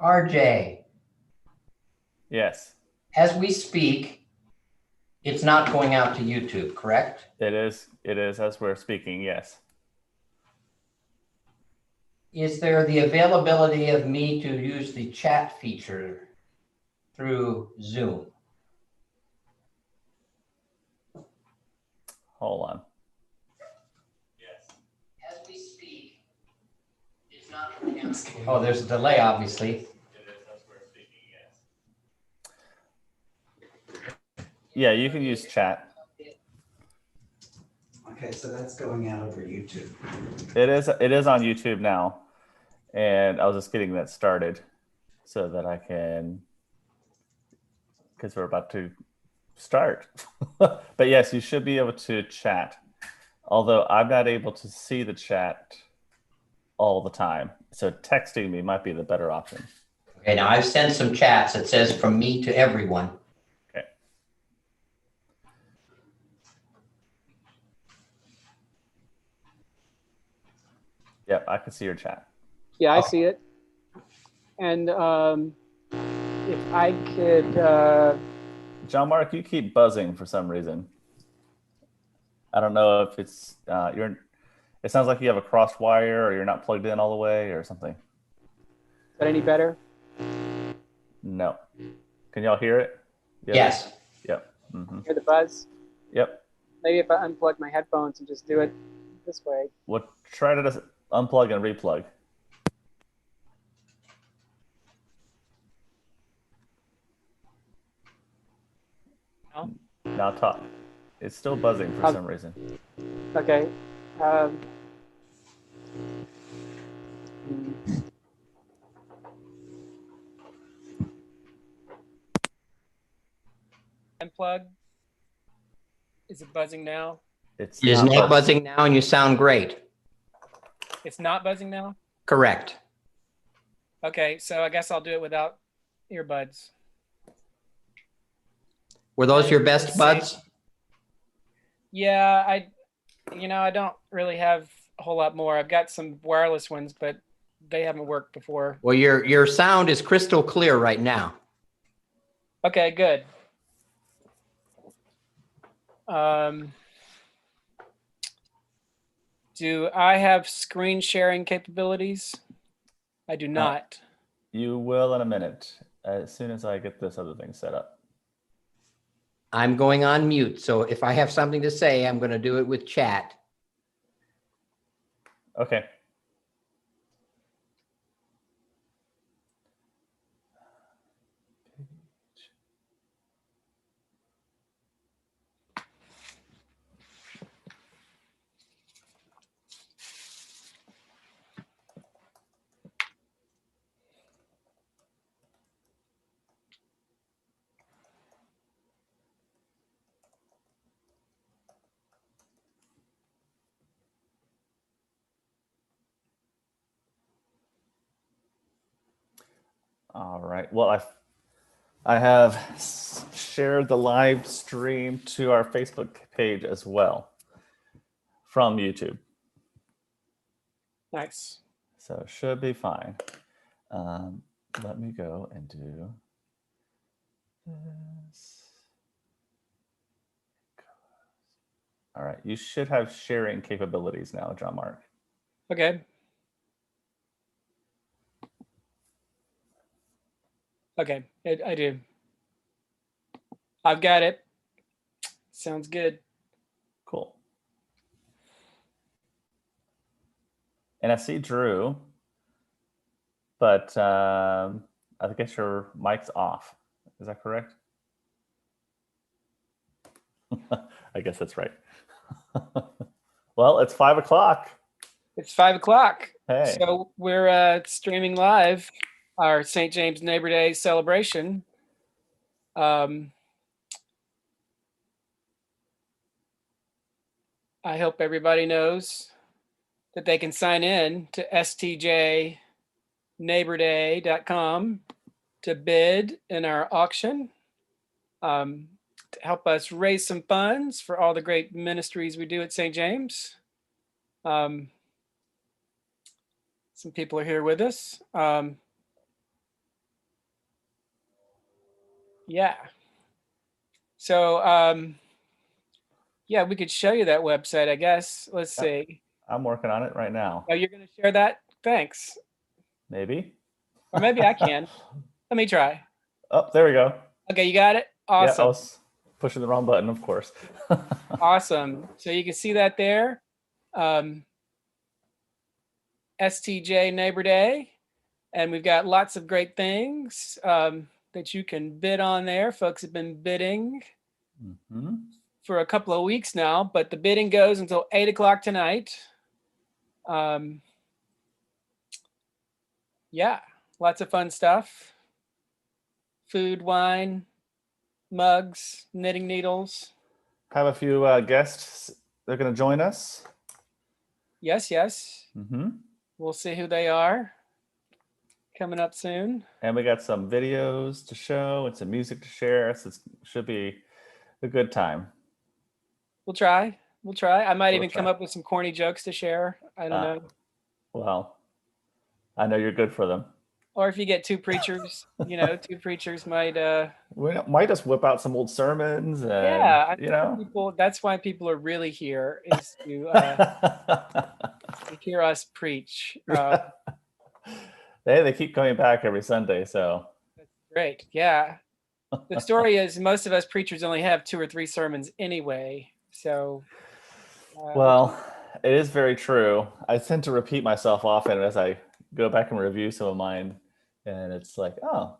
RJ, Yes, as we speak, it's not going out to YouTube, correct? it is. It is as we're speaking. Yes. Is there the availability of me to use the chat feature through Zoom? Hold on. As we speak, it's not going out. Oh, there's a delay, obviously. Yeah, you can use chat. Okay, so that's going out over YouTube. It is. It is on YouTube now, and I was just getting that started so that I can, because we're about to start. But yes, you should be able to chat. Although I'm not able to see the chat all the time, so texting me might be the better option. Okay, now I've sent some chats that says from me to everyone. Okay. Yep, I can see your chat. Yeah, I Okay. see it. And if I could, John Mark, you keep buzzing for some reason. I don't know if it's you're. It sounds like you have a crossed wire, or you're not plugged in all the way, or something. is that any better? No. Can y'all hear it? Yes. Yep. Mm-hmm. Hear the buzz? Yep. Maybe if I unplug my headphones and just do it this way. Well, try to just unplug and replug. No? Now talk. It's still buzzing for some reason. Okay. Unplug. Is it buzzing now? It's It is not not buzzing now and you sound great. It's not buzzing now? Correct. Okay, so I guess I'll do it without earbuds. Were those your best buds? Yeah, I don't really have a whole lot more. I've got some wireless ones, but they haven't worked before. Well, your sound is crystal clear right now. Okay, good. Do I have screen sharing capabilities? I do not. You will in a minute, as soon as I get this other thing set up. I'm going on mute, so if I have something to say, I'm going to do it with chat. Okay. All right. Well, I have shared the live stream to our Facebook page as well from YouTube. Nice. So it should be fine. Let me go and do this. All right. You should have sharing capabilities now, John Mark. Okay. Okay, I do. I've got it. Sounds good. Cool. And I see Drew, but I guess your mic's off. Is that correct? I guess that's right. Well, it's 5 o'clock. It's 5 o'clock. Hey. So we're streaming live our St. James Neighbor Day celebration. I hope everybody knows that they can sign in to stjneighborday.com to bid in our auction to help us raise some funds for all the great ministries we do at St. James. Some people are here with us. Yeah. So, yeah, we could show you that website, I guess. Let's Yeah. see. I'm working on it right now. Oh, you're going to share that? Thanks. Maybe. Or maybe I can. Let me try. Oh, there we go. Okay, you got it? Yeah, I Awesome. was pushing the wrong button, of course. Awesome. So you can see that there. STJ Neighbor Day. And we've got lots of great things that you can bid on there. Folks have been bidding Hmm. for a couple of weeks now, but the bidding goes until 8 o'clock tonight. Yeah, lots of fun stuff. Food, wine, mugs, knitting needles. Have a few guests. They're going to join us. Yes, yes. Hmm. We'll see who they are coming up soon. And we got some videos to show and some music to share. So it should be a good time. We'll try. We'll try. I might We'll even come try. up with some corny jokes to share. I don't know. Well, I know you're good for them. Or if you get two preachers, two preachers might. We might just whip out some old sermons. And, Yeah, I you think know. people. That's why people are really here is to hear us preach. They keep coming back every Sunday, so. Great. Yeah. The story is most of us preachers only have 2 or 3 sermons anyway. So. Well, it is very true. I tend to repeat myself often as I go back and review some of mine. And it's like, oh,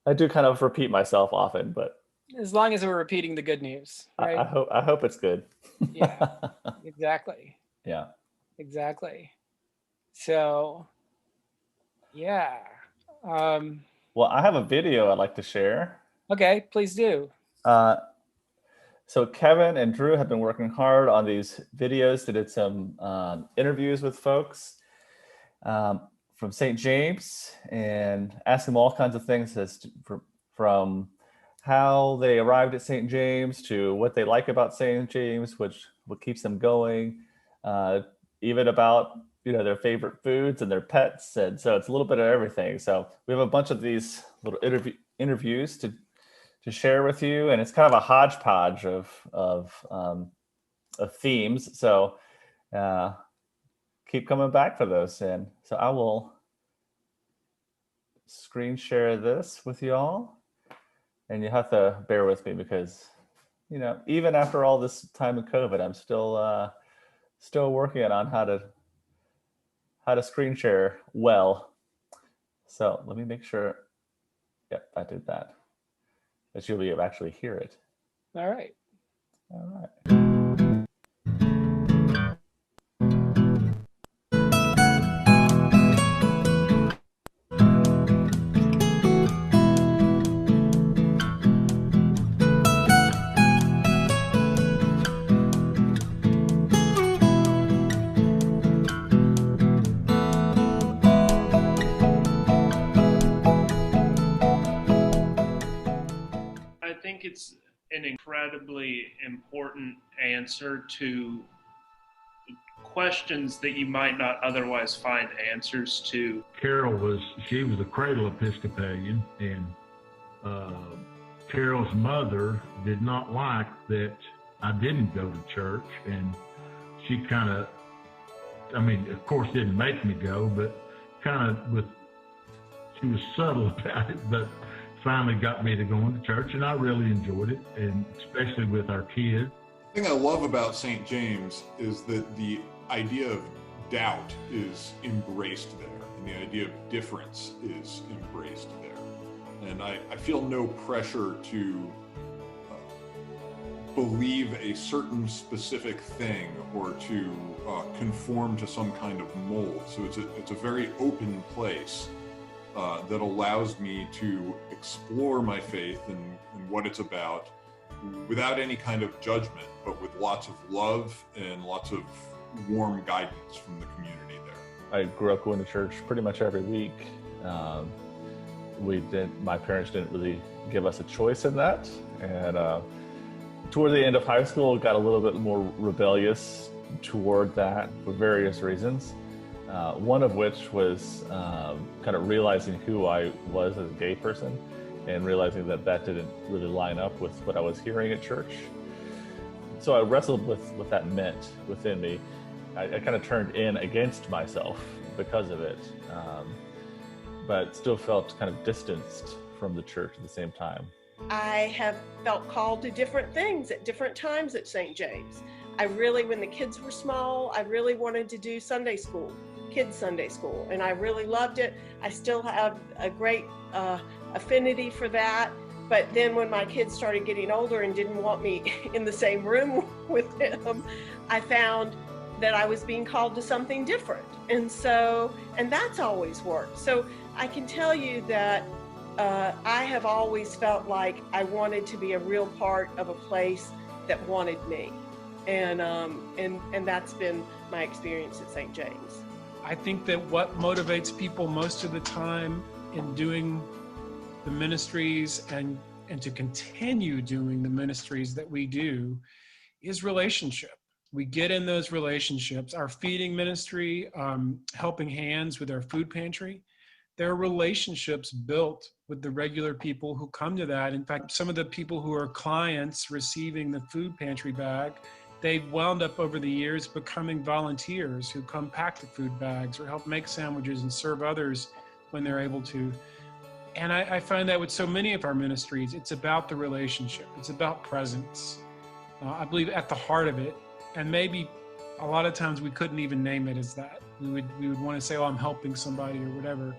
I do kind of repeat myself often, but. As long as we're repeating the good news, right? I hope it's good. Yeah, exactly. Yeah. Exactly. So, yeah. Well, I have a video I'd like to share. Okay, please do. So Kevin and Drew have been working hard on these videos. They did some interviews with folks from St. James and asked them all kinds of things from how they arrived at St. James to what they like about St. James, what keeps them going, even about their favorite foods and their pets. And so it's a little bit of everything. So we have a bunch of these little interviews to share with you, and it's kind of a hodgepodge of themes. So keep coming back for those. And so I will screen share this with you all, and you have to bear with me because even after all this time of COVID, I'm still working on how to screen share well. So let me make sure. Yep, I did that. That you'll be able to actually hear it. All right. All right. I think it's an incredibly important answer to questions that you might not otherwise find answers to. Carol was a cradle Episcopalian, and Carol's mother did not like that I didn't go to church, and she kind of, of course didn't make me go, but she was subtle about it, but finally got me to go into church, and I really enjoyed it, and especially with our kids. The thing I love about St. James is that the idea of doubt is embraced there, and the idea of difference is embraced there. And I feel no pressure to believe a certain specific thing or to conform to some kind of mold. So it's a very open place that allows me to explore my faith and what it's about without any kind of judgment, but with lots of love and lots of warm guidance from the community there. I grew up going to church pretty much every week. My parents didn't really give us a choice in that. And toward the end of high school, got a little bit more rebellious toward that for various reasons. One of which was kind of realizing who I was as a gay person and realizing that that didn't really line up with what I was hearing at church. So I wrestled with what that meant within me. I kind of turned in against myself because of it, but still felt kind of distanced from the church at the same time. I have felt called to different things at different times at St. James. When the kids were small, I really wanted to do Sunday school, kids Sunday school, and I really loved it. I still have a great affinity for that. But then when my kids started getting older and didn't want me in the same room with them, I found that I was being called to something different. And that's always worked. So I can tell you that I have always felt like I wanted to be a real part of a place that wanted me. And that's been my experience at St. James. I think that what motivates people most of the time in doing the ministries and to continue doing the ministries that we do is relationship. We get in those relationships. Our feeding ministry, Helping Hands with our food pantry, there are relationships built with the regular people who come to that. In fact, some of the people who are clients receiving the food pantry bag, they've wound up over the years becoming volunteers who come pack the food bags or help make sandwiches and serve others when they're able to. And I find that with so many of our ministries, it's about the relationship. It's about presence. I believe at the heart of it, and maybe a lot of times we couldn't even name it as that. We would want to say, oh, I'm helping somebody or whatever.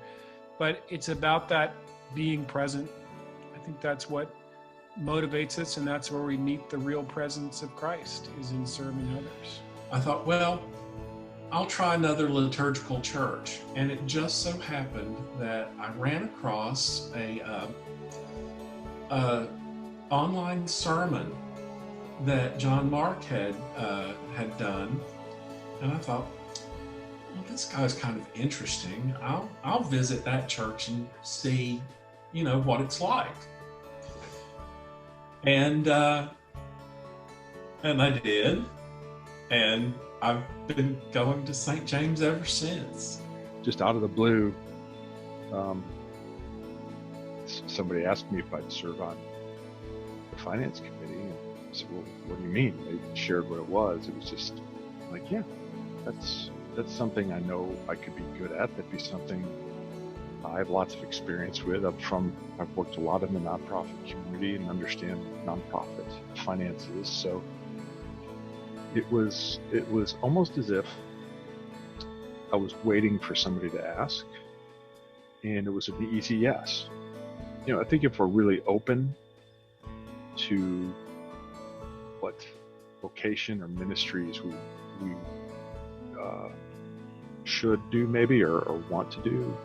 But it's about that being present. I think that's what motivates us, and that's where we meet the real presence of Christ, is in serving others. I thought, well, I'll try another liturgical church. And it just so happened that I ran across a online sermon that John Mark had done. And I thought, well, this guy's kind of interesting. I'll visit that church and see, what it's like. And I did, and I've been going to St. James ever since. Just out of the blue, somebody asked me if I'd serve on the finance committee. And I said, well, what do you mean? They shared what it was. It was just like, yeah, that's something I know I could be good at. That'd be something I have lots of experience with. I've worked a lot in the nonprofit community and understand nonprofit finances. So it was almost as if I was waiting for somebody to ask, and it was an easy yes. I think if we're really open to what vocation or ministries we should do maybe or want to do,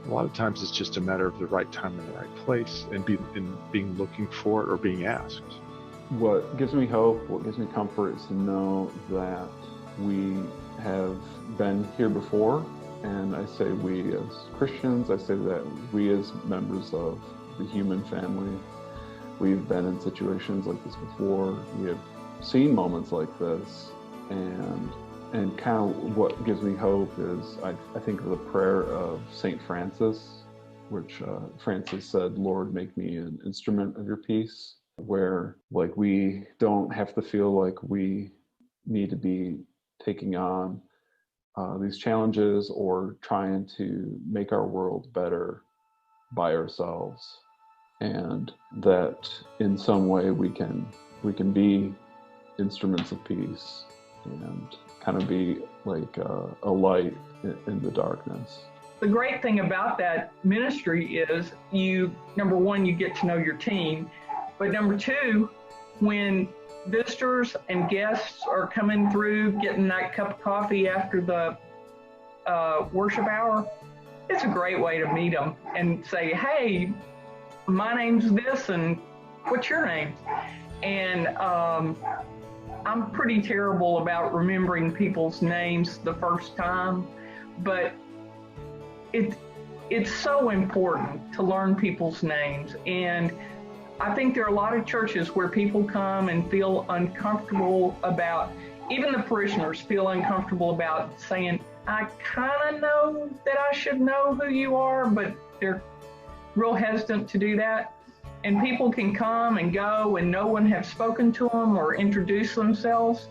a lot of times it's just a matter of the right time and the right place and being looking for it or being asked. What gives me hope, what gives me comfort is to know that we have been here before. And I say we as Christians, I say that we as members of the human family, we've been in situations like this before. We have seen moments like this, and kind of what gives me hope is I think of the prayer of St. Francis, which Francis said, Lord, make me an instrument of your peace, where like we don't have to feel like we need to be taking on these challenges or trying to make our world better by ourselves, and that in some way we can be instruments of peace and kind of be like a light in the darkness. The great thing about that ministry is number one, you get to know your team, but number two, when visitors and guests are coming through, getting that cup of coffee after the worship hour, it's a great way to meet them and say, hey, my name's this and what's your name? And I'm pretty terrible about remembering people's names the first time, but it's so important to learn people's names. And I think there are a lot of churches where people come and feel uncomfortable about, even the parishioners feel uncomfortable about saying, I kind of know that I should know who you are, but they're real hesitant to do that. And people can come and go and no one have spoken to them or introduced themselves.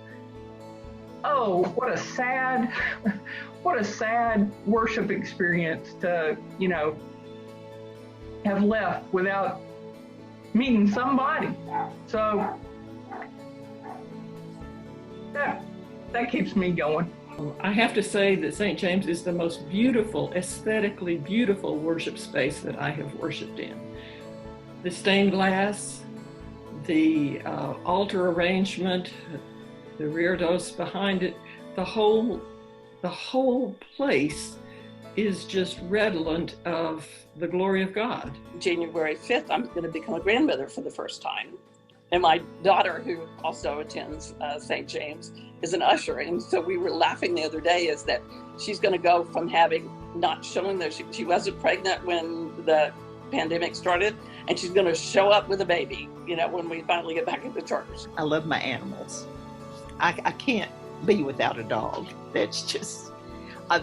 Oh, what a sad, what a sad worship experience to, have left without meeting somebody. So that keeps me going. I have to say that St. James is the most beautiful, aesthetically beautiful worship space that I have worshiped in. The stained glass, the altar arrangement, the reredos behind it, the whole place is just redolent of the glory of God. January 5th, I'm going to become a grandmother for the first time. And my daughter, who also attends St. James, is an usher. And so we were laughing the other day is that she's going to go from not showing that she wasn't pregnant when the pandemic started, and she's going to show up with a baby, when we finally get back into church. I love my animals. I can't be without a dog. That's just,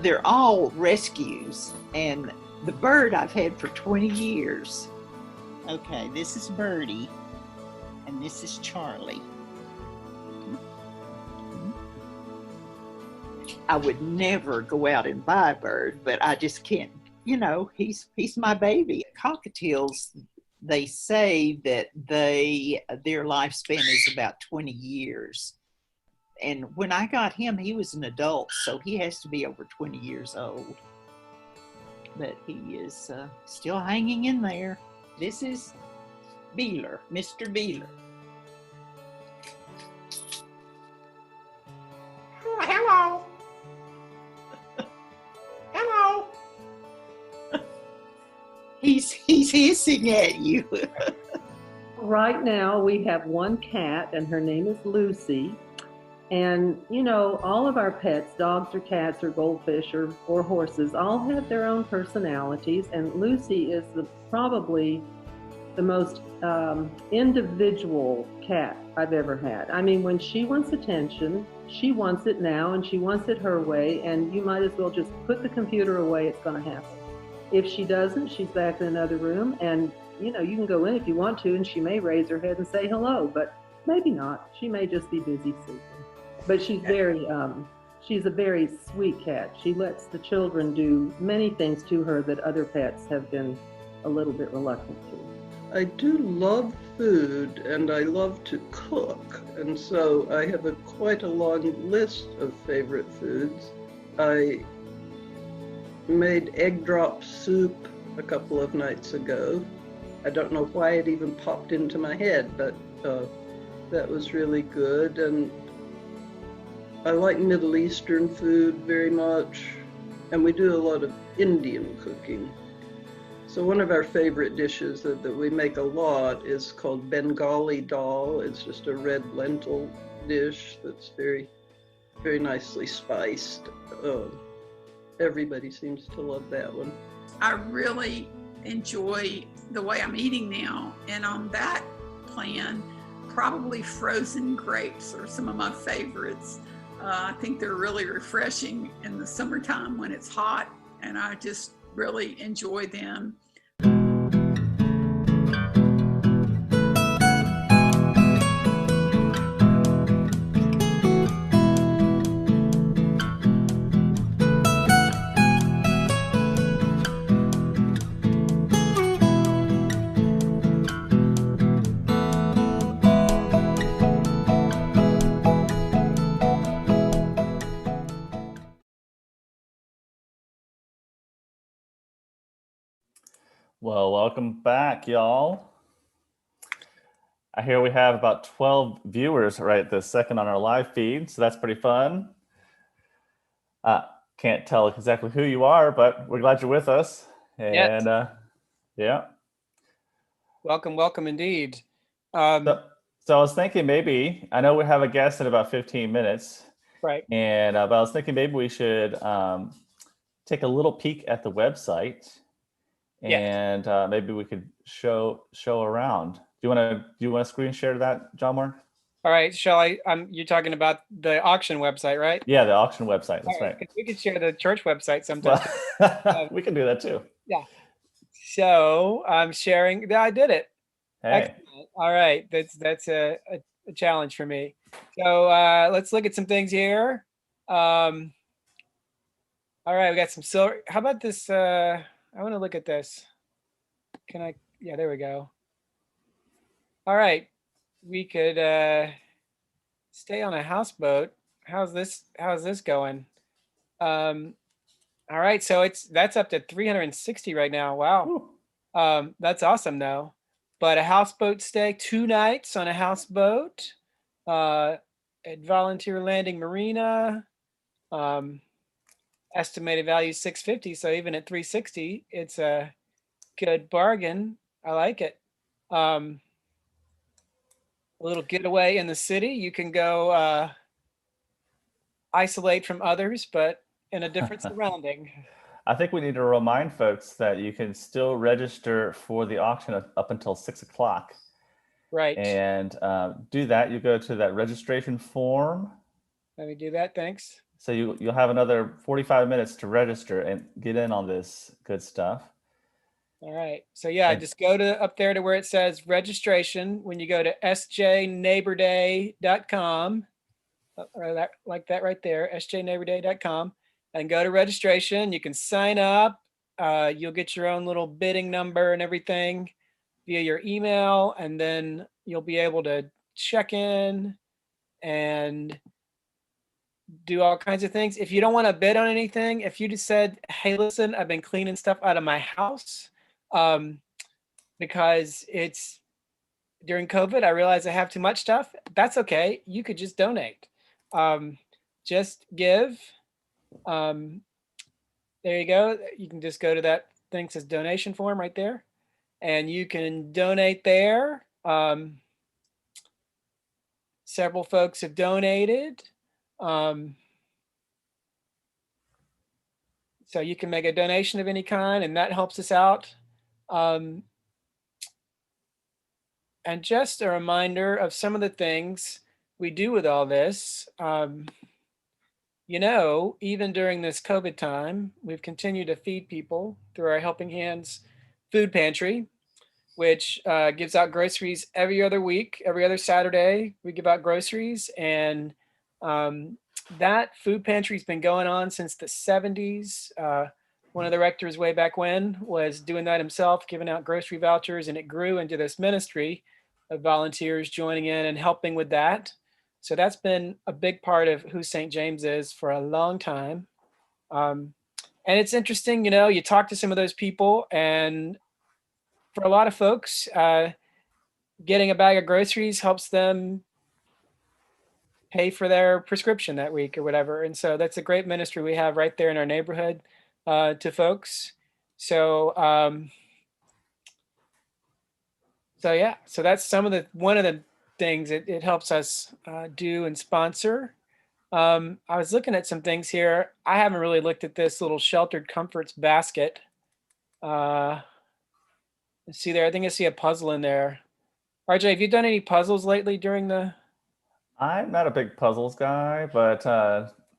they're all rescues. And the bird I've had for 20 years. Okay, this is Birdie, and this is Charlie. I would never go out and buy a bird, but I just can't, he's my baby. Cockatiels, they say that their lifespan is about 20 years. And when I got him, he was an adult, so he has to be over 20 years old. But he is still hanging in there. This is Beeler, Mr. Beeler. Hello. Hello. He's hissing at you. Right now we have one cat and her name is Lucy. And all of our pets, dogs or cats or goldfish or horses, all have their own personalities. And Lucy is probably the most individual cat I've ever had. I mean, when she wants attention, she wants it now and she wants it her way. And you might as well just put the computer away, it's going to happen. If she doesn't, she's back in another room and you can go in if you want to and she may raise her head and say hello, but maybe not. She may just be busy sleeping. But she's she's a very sweet cat. She lets the children do many things to her that other pets have been a little bit reluctant to. I do love food and I love to cook. And so I have quite a long list of favorite foods. I made egg drop soup a couple of nights ago. I don't know why it even popped into my head, but that was really good. And I like Middle Eastern food very much, and we do a lot of Indian cooking. So one of our favorite dishes that we make a lot is called Bengali dal. It's just a red lentil dish that's very, very nicely spiced. Everybody seems to love that one. I really enjoy the way I'm eating now, and on that plan, probably frozen grapes are some of my favorites. I think they're really refreshing in the summertime when it's hot, and I just really enjoy them. Well, welcome back, y'all. I hear we have about 12 viewers right this second on our live feed, so that's pretty fun. Can't tell exactly who you are, but we're glad you're with us. And yeah. Welcome indeed. So I was thinking maybe, I know we have a guest in about 15 minutes. Right. And but I was thinking maybe we should take a little peek at the website. And maybe we could show around. Do you want to screen share that, John Mark? All right, shall I? You're talking about the auction website, right? Yeah, the auction website. That's All right. 'cause we could share the church website sometime. We can do that too. Yeah. So I'm sharing. I did it. Hey. Excellent. All right, that's a challenge for me. So let's look at some things here. All right, we got some silver. How about this? I want to look at this. Can I? Yeah, there we go. All right, we could stay on a houseboat. How's this going? All right, so that's up to 360 right now. Wow. That's awesome though. But a houseboat stay, 2 nights on a houseboat at Volunteer Landing Marina. Estimated value 650. So even at 360, it's a good bargain. I like it. A little getaway in the city. You can go isolate from others, but in a different surrounding. I think we need to remind folks that you can still register for the auction up until 6 o'clock. Right. And do that. You go to that registration form. Let me do that. Thanks. So you'll have another 45 minutes to register and get in on this good stuff. All right. So yeah, just go to up there to where it says registration. When you go to sjneighborday.com, or that like that right there, sjneighborday.com, and go to registration. You can sign up. You'll get your own little bidding number and everything via your email, and then you'll be able to check in and do all kinds of things. If you don't want to bid on anything, if you just said, hey, listen, I've been cleaning stuff out of my house because it's during COVID, I realize I have too much stuff. That's okay. You could just donate. Just give. There you go. You can just go to that thing that says donation form right there, and you can donate there. Several folks have donated. So you can make a donation of any kind, and that helps us out. And just a reminder of some of the things we do with all this. You know, even during this COVID time, we've continued to feed people through our Helping Hands food pantry, which gives out groceries every other week, every other Saturday. We give out groceries, and that food pantry's been going on since the 70s. One of the rectors way back when was doing that himself, giving out grocery vouchers, and it grew into this ministry of volunteers joining in and helping with that. So that's been a big part of who St. James is for a long time. And it's interesting, you know, you talk to some of those people, and for a lot of folks, getting a bag of groceries helps them pay for their prescription that week or whatever. And so that's a great ministry we have right there in our neighborhood to folks. So, yeah, so that's one of the things it helps us do and sponsor. I was looking at some things here. I haven't really looked at this little Sheltered Comforts basket. Let's see there. I think I see a puzzle in there. RJ, have you done any puzzles lately during the... I'm not a big puzzles guy, but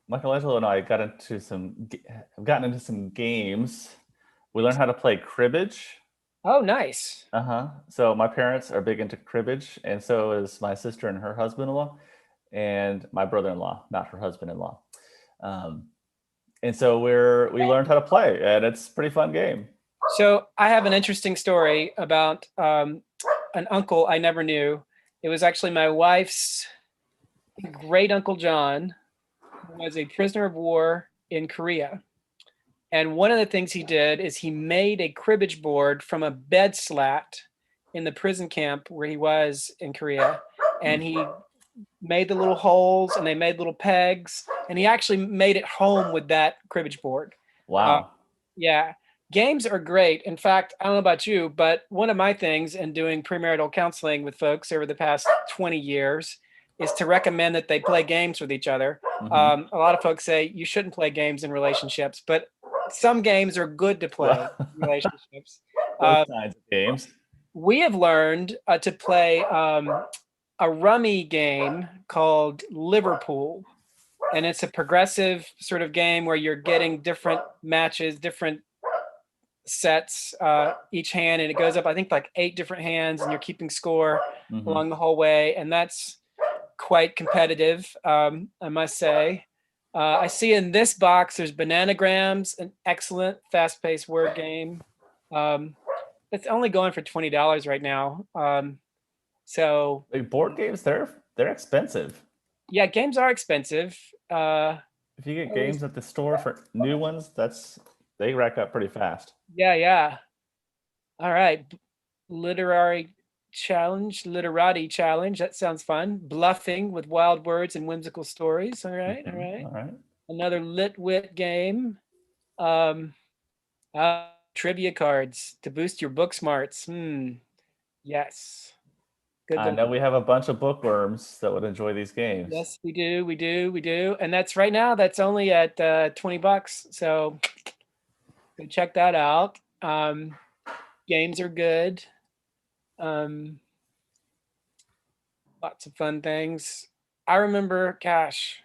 Michelangelo and I have gotten into some games. We learned how to play cribbage. Oh, nice. So my parents are big into cribbage, and so is my sister and her husband-in-law, and my brother-in-law, not her husband-in-law. And so we learned how to play, and it's a pretty fun game. So I have an interesting story about an uncle I never knew. It was actually my wife's great uncle John, who was a prisoner of war in Korea. And one of the things he did is he made a cribbage board from a bed slat in the prison camp where he was in Korea. And he made the little holes, and they made little pegs, and he actually made it home with that cribbage board. Wow. Yeah. Games are great. In fact, I don't know about you, but one of my things in doing premarital counseling with folks over the past 20 years is to recommend that they play games with each other. Mm-hmm. A lot of folks say you shouldn't play games in relationships, but some games are good to play in relationships. Those kinds of games. We have learned to play a rummy game called Liverpool. And it's a progressive sort of game where you're getting different matches, different sets each hand, and it goes up, I think, like 8 different hands, and you're keeping score along the whole way. And that's quite competitive, I must say. I see in this box, there's Bananagrams, an excellent fast-paced word game. It's only going for $20 right now. So like board games, they're expensive. Yeah, games are expensive. If you get games at the store for new ones, they rack up pretty fast. Yeah. All right. Literati challenge. That sounds fun. Bluffing with wild words and whimsical stories. All right. All right. Another lit wit game. Trivia cards to boost your book smarts. Yes. Good. I know we have a bunch of bookworms that would enjoy these games. Yes, we do. And that's right now, that's only at $20. So go check that out. Games are good. Lots of fun things. I remember, gosh,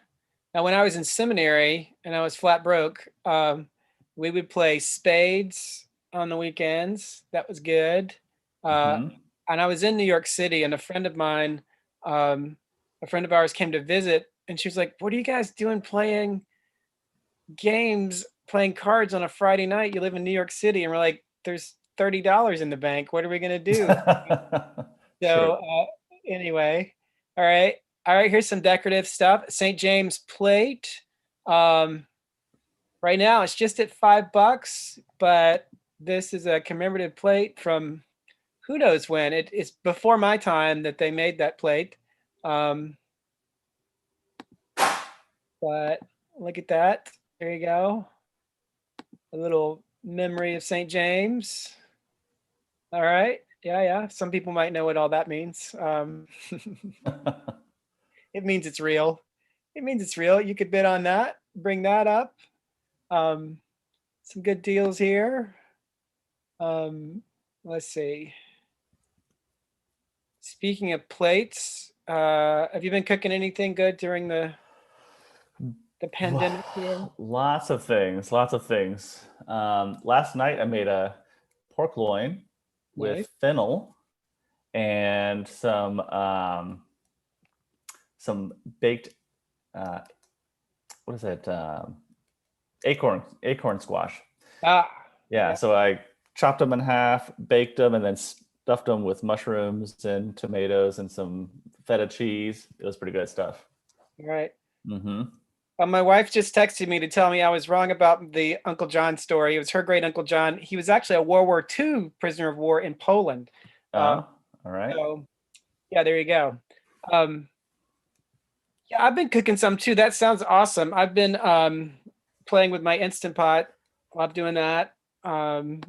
now when I was in seminary and I was flat broke, we would play spades on the weekends. That was good. And I was in New York City, and a friend of ours came to visit, and she was like, "What are you guys doing playing games, playing cards on a Friday night? You live in New York City." And we're like, "There's $30 in the bank. What are we going to do?" So anyway, all right. Here's some decorative stuff. St. James plate. Right now it's just at $5, but this is a commemorative plate from who knows when. It's before my time that they made that plate. But look at that. There you go. A little memory of St. James. All right. Yeah. Some people might know what all that means. It means it's real. You could bid on that. Bring that up. Some good deals here. Let's see. Speaking of plates, have you been cooking anything good during the pandemic here? Lots of things. Last night I made a pork loin with fennel and some baked what is it? Acorn squash. Yeah, so I chopped them in half, baked them, and then stuffed them with mushrooms and tomatoes and some feta cheese. It was pretty good stuff. All right. My wife just texted me to tell me I was wrong about the Uncle John story. It was her great Uncle John. He was actually a World War II prisoner of war in Poland. All right. So, yeah, there you go. Yeah, I've been cooking some too. That sounds awesome. I've been playing with my Instant Pot. Love doing that. And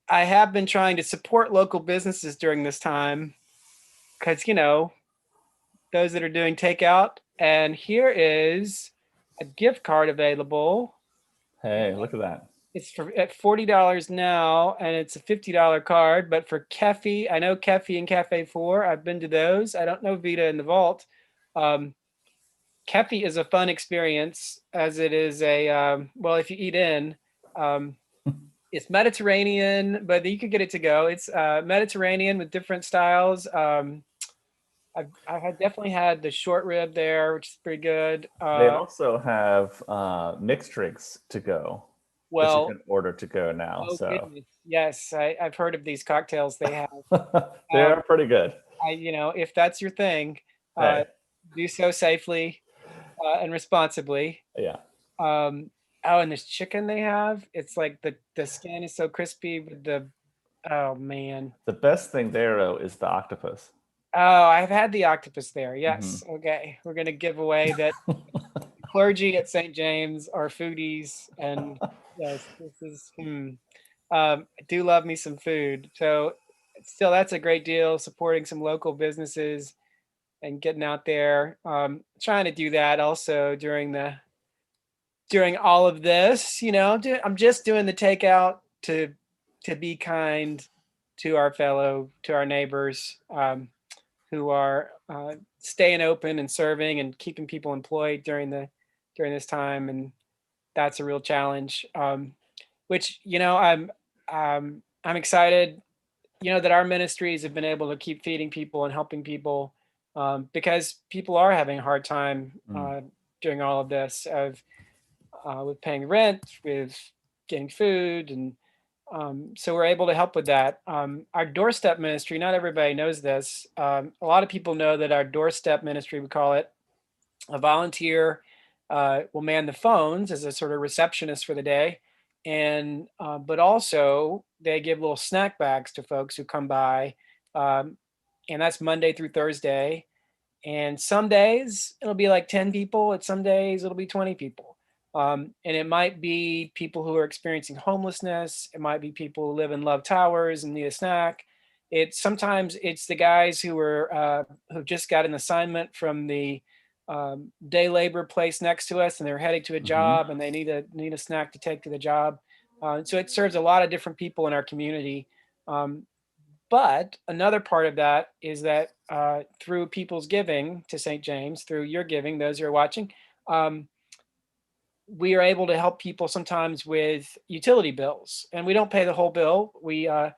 I have been trying to support local businesses during this time because, those that are doing takeout. And here is a gift card available. Hey, look at that. It's at $40 now, and it's a $50 card. But for Kefi, I know Kefi and Cafe 4. I've been to those. I don't know Vita in the Vault. Kefi is a fun experience, as it is if you eat in, it's Mediterranean, but you could get it to go. It's Mediterranean with different styles. I had definitely had the short rib there, which is pretty good. They also have mixed drinks to go. Well, you can order to go now. Goodness. Yes, I've heard of these cocktails they have. They are pretty good. If that's your thing, do so safely and responsibly. Yeah. And this chicken they have, it's like the skin is so crispy with oh man. The best thing there though is the octopus. Oh, I've had the octopus there. Yes. Okay. We're going to give away that clergy at St. James are foodies. And yes, this is, I do love me some food. So still, that's a great deal, supporting some local businesses and getting out there. Trying to do that also during all of this, I'm just doing the takeout to be kind to our neighbors. who are staying open and serving and keeping people employed during this time, and that's a real challenge. Which I'm excited, that our ministries have been able to keep feeding people and helping people, because people are having a hard time during all of this, with paying rent, with getting food, and so we're able to help with that. Our doorstep ministry, not everybody knows this. A lot of people know that our doorstep ministry, we call it, a volunteer will man the phones as a sort of receptionist for the day. And but also they give little snack bags to folks who come by. And that's Monday through Thursday. And some days it'll be like 10 people. And some days it'll be 20 people. And it might be people who are experiencing homelessness. It might be people who live in Love Towers and need a snack. Sometimes it's the guys who just got an assignment from the day labor place next to us, and they're heading to a job, and they need a snack to take to the job. So it serves a lot of different people in our community. But another part of that is that through people's giving to St. James, through your giving, those who are watching, we are able to help people sometimes with utility bills, and we don't pay the whole bill. We're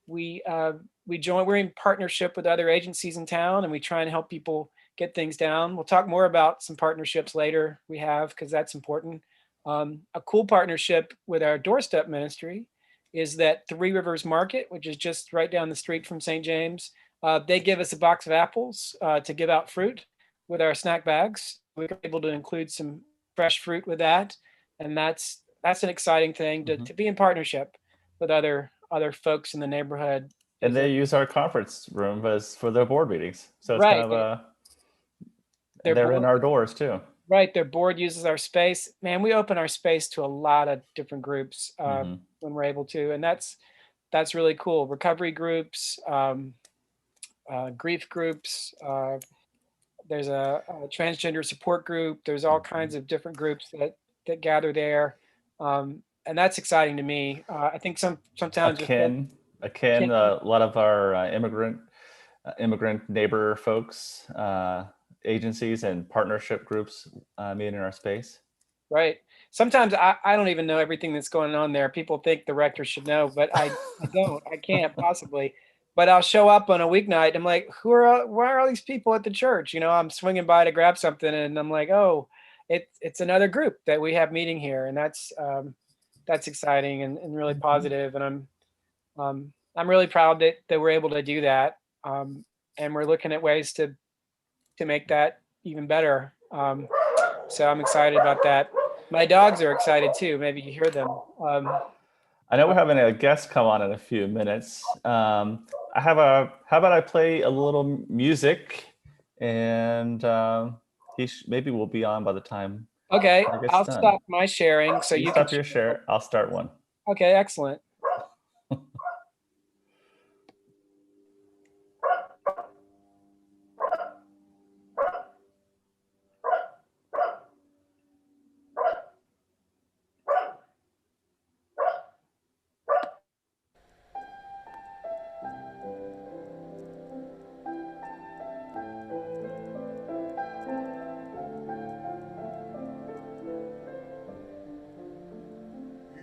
in partnership with other agencies in town, and we try and help people get things down. We'll talk more about some partnerships later we have, because that's important. A cool partnership with our doorstep ministry is that Three Rivers Market, which is just right down the street from St. James, they give us a box of apples to give out fruit with our snack bags. We were able to include some fresh fruit with that, and that's an exciting thing to be in partnership with other folks in the neighborhood. And they use our conference room for their board meetings, so it's Right. kind of They're they're board- in our doors too. Right, their board uses our space. Man, we open our space to a lot of different groups when we're able to, and that's really cool. Recovery groups, grief groups. There's a transgender support group. There's all kinds of different groups that gather there, and that's exciting to me. I think sometimes Akin, a lot of our immigrant neighbor folks, agencies and partnership groups meet in our space. Right. Sometimes I don't even know everything that's going on there. People think the rector should know, but I don't. I can't possibly. But I'll show up on a weeknight. I'm like, why are all these people at the church? I'm swinging by to grab something, and I'm like, oh, it's another group that we have meeting here, and that's exciting and really positive. And I'm really proud that we're able to do that, and we're looking at ways to make that even better. So I'm excited about that. My dogs are excited too. Maybe you hear them. I know we're having a guest come on in a few minutes. How about I play a little music, and maybe we'll be on by the time. Okay, it gets I'll done. stop my sharing so you stop can your share. I'll start one. Okay, excellent.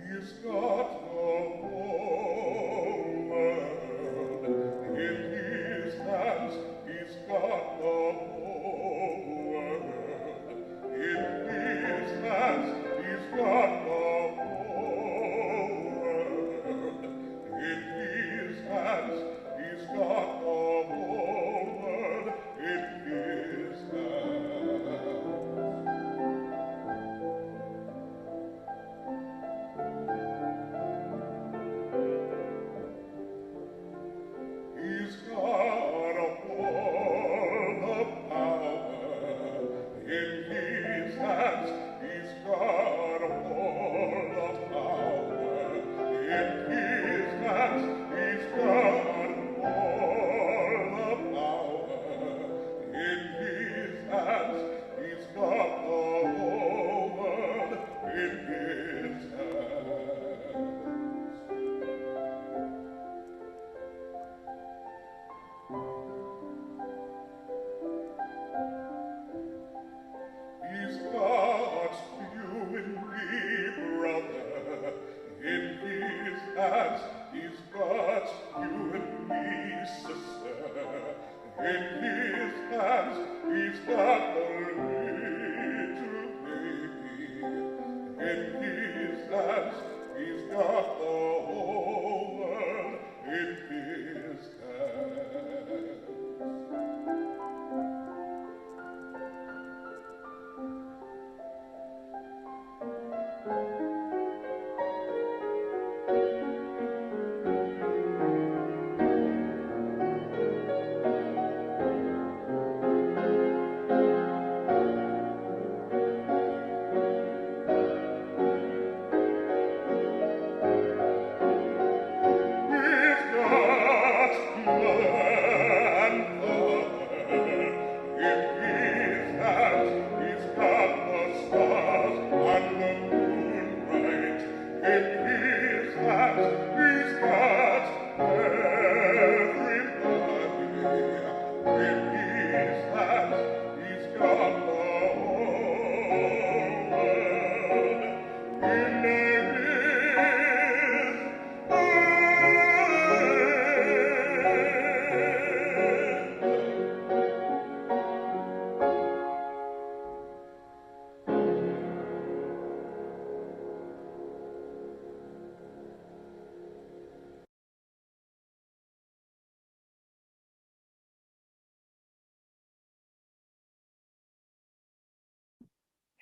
He's got no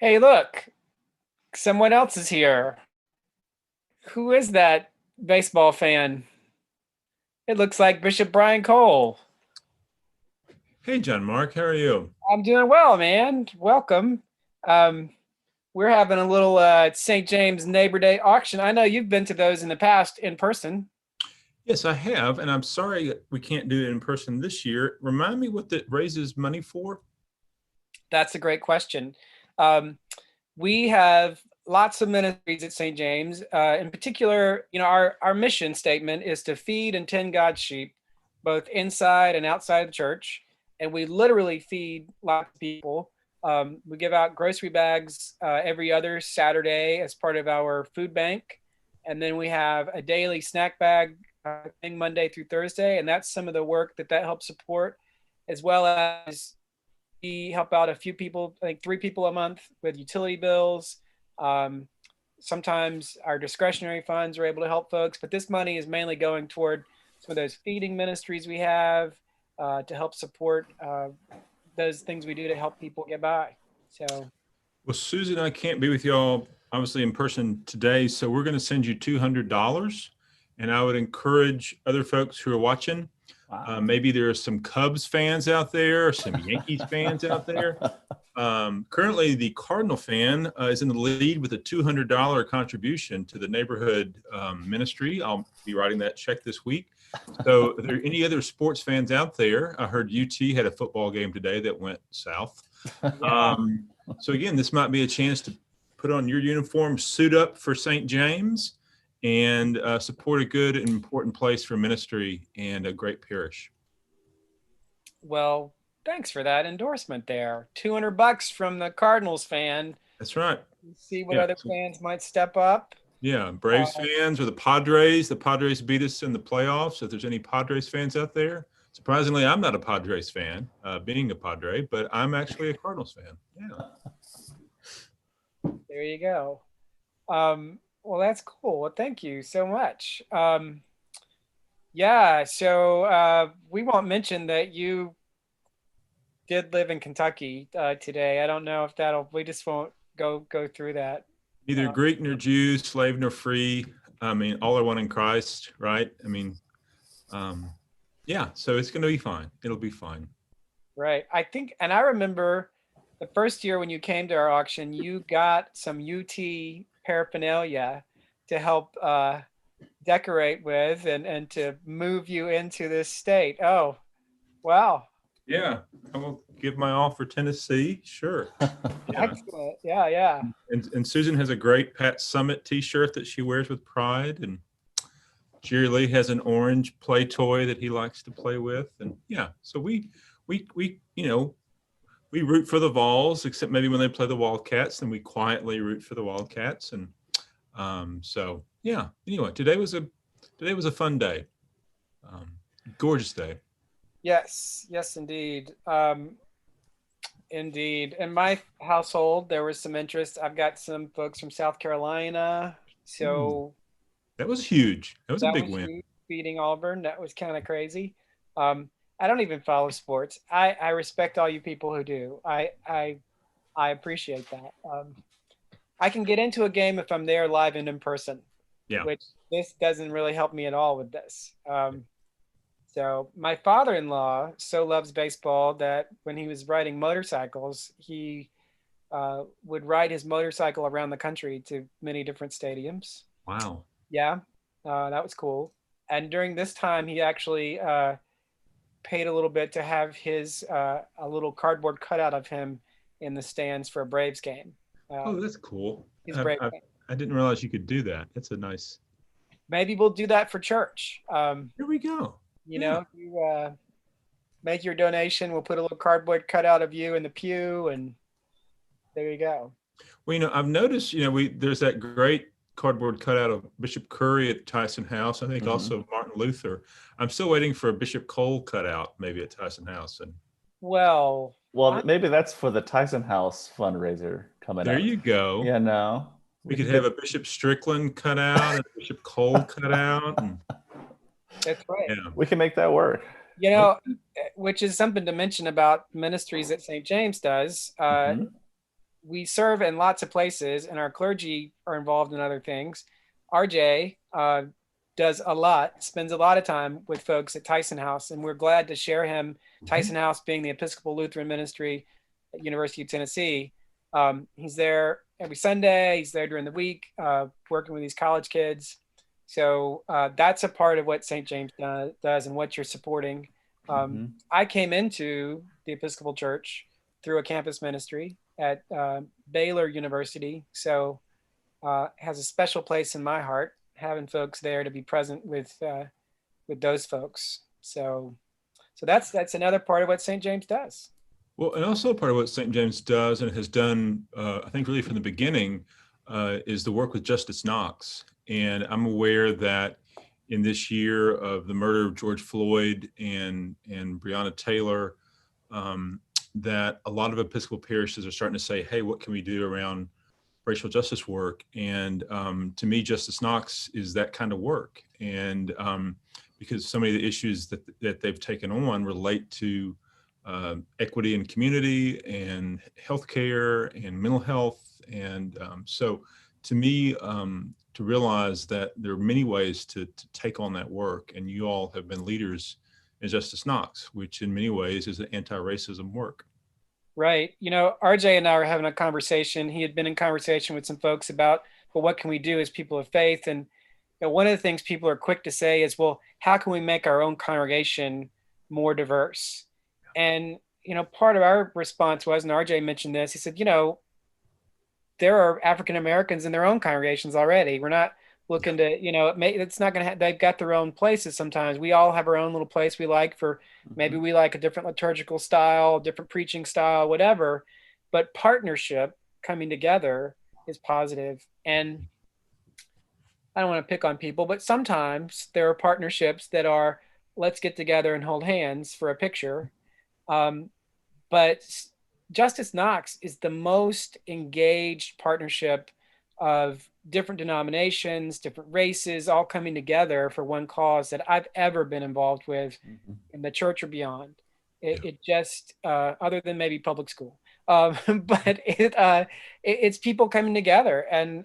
Hey, look, someone else is here. Who is that baseball fan? It looks like Bishop Brian Cole. Hey, John Mark, how are you? I'm doing well, man. Welcome. We're having a little St. James Neighbor Day auction. I know you've been to those in the past in person. Yes, I have, and I'm sorry that we can't do it in person this year. Remind me what that raises money for? That's a great question. We have lots of ministries at St. James. In particular, our mission statement is to feed and tend God's sheep, both inside and outside the church. And we literally feed lots of people. We give out grocery bags every other Saturday as part of our food bank. And then we have a daily snack bag thing Monday through Thursday. And that's some of the work that helps support, as well as we help out a few people, I think 3 people a month with utility bills. Sometimes our discretionary funds are able to help folks, but this money is mainly going toward some of those feeding ministries we have to help support those things we do to help people get by. So, Well, Susan, I can't be with y'all obviously in person today, so we're going to send you $200. And I would encourage other folks who are watching, maybe there are some Cubs fans out there, some Yankees fans out there. Currently, the Cardinal fan is in the lead with a $200 contribution to the neighborhood ministry. I'll be writing that check this week. So are there any other sports fans out there? I heard UT had a football game today that went south. So again, this might be a chance to put on your uniform, suit up for St. James, and support a good and important place for ministry and a great parish. well, thanks for that endorsement there. $200 from the Cardinals fan. That's right. See what other fans might step up. Yeah, Braves fans or the Padres. The Padres beat us in the playoffs. If there's any Padres fans out there, surprisingly, I'm not a Padres fan, being a Padre, but I'm actually a Cardinals fan. Yeah. There you go. Well, that's cool. Well, thank you so much. Yeah, so we won't mention that you did live in Kentucky today. I don't know if we just won't go through that. Neither Greek nor Jew, slave nor free. I mean, all are one in Christ, right? I mean, yeah, so it's going to be fine. It'll be fine. Right. I think, and I remember the first year when you came to our auction, you got some UT paraphernalia to help decorate with and to move you into this state. Oh, wow. Yeah, I will give my all for Tennessee. Sure. Yeah. Excellent. Yeah. And Susan has a great Pat Summit t-shirt that she wears with pride. And Jerry Lee has an orange play toy that he likes to play with. And yeah, so we root for the Vols, except maybe when they play the Wildcats, then we quietly root for the Wildcats. And so yeah, anyway, today was a fun day. Gorgeous day. Yes, indeed. Indeed. In my household, there was some interest. I've got some folks from South Carolina. So that was huge. That was a big win. Huge, beating Auburn. That was kind of crazy. I don't even follow sports. I respect all you people who do. I appreciate that. I can get into a game if I'm there live and in person. Yeah. Which this doesn't really help me at all with this. So my father-in-law so loves baseball that when he was riding motorcycles, he would ride his motorcycle around the country to many different stadiums. Wow. Yeah, that was cool. And during this time, he actually paid a little bit to have his a little cardboard cutout of him in the stands for a Braves game. Oh, that's cool. He's a Braves fan. I didn't realize you could do that. That's a nice. Maybe we'll do that for church. Here we go. You know, you make your donation. We'll put a little cardboard cutout of you in the pew, and there you go. Well, I've noticed, there's that great cardboard cutout of Bishop Curry at Tyson House. I think also Martin Luther. I'm still waiting for a Bishop Cole cutout, maybe at Tyson House. And well, maybe that's for the Tyson House fundraiser coming up. There you go. Yeah, no. We could have a Bishop Strickland cutout and a Bishop Cole cutout. And that's right. Yeah. We can make that work. Which is something to mention about ministries that St. James does. we serve in lots of places, and our clergy are involved in other things. RJ does a lot, spends a lot of time with folks at Tyson House, and we're glad to share him. Tyson House being the Episcopal Lutheran Ministry at University of Tennessee. He's there every Sunday. He's there during the week, working with these college kids. So that's a part of what St. James does and what you're supporting. I came into the Episcopal Church through a campus ministry at Baylor University. So has a special place in my heart, having folks there to be present with those folks. So that's another part of what St. James does. Well, and also part of what St. James does and has done, I think really from the beginning, is the work with Justice Knox. And I'm aware that in this year of the murder of George Floyd and Breonna Taylor, that a lot of Episcopal parishes are starting to say, hey, what can we do around racial justice work? And to me, Justice Knox is that kind of work. And because so many of the issues that they've taken on relate to equity in community and healthcare and mental health. And so to me, to realize that there are many ways to take on that work, and you all have been leaders in Justice Knox, which in many ways is an anti-racism work. Right. You know, RJ and I were having a conversation. He had been in conversation with some folks about, well, what can we do as people of faith? And you know, one of the things people are quick to say is, well, how can we make our own congregation more diverse? And, you know, part of our response was, and RJ mentioned this, he said, you know, there are African Americans in their own congregations already. We're not looking to, you know, it's not going to they've got their own places sometimes. We all have our own little place we like for, maybe we like a different liturgical style, different preaching style, whatever. But partnership, coming together, is positive. And I don't want to pick on people, but sometimes there are partnerships that are, let's get together and hold hands for a picture. But Justice Knox is the most engaged partnership of different denominations, different races, all coming together for one cause that I've ever been involved with in the church or beyond. It just, other than maybe public school, but it's people coming together. And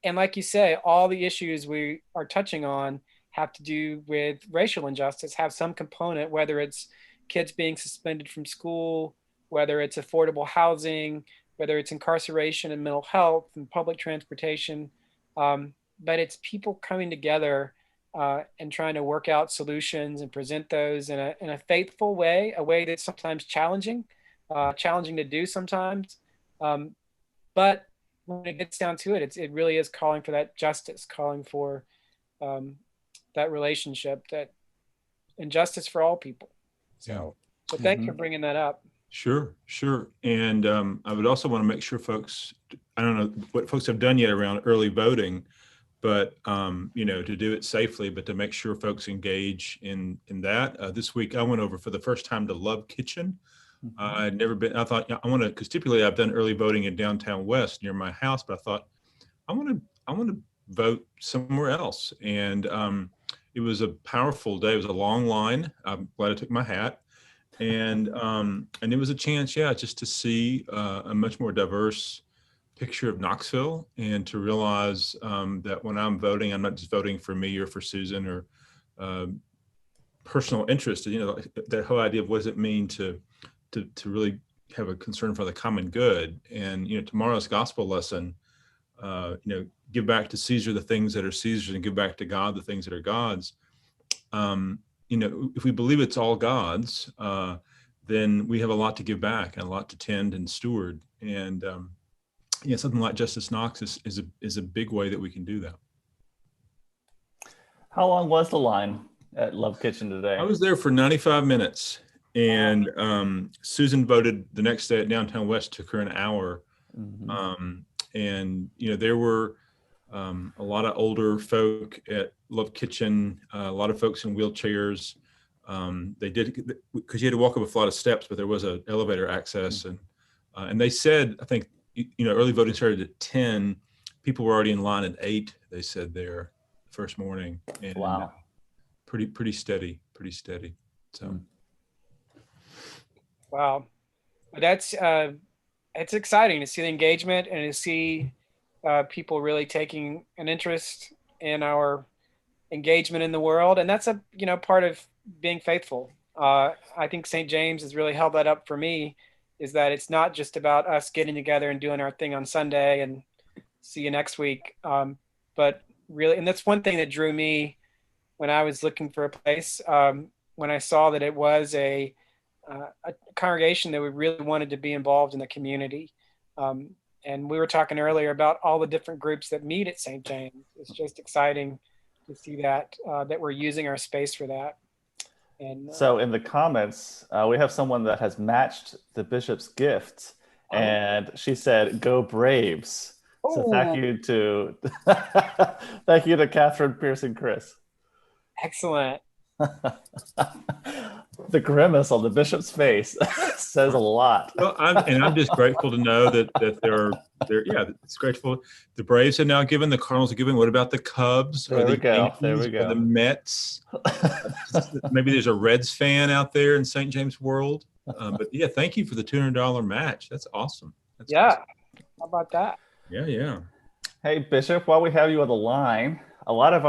like you say, all the issues we are touching on have to do with racial injustice, have some component, whether it's kids being suspended from school, whether it's affordable housing, whether it's incarceration and mental health and public transportation. But it's people coming together and trying to work out solutions and present those in a faithful way, a way that's sometimes challenging to do sometimes. But when it gets down to it, it really is calling for that justice, calling for that relationship, and justice for all people. So thanks for bringing that up. Sure. And I would also want to make sure folks, I don't know what folks have done yet around early voting, but, you know, to do it safely, but to make sure folks engage in that. This week, I went over for the first time to Love Kitchen. I'd never been, I thought, I want to, because typically I've done early voting in downtown West near my house, but I thought, I want to vote somewhere else. And it was a powerful day. It was a long line. I'm glad I took my hat. And it was a chance, just to see a much more diverse picture of Knoxville, and to realize that when I'm voting, I'm not just voting for me or for Susan or personal interest. You know, that whole idea of what does it mean to really have a concern for the common good. And you know, tomorrow's gospel lesson, you know, give back to Caesar the things that are Caesar's, and give back to God the things that are God's. You know, if we believe it's all God's, then we have a lot to give back and a lot to tend and steward. And something like Justice Knox is a big way that we can do that. How long was the line at Love Kitchen today? I was there for 95 minutes, and Susan voted the next day at Downtown West, took her an hour. And you know, there were a lot of older folk at Love Kitchen, a lot of folks in wheelchairs. They did, because you had to walk up a flight of steps, but there was an elevator access. And they said, I think, you know, early voting started at 10. People were already in line at 8, they said there first morning. And wow. Pretty steady. So. Wow. That's it's exciting to see the engagement and to see people really taking an interest in our engagement in the world. And that's a, part of being faithful. I think St. James has really held that up for me, is that it's not just about us getting together and doing our thing on Sunday and see you next week. But really, and that's one thing that drew me when I was looking for a place, when I saw that it was a congregation that we really wanted to be involved in the community. And we were talking earlier about all the different groups that meet at St. James. It's just exciting to see that we're using our space for that. And so in the comments, we have someone that has matched the bishop's gift, and she said, "Go Braves." So thank you to thank you to Catherine Pearson Chris. Excellent. The grimace on the bishop's face says a lot. Well, I'm just grateful to know that they're it's grateful. The Braves have now given, the Cardinals have given. What about the Cubs? There we go. Yankees, there we go. The Mets. Maybe there's a Reds fan out there in St. James world. But yeah, thank you for the $200 match. That's awesome. That's awesome. How about that? Yeah. Hey, Bishop, while we have you on the line, a lot of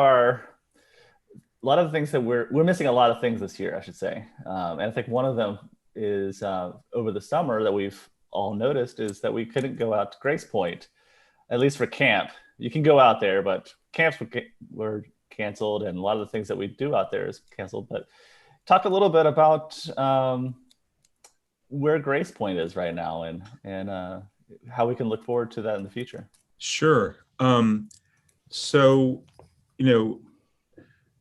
the things that we're missing a lot of things this year, I should say. And I think one of them is over the summer that we've all noticed is that we couldn't go out to Grace Point, at least for camp. You can go out there, but camps were canceled, and a lot of the things that we do out there is canceled. But talk a little bit about where Grace Point is right now and how we can look forward to that in the future. Sure. So,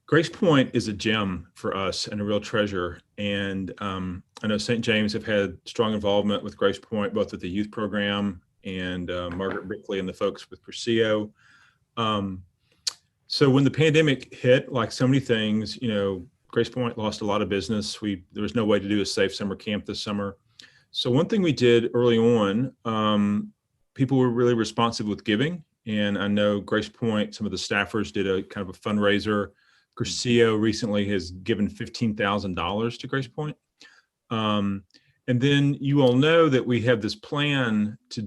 Grace Point is a gem for us and a real treasure. And I know St. James have had strong involvement with Grace Point, both with the youth program and Margaret Brickley and the folks with Perseo. So when the pandemic hit, like so many things, Grace Point lost a lot of business. There was no way to do a safe summer camp this summer. So one thing we did early on, people were really responsive with giving. And I know Grace Point, some of the staffers did a kind of a fundraiser. Perseo recently has given $15,000 to Grace Point. And then you all know that we have this plan to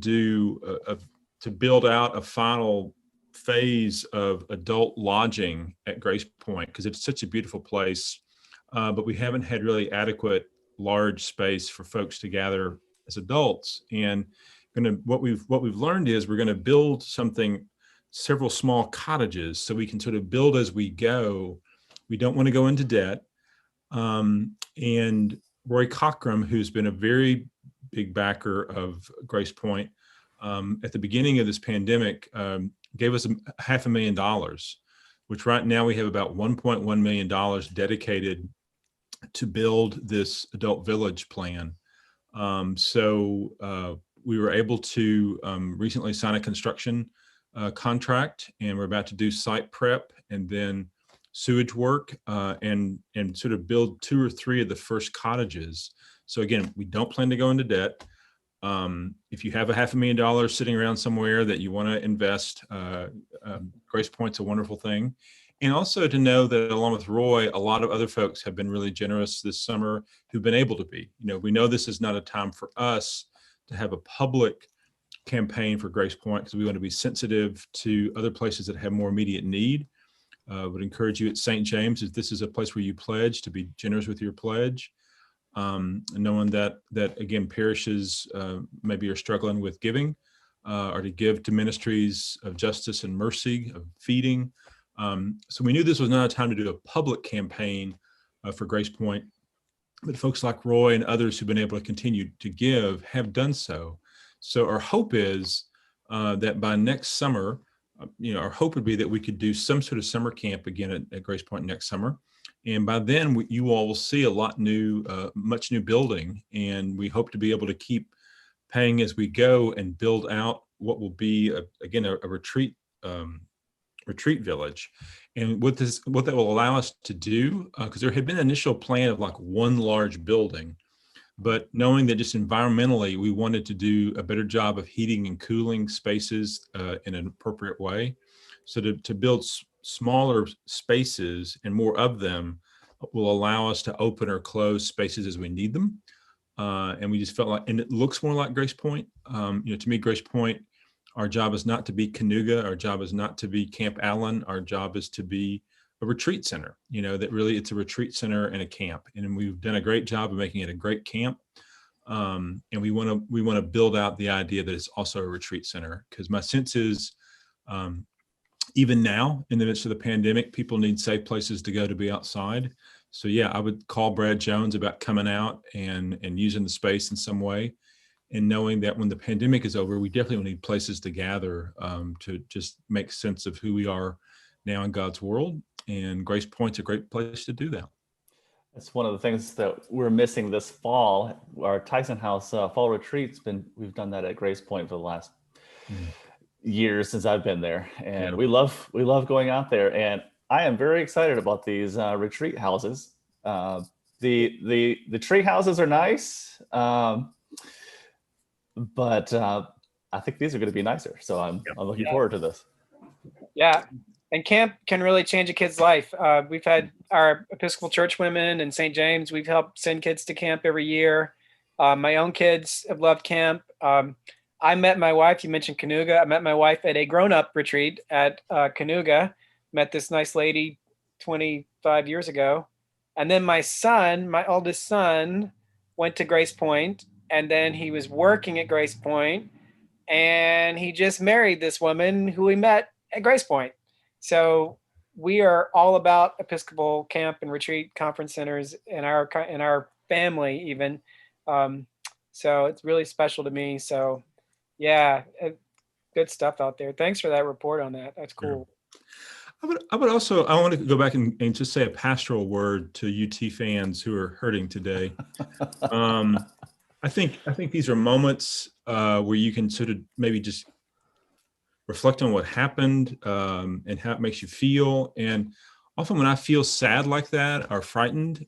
to build out a final phase of adult lodging at Grace Point, because it's such a beautiful place, but we haven't had really adequate large space for folks to gather as adults. And what we've learned is we're going to build several small cottages, so we can sort of build as we go. We don't want to go into debt. And Roy Cockrum, who's been a very big backer of Grace Point, at the beginning of this pandemic, gave us $500,000, which right now we have about $1.1 million dedicated to build this adult village plan. So we were able to recently sign a construction contract, and we're about to do site prep and then sewage work and sort of build 2 or 3 of the first cottages. So again, we don't plan to go into debt. If you have $500,000 sitting around somewhere that you want to invest, Grace Point's a wonderful thing. And also to know that along with Roy, a lot of other folks have been really generous this summer who've been able to be. We know this is not a time for us to have a public campaign for Grace Point, because we want to be sensitive to other places that have more immediate need. Would encourage you at St. James, if this is a place where you pledge, to be generous with your pledge. Knowing that again, parishes maybe are struggling with giving, or to give to ministries of justice and mercy, of feeding. So we knew this was not a time to do a public campaign for Grace Point, but folks like Roy and others who've been able to continue to give have done so. So our hope is that by next summer, our hope would be that we could do some sort of summer camp again at Grace Point next summer. And by then you all will see much new building, and we hope to be able to keep paying as we go and build out what will be a retreat village. And what that will allow us to do, because there had been an initial plan of like one large building, but knowing that just environmentally we wanted to do a better job of heating and cooling spaces in an appropriate way. So to build smaller spaces and more of them will allow us to open or close spaces as we need them. And we just felt like, and it looks more like Grace Point. To me, Grace Point, our job is not to be Canoga. Our job is not to be Camp Allen. Our job is to be a retreat center, that really it's a retreat center and a camp. And we've done a great job of making it a great camp. And we want to build out the idea that it's also a retreat center, because my sense is, even now in the midst of the pandemic, people need safe places to go to be outside. So yeah, I would call Brad Jones about coming out and using the space in some way, and knowing that when the pandemic is over, we definitely will need places to gather, to just make sense of who we are now in God's world. And Grace Point's a great place to do that. That's one of the things that we're missing this fall. Our Tyson House fall retreat's we've done that at Grace Point for the last years since I've been there, and we love going out there. And I am very excited about these retreat houses. The tree houses are nice, but I think these are going to be nicer. So I'm looking forward to this. Yeah. And camp can really change a kid's life. We've had our Episcopal Church women and St. James. We've helped send kids to camp every year. My own kids have loved camp. I met my wife, you mentioned Canoga. I met my wife at a grown-up retreat at Canoga. Met this nice lady 25 years ago. And then my oldest son, went to Grace Point, and then he was working at Grace Point, and he just married this woman who we met at Grace Point. So we are all about Episcopal camp and retreat conference centers in our family even. So it's really special to me. So yeah, good stuff out there. Thanks for that report on that. That's cool. Yeah. I want to go back and just say a pastoral word to UT fans who are hurting today. I think these are moments where you can sort of maybe just reflect on what happened, and how it makes you feel. And often when I feel sad like that or frightened,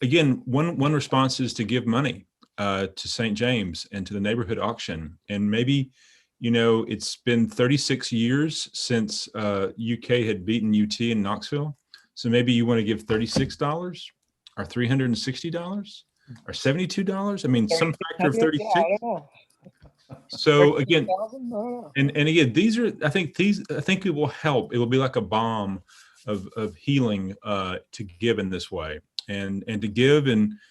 again, one response is to give money to St. James and to the neighborhood auction. And maybe, it's been 36 years since UK had beaten UT in Knoxville. So maybe you want to give $36 or $360 or $72. I mean, some factor of 36. Yeah, I don't know. So again, and again, I think it will help. It will be like a balm of healing to give in this way, and to give to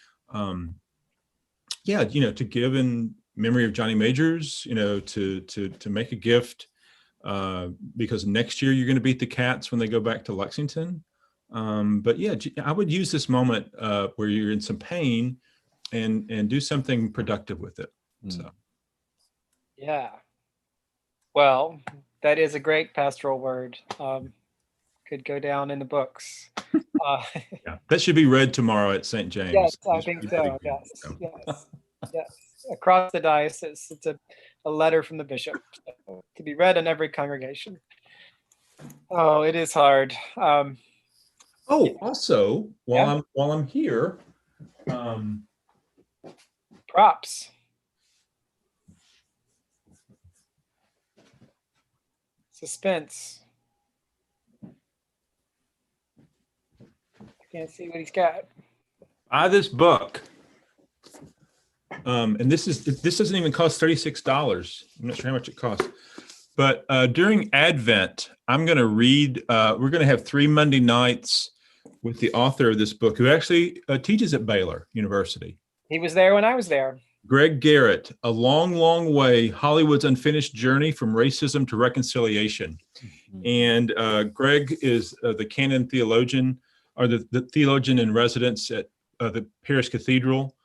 give in memory of Johnny Majors, to make a gift because next year you're going to beat the Cats when they go back to Lexington. But yeah, I would use this moment where you're in some pain and do something productive with it. So. Yeah. Well, that is a great pastoral word. Could go down in the books. Yeah, that should be read tomorrow at St. James. Yes, I think so. Yes. Across the diocese, it's a letter from the bishop to be read in every congregation. Oh, it is hard. Also, while I'm here, props. Suspense. I can't see what he's got. Buy this book. And this doesn't even cost $36. I'm not sure how much it costs. But during Advent, I'm going to read, we're going to have 3 Monday nights with the author of this book, who actually teaches at Baylor University. He was there when I was there. Greg Garrett, A Long, Long Way, Hollywood's Unfinished Journey from Racism to Reconciliation. And Greg is the canon theologian, or the theologian in residence at the Paris Cathedral,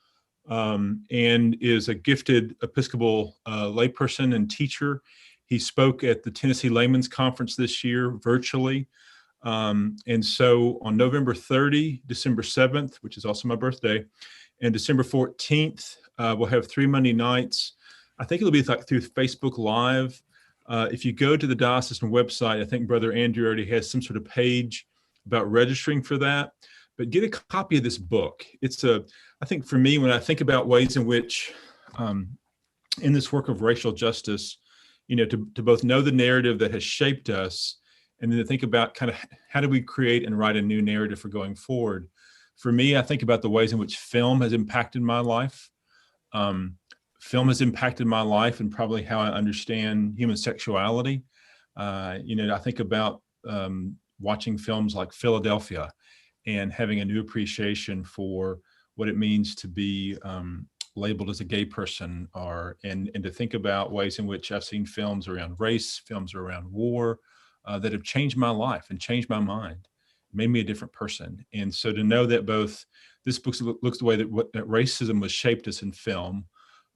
and is a gifted Episcopal layperson and teacher. He spoke at the Tennessee Layman's Conference this year virtually. And so on November 30, December 7th, which is also my birthday, and December 14th, we'll have 3 Monday nights. I think it'll be like through Facebook Live. If you go to the diocesan website, I think Brother Andrew already has some sort of page about registering for that. But get a copy of this book. I think for me, when I think about ways in which, in this work of racial justice, to both know the narrative that has shaped us, and then to think about kind of how do we create and write a new narrative for going forward. For me, I think about the ways in which film has impacted my life. Film has impacted my life and probably how I understand human sexuality. I think about watching films like Philadelphia and having a new appreciation for what it means to be labeled as a gay person, and to think about ways in which I've seen films around race, films around war, that have changed my life and changed my mind, made me a different person. And so to know that both this book looks the way that racism was shaped us in film,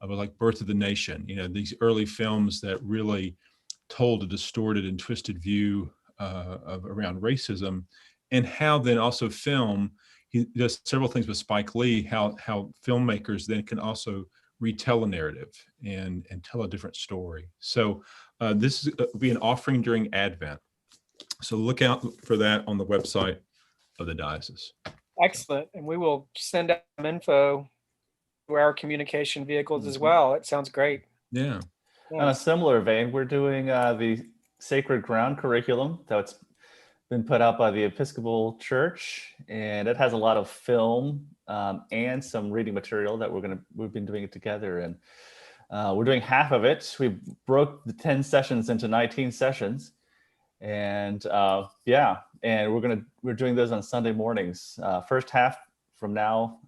like Birth of the Nation, these early films that really told a distorted and twisted view around racism, and how then also film, he does several things with Spike Lee, how filmmakers then can also retell a narrative and tell a different story. So this will be an offering during Advent. So look out for that on the website of the diocese. Excellent. And we will send out some info to our communication vehicles as well. It sounds great. Yeah. On a similar vein, we're doing the Sacred Ground curriculum that's been put out by the Episcopal Church, and it has a lot of film and some reading material that we've been doing it together, and we're doing half of it. We broke the 10 sessions into 19 sessions, and we're doing those on Sunday mornings. First half from now.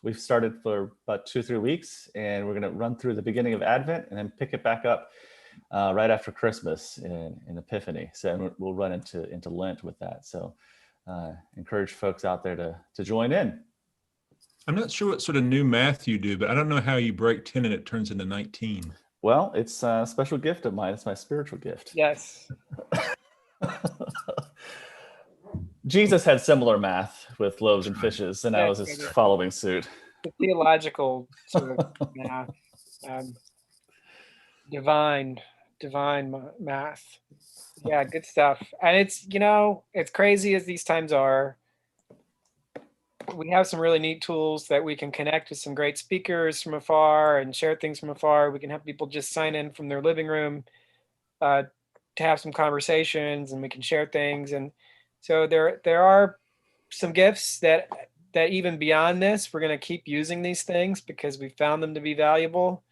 We've started for about 2-3 weeks, and we're going to run through the beginning of Advent and then pick it back up right after Christmas in Epiphany. So we'll run into Lent with that. So encourage folks out there to join in. I'm not sure what sort of new math you do, but I don't know how you break 10 and it turns into 19. Well, it's a special gift of mine. It's my spiritual gift. Yes. Jesus had similar math with loaves and fishes, and I was just following suit. The theological sort of math, divine math. Yeah, good stuff. And it's, it's crazy as these times are. We have some really neat tools that we can connect with some great speakers from afar and share things from afar. We can have people just sign in from their living room to have some conversations, and we can share things. And so there are some gifts that even beyond this, we're going to keep using these things because we found them to be valuable.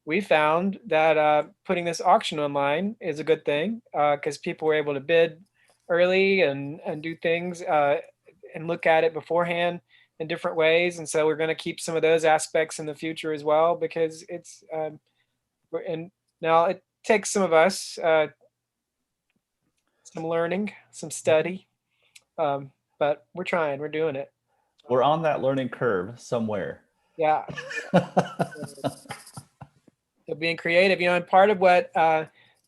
We found that putting this auction online is a good thing because people were able to bid early and do things and look at it beforehand in different ways. And so we're going to keep some of those aspects in the future as well, because it's, and now it takes some of us, some learning, some study, but we're trying, we're doing it. We're on that learning curve somewhere. Yeah. So being creative, and part of what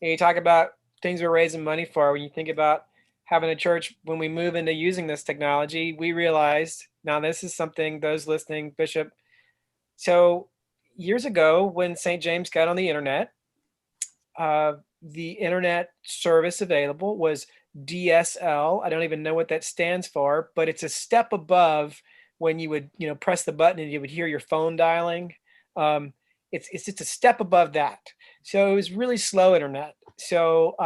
you talk about things we're raising money for, when you think about having a church, when we move into using this technology, we realized, now this is something, those listening, Bishop, so years ago when St. James got on the internet service available was DSL. I don't even know what that stands for, but it's a step above when you would, press the button and you would hear your phone dialing. It's just a step above that. So it was really slow internet. So,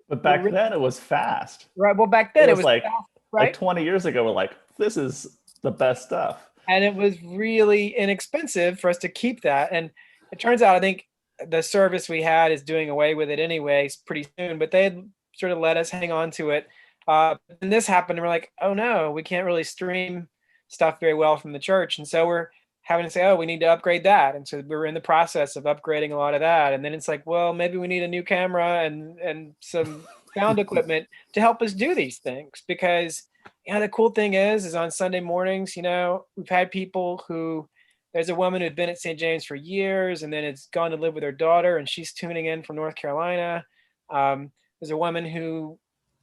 but back then it was fast. Right. Well, back then it was like, fast, right? Like 20 years ago, we're like, this is the best stuff. And it was really inexpensive for us to keep that. And it turns out, I think the service we had is doing away with it anyways pretty soon, but they had sort of let us hang on to it. And this happened and we're like, oh no, we can't really stream stuff very well from the church. And so we're having to say, oh, we need to upgrade that. And so we're in the process of upgrading a lot of that. And then it's like, well, maybe we need a new camera and some sound equipment to help us do these things. Because the cool thing is on Sunday mornings, we've had people who, there's a woman who'd been at St. James for years and then it's gone to live with her daughter and she's tuning in from North Carolina. There's a woman who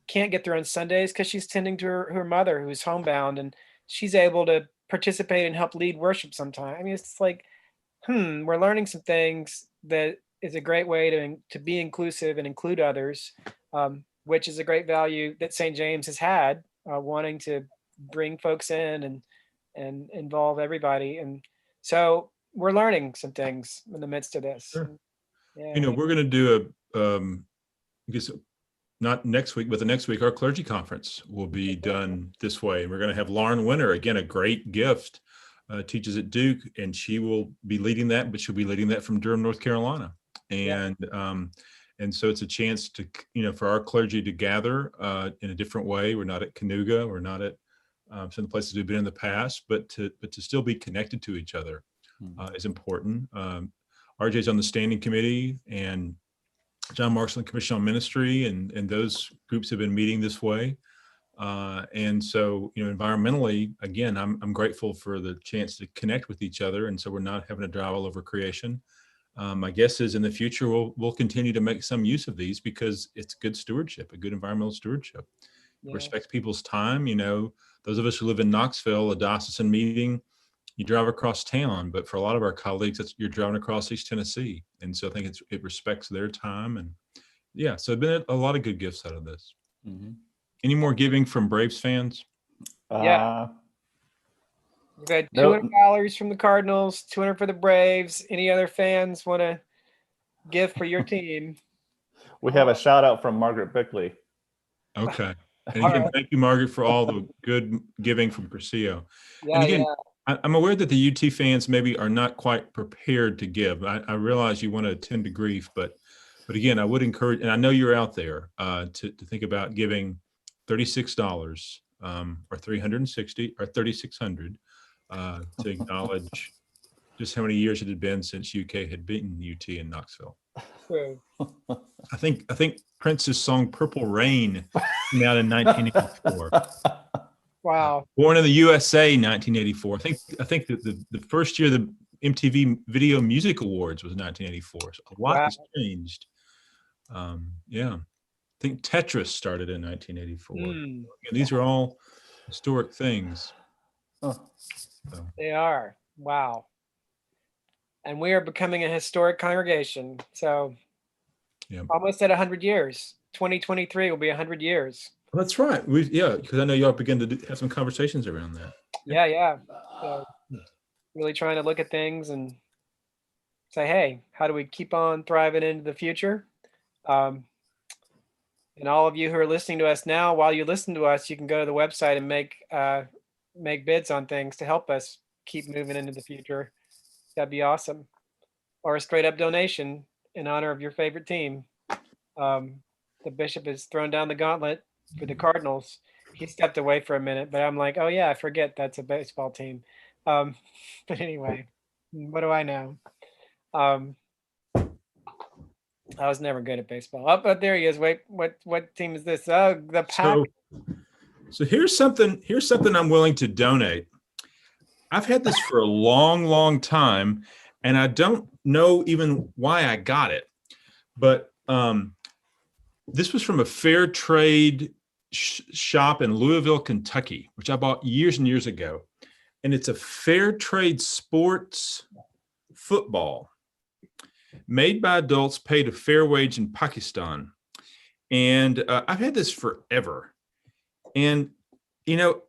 can't get there on Sundays because she's tending to her mother who's homebound, and she's able to participate and help lead worship sometime. I mean, it's like, we're learning some things that is a great way to be inclusive and include others, which is a great value that St. James has had, wanting to bring folks in and involve everybody. And so we're learning some things in the midst of this. Sure. Yeah. We're going to do I guess not next week, but the next week, our clergy conference will be done this way. And we're going to have Lauren Winter, again, a great gift, teaches at Duke, and she will be leading that, but she'll be leading that from Durham, North Carolina. And so it's a chance to, for our clergy to gather in a different way. We're not at Canuga, we're not at some of the places we've been in the past, but to still be connected to each other is important. RJ's on the standing committee, and John Mark's on the Commission on Ministry, and those groups have been meeting this way. And so, environmentally, again, I'm grateful for the chance to connect with each other. And so we're not having to drive all over creation. My guess is in the future, we'll continue to make some use of these because it's good stewardship, a good environmental stewardship. It respects people's time. Those of us who live in Knoxville, a diocesan meeting, you drive across town, but for a lot of our colleagues, you're driving across East Tennessee. And so I think it respects their time. And so it's been a lot of good gifts out of this. Mm-hmm. Any more giving from Braves fans? Yeah. We've had $200 from the Cardinals, $200 for the Braves. Any other fans want to give for your team? We have a shout out from Margaret Bickley. Okay. And again, thank you, Margaret, for all the good giving from Curcio. And again, I'm aware that the UT fans maybe are not quite prepared to give. I realize you want to attend to grief, but again, I would encourage, and I know you're out there, to think about giving $36 or $360 or $3,600 to acknowledge just how many years it had been since UK had beaten UT in Knoxville. True. I think Prince's song "Purple Rain" came out in 1984. Wow. Born in the USA, 1984. I think that the first year the MTV Video Music Awards was 1984. So a lot has changed. I think Tetris started in 1984. And these are all historic things. They are. Wow. And we are becoming a historic congregation. So almost at 100 years. 2023 will be 100 years. Well, that's right. Because I know y'all begin to have some conversations around that. Yeah. So really trying to look at things and say, hey, how do we keep on thriving into the future? And all of you who are listening to us now, while you listen to us, you can go to the website and make bids on things to help us keep moving into the future. That'd be awesome. Or a straight up donation in honor of your favorite team. The bishop has thrown down the gauntlet for the Cardinals. He stepped away for a minute, but I'm like, oh yeah, I forget that's a baseball team. But anyway, what do I know? I was never good at baseball. Oh, but there he is. Wait, what team is this? Oh, the Pack. So here's something I'm willing to donate. I've had this for a long, long time, and I don't know even why I got it. But this was from a fair trade shop in Louisville, Kentucky, which I bought years and years ago. And it's a fair trade sports football made by adults paid a fair wage in Pakistan. And I've had this forever. And, and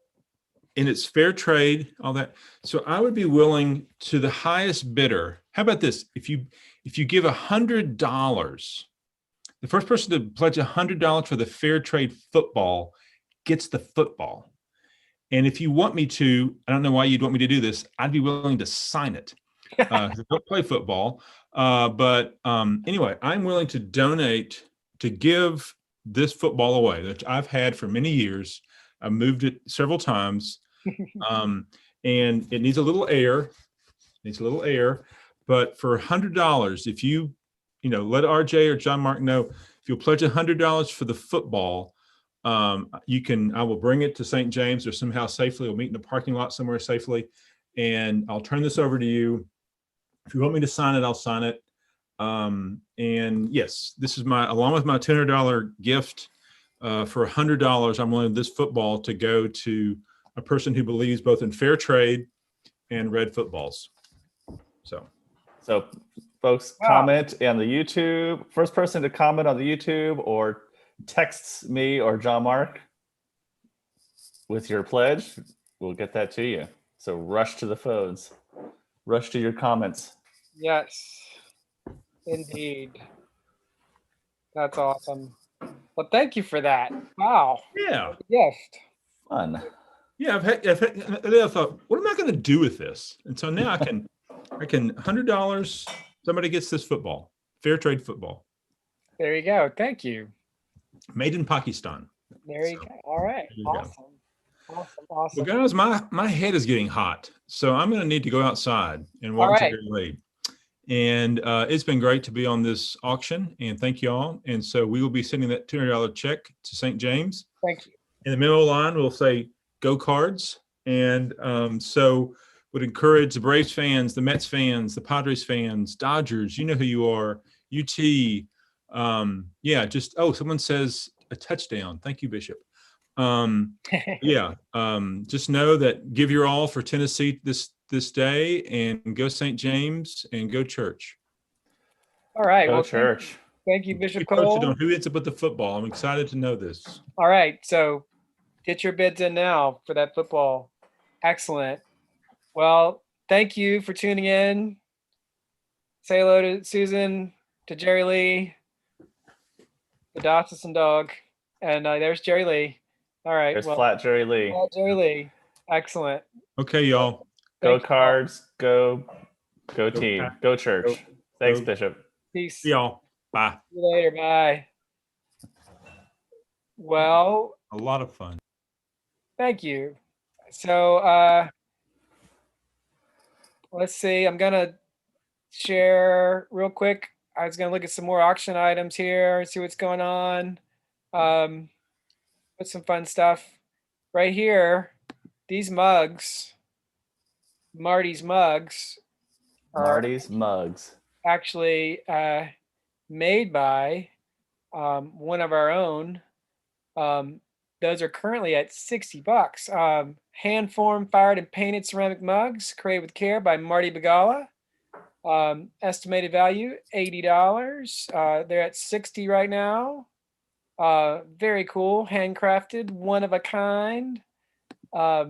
it's fair trade, all that. So I would be willing to the highest bidder. How about this? If you give $100, the first person to pledge $100 for the fair trade football gets the football. And if you want me to, I don't know why you'd want me to do this, I'd be willing to sign it. I don't play football. But anyway, I'm willing to donate to give this football away that I've had for many years. I've moved it several times. And it needs a little air. But for $100, if you let RJ or John Mark know, if you'll pledge $100 for the football, I will bring it to St. James or somehow safely. We'll meet in the parking lot somewhere safely. And I'll turn this over to you. If you want me to sign it, I'll sign it. And yes, this is along with my $200 gift, for $100, I'm willing this football to go to a person who believes both in fair trade and red footballs. So folks, comment on the YouTube. First person to comment on the YouTube or texts me or John Mark with your pledge, we'll get that to you. So rush to the phones, rush to your comments. Yes, indeed. That's awesome. Well, thank you for that. Wow. Yeah. Gift. Fun. Yeah, I thought, what am I going to do with this? And so now I can $100. Somebody gets this football, fair trade football, There you go. Thank you. made in Pakistan. There you go. All right. There you go. Awesome. Awesome. Well, guys, my head is getting hot, so I'm going to need to go outside and walk to right. Gary Lake. And it's been great to be on this auction, and thank you all. And so we will be sending that $200 check to St. James. Thank you. In the memo line, we'll say "Go Cards," and so would encourage the Braves fans, the Mets fans, the Padres fans, Dodgers. You know who you are. UT. Yeah. Just someone says a touchdown. Thank you, Bishop. Yeah. Just know that give your all for Tennessee this day, and go St. James and go church. All right. Go Well, church. Thank you, Bishop Keep posted Cole. on who ends up with the football. I'm excited to know this. All right. So get your bids in now for that football. Excellent. Well, thank you for tuning in. Say hello to Susan, to Jerry Lee, the Dotson dog. And there's Jerry Lee. All right. There's Flat Jerry Lee. Flat JerryLee. Excellent. Okay, y'all. Go Thank you. Cards. Go team. Pack. Go church. Thanks, go. Bishop. Peace. See y'all. Bye. See you later. Bye. Well, A lot of fun. thank you. So let's see. I'm gonna share real quick. I was gonna look at some more auction items here, see what's going on. Put some fun stuff right here. These mugs, Marty's mugs, are Marty's mugs. actually made by one of our own. Those are currently at $60. Hand formed, fired, and painted ceramic mugs created with care by Marty Bagala. Estimated value $80. They're at $60 right now. Very cool, handcrafted, one of a kind. I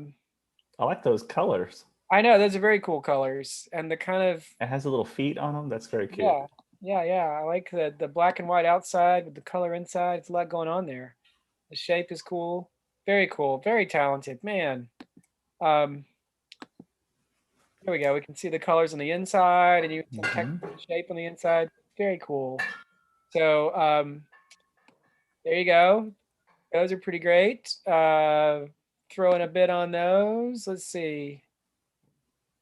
like those colors. I know those are very cool colors, and the kind of It has a little feet on them. That's very cute. yeah. I like the black and white outside with the color inside. It's a lot going on there. The shape is cool, very talented, man. Here we go. We can see the colors on the inside, and you can detect the shape on the inside. Very cool. So there you go. Those are pretty great. Throwing a bid on those. Let's see.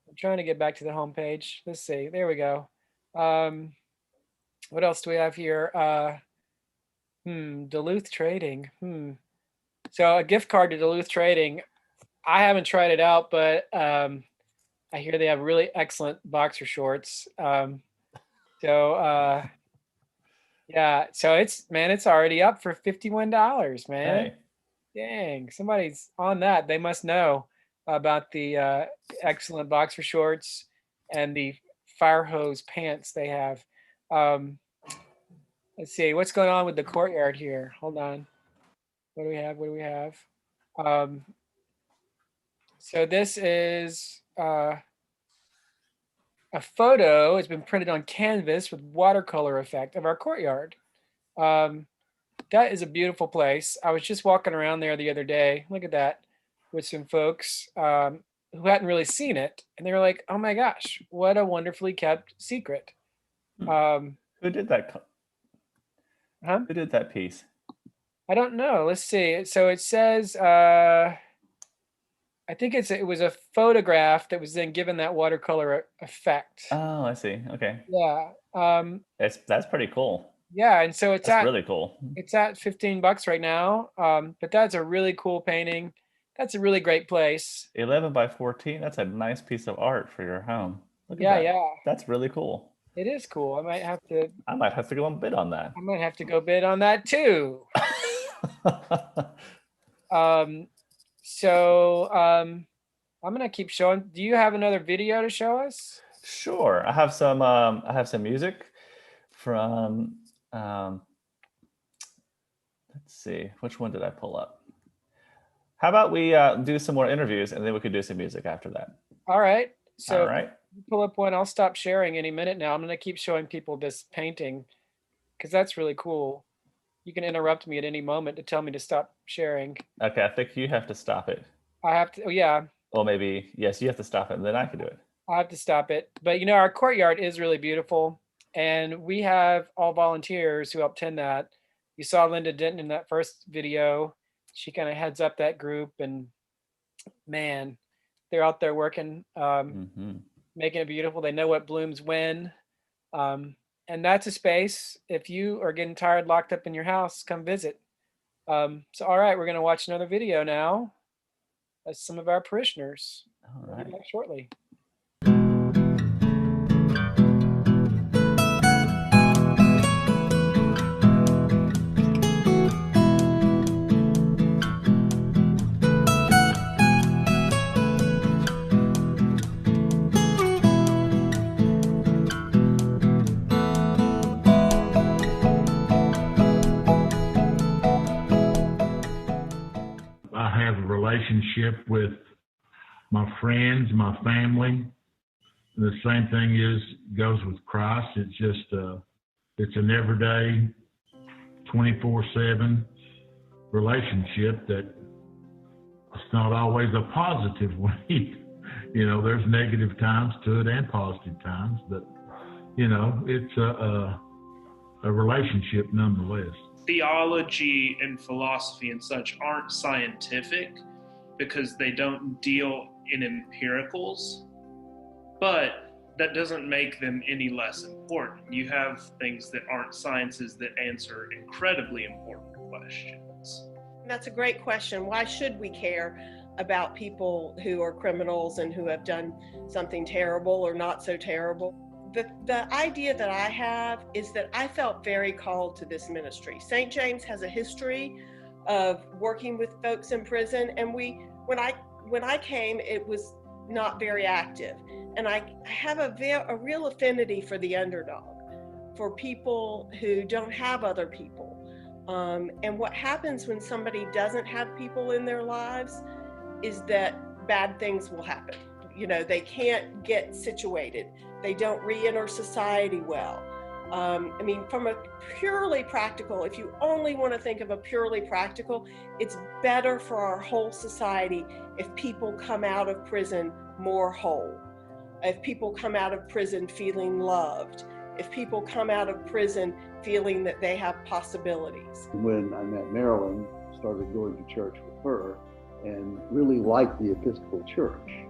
I'm trying to get back to the home page. Let's see. There we go. What else do we have here? Duluth Trading. So a gift card to Duluth Trading. I haven't tried it out, but I hear they have really excellent boxer shorts. Yeah, so it's already up for $51, man. Hey. Dang, somebody's on that. They must know about the excellent boxer shorts and the fire hose pants they have. Let's see, what's going on with the courtyard here? Hold on. What do we have? So this is a photo. It's been printed on canvas with watercolor effect of our courtyard. That is a beautiful place. I was just walking around there the other day. Look at that, with some folks who hadn't really seen it, and they were like, "Oh my gosh, what a wonderfully kept secret." Who did that? Huh? Who did that piece? I don't know. Let's see. So it says, I think it was a photograph that was then given that watercolor effect. Oh, I see. Okay. Yeah. That's pretty cool. Yeah, and so That's really cool. It's at $15 right now. But that's a really cool painting. That's a really great place. 11 by 14. That's a nice piece of art for your home. Look at Yeah, that. yeah. That's really cool. It is cool. I might have to go and bid on that. I might have to go bid on that too. I'm gonna keep showing. Do you have another video to show us? Sure. I have some music from let's see, which one did I pull up? How about we do some more interviews and then we could do some music after that. All right. So All right. pull up one. I'll stop sharing any minute now. I'm gonna keep showing people this painting because that's really cool. You can interrupt me at any moment to tell me to stop sharing. Okay, I think you have to stop it. I have to, oh yeah, Well, maybe, yes, you have to stop it, and then I can do it. I have to stop it. But our courtyard is really beautiful. And we have all volunteers who help tend that. You saw Linda Denton in that first video. She kind of heads up that group, and man, they're out there working, making it beautiful. They know what blooms when. And that's a space, if you are getting tired, locked up in your house, come visit. So, all right, we're going to watch another video now. That's some of our parishioners. All We'll right. be back shortly. I have a relationship with my friends, my family. The same thing goes with Christ. It's just it's an everyday 24/7 relationship that it's not always a positive way. There's negative times to it and positive times, but it's a relationship nonetheless. Theology and philosophy and such aren't scientific because they don't deal in empiricals, but that doesn't make them any less important. You have things that aren't sciences that answer incredibly important questions. That's a great question. Why should we care about people who are criminals and who have done something terrible or not so terrible? The idea that I have is that I felt very called to this ministry. St. James has a history of working with folks in prison, and when I came, it was not very active. And I have a real affinity for the underdog, for people who don't have other people. And what happens when somebody doesn't have people in their lives is that bad things will happen. They can't get situated. They don't re-enter society well. From a purely practical, if you only want to think of a purely practical, it's better for our whole society if people come out of prison more whole, if people come out of prison feeling loved, if people come out of prison feeling that they have possibilities. When I met Marilyn, started going to church with her and really liked the Episcopal Church.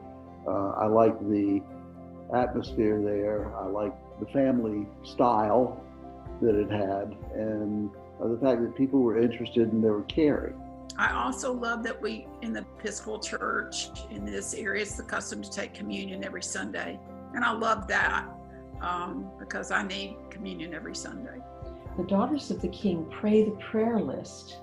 I liked the atmosphere there. I liked the family style that it had, and the fact that people were interested and they were caring. I also love that we, in the Episcopal Church in this area, it's the custom to take communion every Sunday. And I love that because I need communion every Sunday. The Daughters of the King pray the prayer list.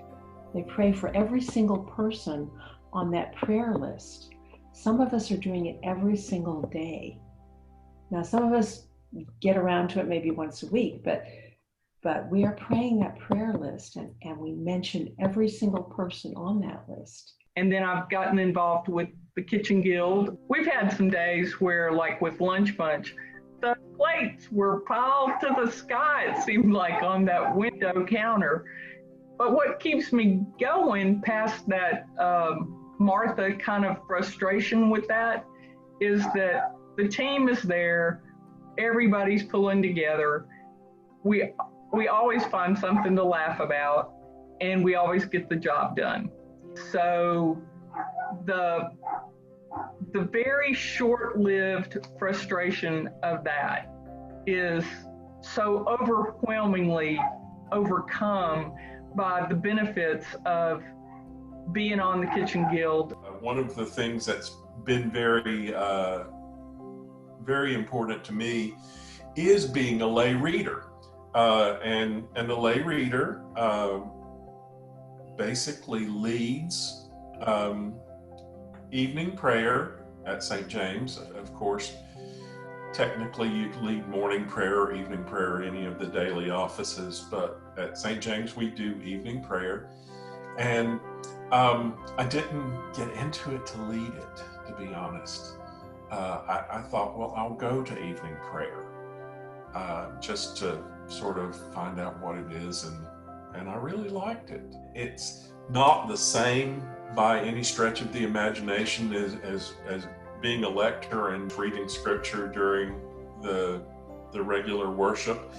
They pray for every single person on that prayer list. Some of us are doing it every single day. Now, some of us get around to it maybe once a week, but we are praying that prayer list, and we mention every single person on that list. And then I've gotten involved with the Kitchen Guild. We've had some days where, like with Lunch Bunch, the plates were piled to the sky, it seemed like, on that window counter. But what keeps me going past that Martha kind of frustration with that is that the team is there, everybody's pulling together. We always find something to laugh about, and we always get the job done. So the very short-lived frustration of that is so overwhelmingly overcome by the benefits of being on the Kitchen Guild. One of the things that's been very important to me is being a lay reader. And the lay reader basically leads evening prayer at St. James. Of course, technically you lead morning prayer or evening prayer at any of the daily offices, but at St. James we do evening prayer. And I didn't get into it to lead it, to be honest. I thought, well, I'll go to evening prayer just to sort of find out what it is and I really liked it. It's not the same by any stretch of the imagination as being a lector and reading scripture during the regular worship,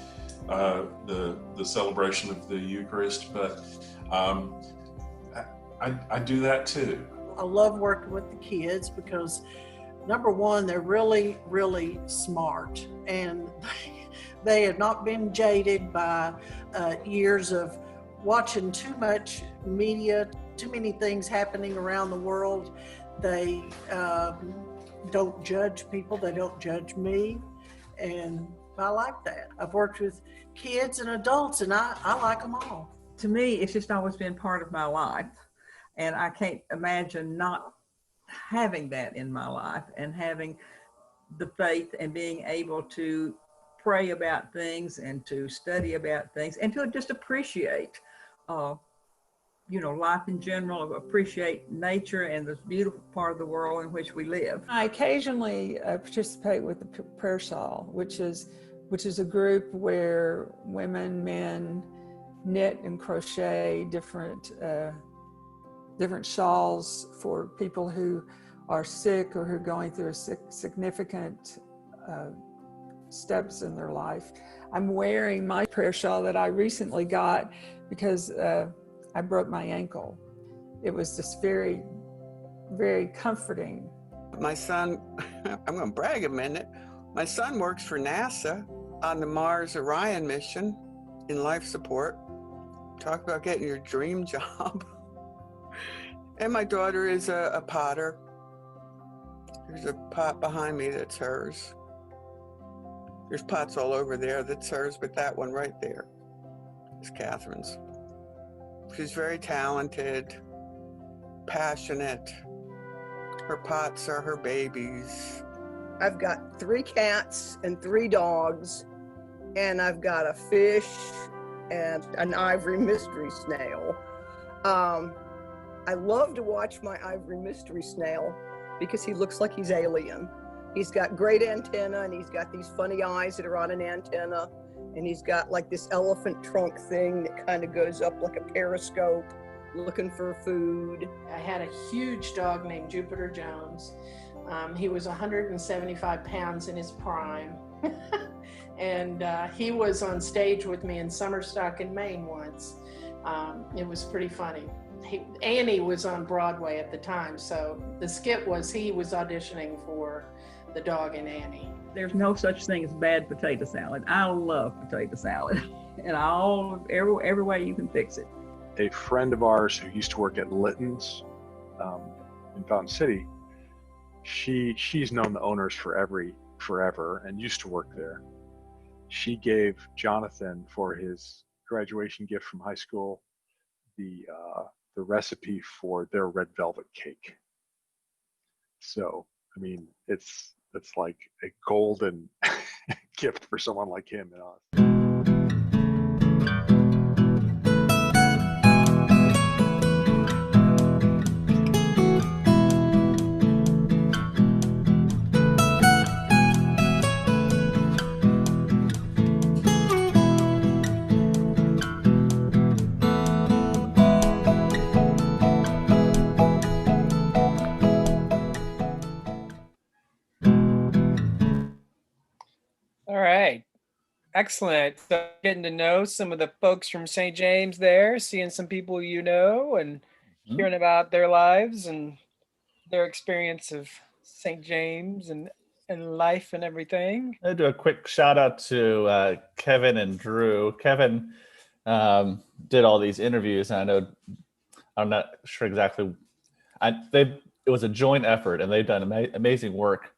the celebration of the Eucharist, but I do that too. I love working with the kids because, number one, they're really, really smart, and they have not been jaded by years of watching too much media, too many things happening around the world. They don't judge people, they don't judge me, and I like that. I've worked with kids and adults, and I like them all. To me, it's just always been part of my life, and I can't imagine not having that in my life and having the faith and being able to pray about things and to study about things and to just appreciate life in general, appreciate nature and this beautiful part of the world in which we live. I occasionally participate with the prayer shawl, which is a group where women, men knit and crochet different shawls for people who are sick or who are going through significant steps in their life. I'm wearing my prayer shawl that I recently got because I broke my ankle. It was just very, very comforting. My son, I'm going to brag a minute. My son works for NASA on the Mars Orion mission in life support. Talk about getting your dream job. And my daughter is a potter. There's a pot behind me that's hers. There's pots all over there that's hers, but that one right there is Catherine's. She's very talented, passionate. Her pots are her babies. I've got 3 cats and 3 dogs, and I've got a fish and an ivory mystery snail. I love to watch my ivory mystery snail because he looks like he's alien. He's got great antenna, and he's got these funny eyes that are on an antenna, and he's got like this elephant trunk thing that kind of goes up like a periscope looking for food. I had a huge dog named Jupiter Jones. He was 175 pounds in his prime. And he was on stage with me in Summerstock in Maine once. It was pretty funny. Annie was on Broadway at the time, so the skit was he was auditioning for the dog in Annie. There's no such thing as bad potato salad. I love potato salad, and every way you can fix it. A friend of ours who used to work at Litton's in Fountain City, she's known the owners forever and used to work there. She gave Jonathan, for his graduation gift from high school, the recipe for their red velvet cake. So, I mean, it's like a golden gift for someone like him and us. All right. Excellent. So getting to know some of the folks from St. James there, seeing some people you know, and hearing about their lives and their experience of St. James and life and everything. I'll do a quick shout out to Kevin and Drew. Kevin did all these interviews, and I know I'm not sure exactly. It was a joint effort, and they've done amazing work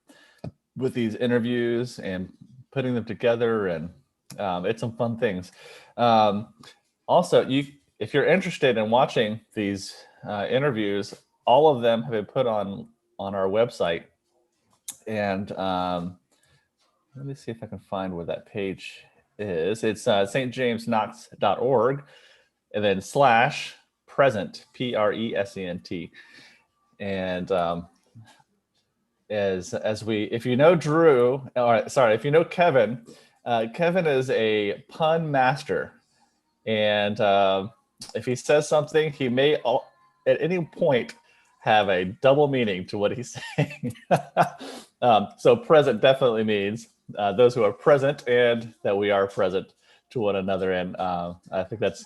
with these interviews and putting them together, and it's some fun things. Also, if you're interested in watching these interviews, all of them have been put on our website. And let me see if I can find where that page is. It's stjamesknox.org and then /present, PRESENT. And if you know Drew, if you know Kevin, Kevin is a pun master, And if he says something, he may at any point have a double meaning to what he's saying. So present definitely means those who are present and that we are present to one another. And I think that's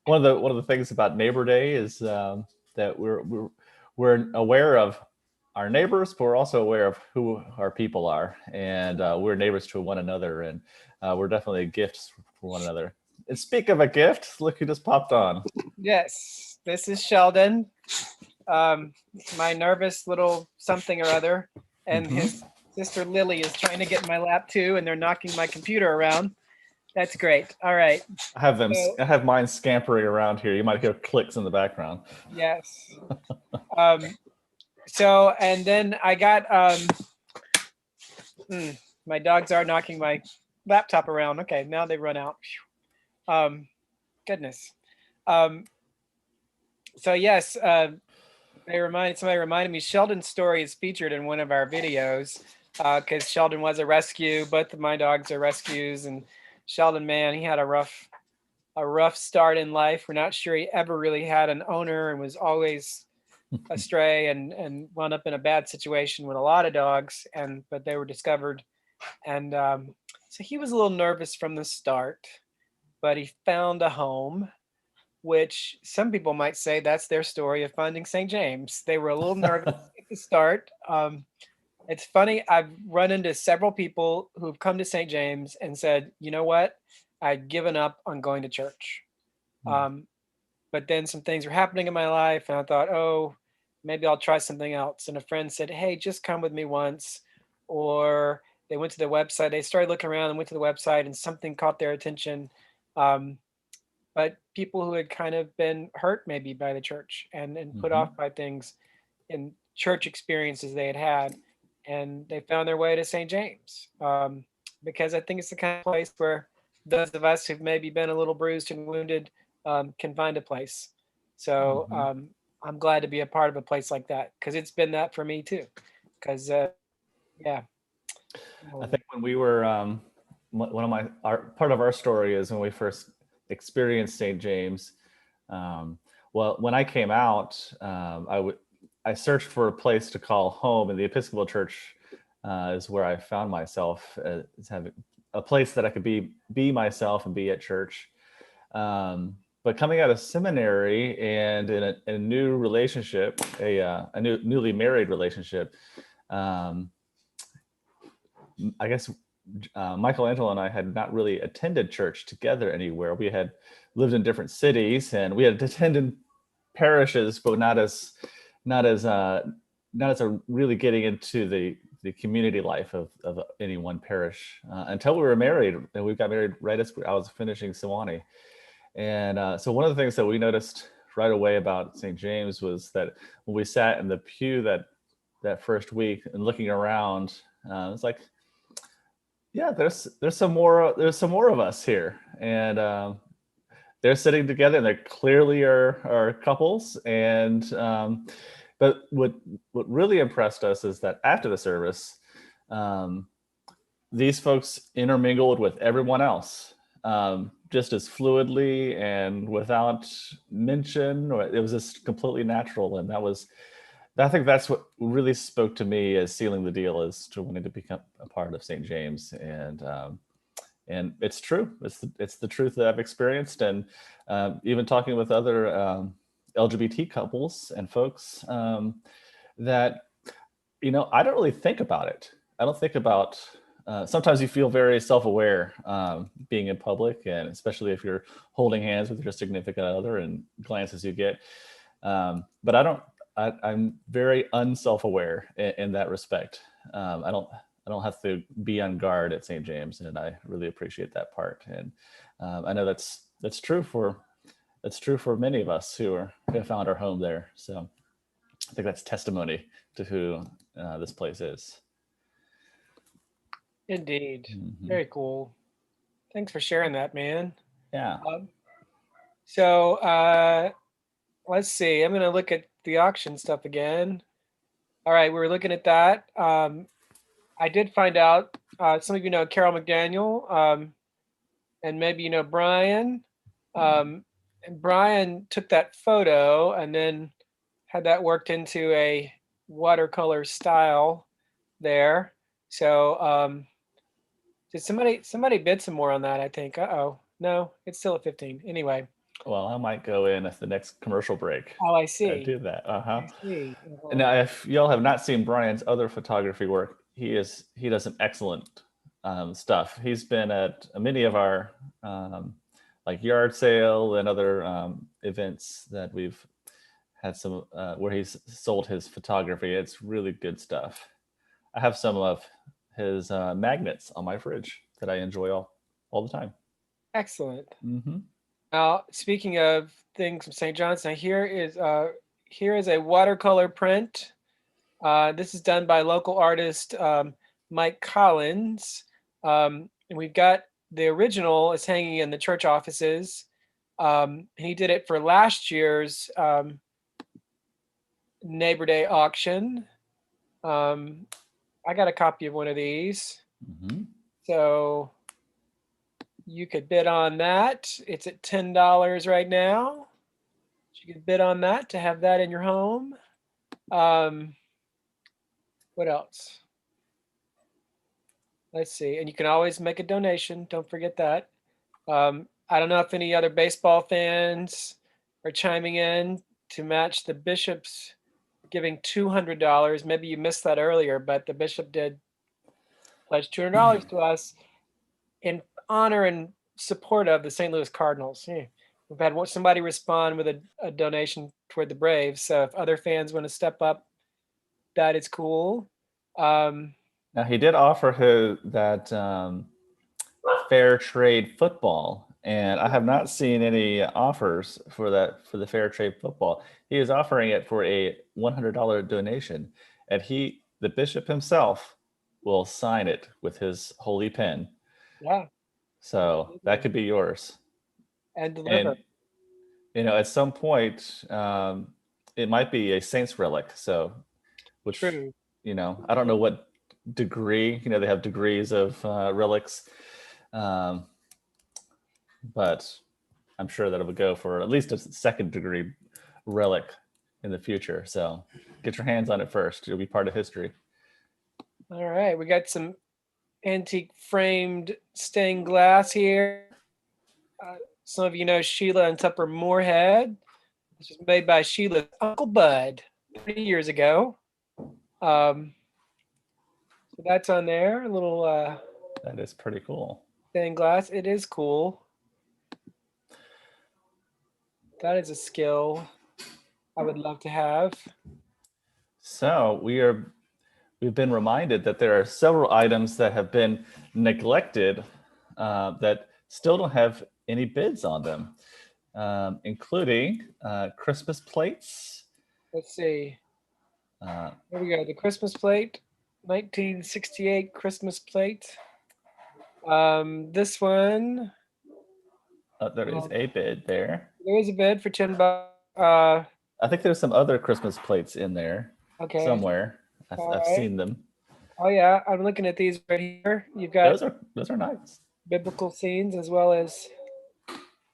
one of the things about Neighbor Day is that we're aware of our neighbors, but we're also aware of who our people are, and we're neighbors to one another, and we're definitely gifts for one another. And speak of a gift, look who just popped on. Yes, this is Sheldon, my nervous little something or other, and his sister Lily is trying to get in my lap too, and they're knocking my computer around. That's great. All right. I have mine scampering around here. You might hear clicks in the background. Yes. So, and then I got, my dogs are knocking my laptop around. Okay, now they've run out. Goodness. So yes, somebody reminded me Sheldon's story is featured in one of our videos because Sheldon was a rescue. Both of my dogs are rescues, and Sheldon, man, he had a rough start in life. We're not sure he ever really had an owner and was always astray and wound up in a bad situation with a lot of dogs, but they were discovered. And so he was a little nervous from the start, but he found a home, which some people might say that's their story of finding St. James. They were a little nervous at the start. It's funny, I've run into several people who've come to St. James and said, you know what, I'd given up on going to church. But then some things were happening in my life and I thought, oh, maybe I'll try something else. And a friend said, hey, just come with me once. Or they went to the website, they started looking around and went to the website and something caught their attention. But people who had kind of been hurt maybe by the church and put off by things in church experiences they had. And they found their way to St. James because I think it's the kind of place where those of us who've maybe been a little bruised and wounded can find a place. So I'm glad to be a part of a place like that because it's been that for me too. Because yeah. I think when we were, part of our story is when we first experienced St. James. Well, when I came out, I searched for a place to call home, and the Episcopal Church is where I found myself as having a place that I could be myself and be at church. But coming out of seminary and in a new relationship, a newly married relationship, I guess Michelangelo and I had not really attended church together anywhere. We had lived in different cities and we had attended parishes, but not as really getting into the community life of any one parish until we were married. And we got married right as I was finishing Sewanee. And so one of the things that we noticed right away about St. James was that when we sat in the pew that first week and looking around, it's like, yeah, there's some more of us here, and they're sitting together, and they clearly are couples. And but what really impressed us is that after the service, these folks intermingled with everyone else. Just as fluidly and without mention, or it was just completely natural. And I think that's what really spoke to me as sealing the deal as to wanting to become a part of St. James. And it's true. It's the truth that I've experienced. And even talking with other LGBT couples and folks that, I don't really think about it. I don't think about sometimes you feel very self-aware being in public, and especially if you're holding hands with your significant other and glances you get. But I'm very unself-aware in that respect. I don't have to be on guard at St. James, and I really appreciate that part. And I know that's true for many of us who have found our home there. So I think that's testimony to who this place is. Indeed. Very cool. Thanks for sharing that, man. Yeah. So let's see. I'm going to look at the auction stuff again. All right. We were looking at that. I did find out, some of you know Carol McDaniel, and maybe you know Brian. And Brian took that photo and then had that worked into a watercolor style there. So did somebody bid some more on that, I think. Uh-oh. No, it's still at 15. Anyway. Well, I might go in at the next commercial break. Oh, I see. Do that. I see. And now, if y'all have not seen Brian's other photography work, he does some excellent stuff. He's been at many of our like yard sale and other events that we've had some where he's sold his photography. It's really good stuff. I have some of his magnets on my fridge that I enjoy all the time. Excellent. Mm-hmm. Now, speaking of things from St. John's, now here is a watercolor print. This is done by local artist Mike Collins. And we've got the original is hanging in the church offices. He did it for last year's Neighbor Day auction. I got a copy of one of these. Mm-hmm. So you could bid on that. It's at $10 right now. You could bid on that to have that in your home. What else? Let's see. And you can always make a donation. Don't forget that. I don't know if any other baseball fans are chiming in to match the bishop's giving $200. Maybe you missed that earlier, but the bishop did pledge $200 to us in honor and support of the St. Louis Cardinals. Yeah. We've had somebody respond with a donation toward the Braves. So if other fans want to step up, that is cool. Now he did offer that fair trade football, and I have not seen any offers for the fair trade football. He is offering it for a $100 donation, and the bishop himself will sign it with his holy pen. Yeah. So that could be yours. And deliver. And, at some point, it might be a saint's relic. So, which, True. I don't know what degree, they have degrees of relics. But I'm sure that it would go for at least a second degree relic in the future. So get your hands on it first. It'll be part of history. All right. We got some antique framed stained glass here. Some of you know Sheila and Tupper Moorhead. This was made by Sheila's Uncle Bud 30 years ago. So that's on there. A little that is pretty cool. Stained glass. It is cool. That is a skill I would love to have. So we've been reminded that there are several items that have been neglected that still don't have any bids on them, including Christmas plates. Let's see. Here we go. The Christmas plate, 1968 Christmas plate. This one. There is a bid there. There is a bid for $10. I think there's some other Christmas plates in there. Okay. Somewhere. I've seen them. Oh yeah, I'm looking at these right here. You've got those are nice. Biblical scenes as well as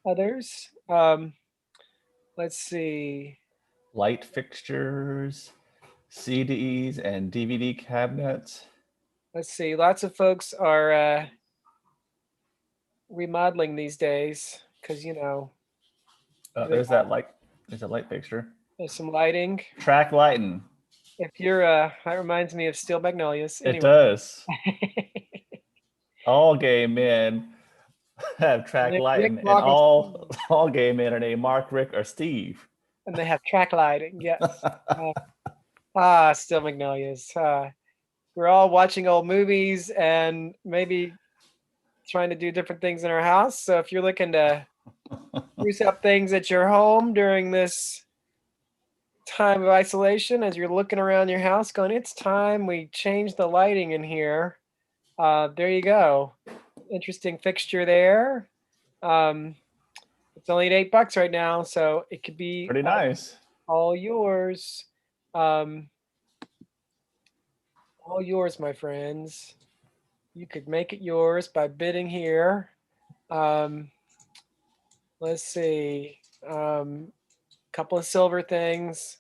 others. Let's see. Light fixtures, CDs, and DVD cabinets. Let's see. Lots of folks are remodeling these days because there's that light. There's a light fixture. There's some lighting. Track lighting. If you're that reminds me of Steel Magnolias. Anyway. It does. All gay men have track lighting, and all gay men are named Mark, Rick, or Steve. And they have track lighting. Yes. Steel Magnolias. We're all watching old movies and maybe trying to do different things in our house. So if you're looking to spruce up things at your home during this time of isolation, as you're looking around your house going, it's time we change the lighting in here. There you go. Interesting fixture there. It's only at $8 right now, so it could be pretty nice. All yours. All yours, my friends. You could make it yours by bidding here. Let's Let's see. Couple of silver things.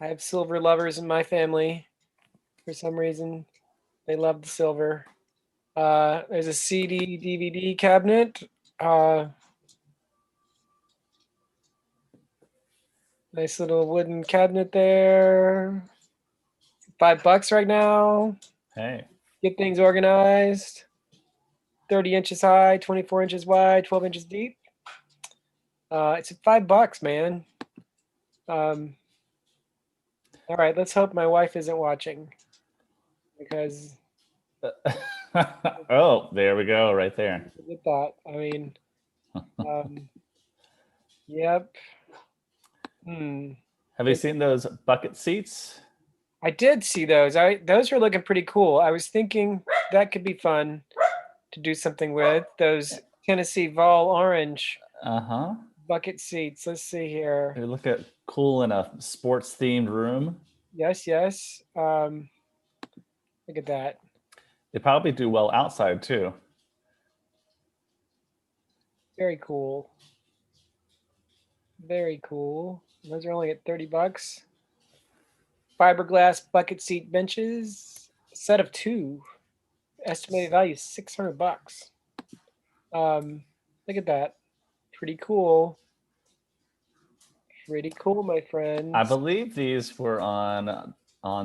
I have silver lovers in my family. For some reason, they love the silver. There's a CD DVD cabinet. Nice little wooden cabinet there. $5 right now. Hey. Get things organized. 30 inches high, 24 inches wide, 12 inches deep. It's $5, man. All right, let's hope my wife isn't watching, because oh, there we go, right there. Look at that. I mean, yep. Have you seen those bucket seats? I did see those. Those were looking pretty cool. I was thinking that could be fun to do something with those Tennessee Vol Orange bucket seats. Let's see here. They look at cool in a sports themed room. Yes. Look at that. They probably do well outside too. Very cool. Very cool. Those are only at $30. Fiberglass bucket seat benches, set of 2. Estimated value $600. Look at that. Pretty cool. Pretty cool, my friends. I believe these were on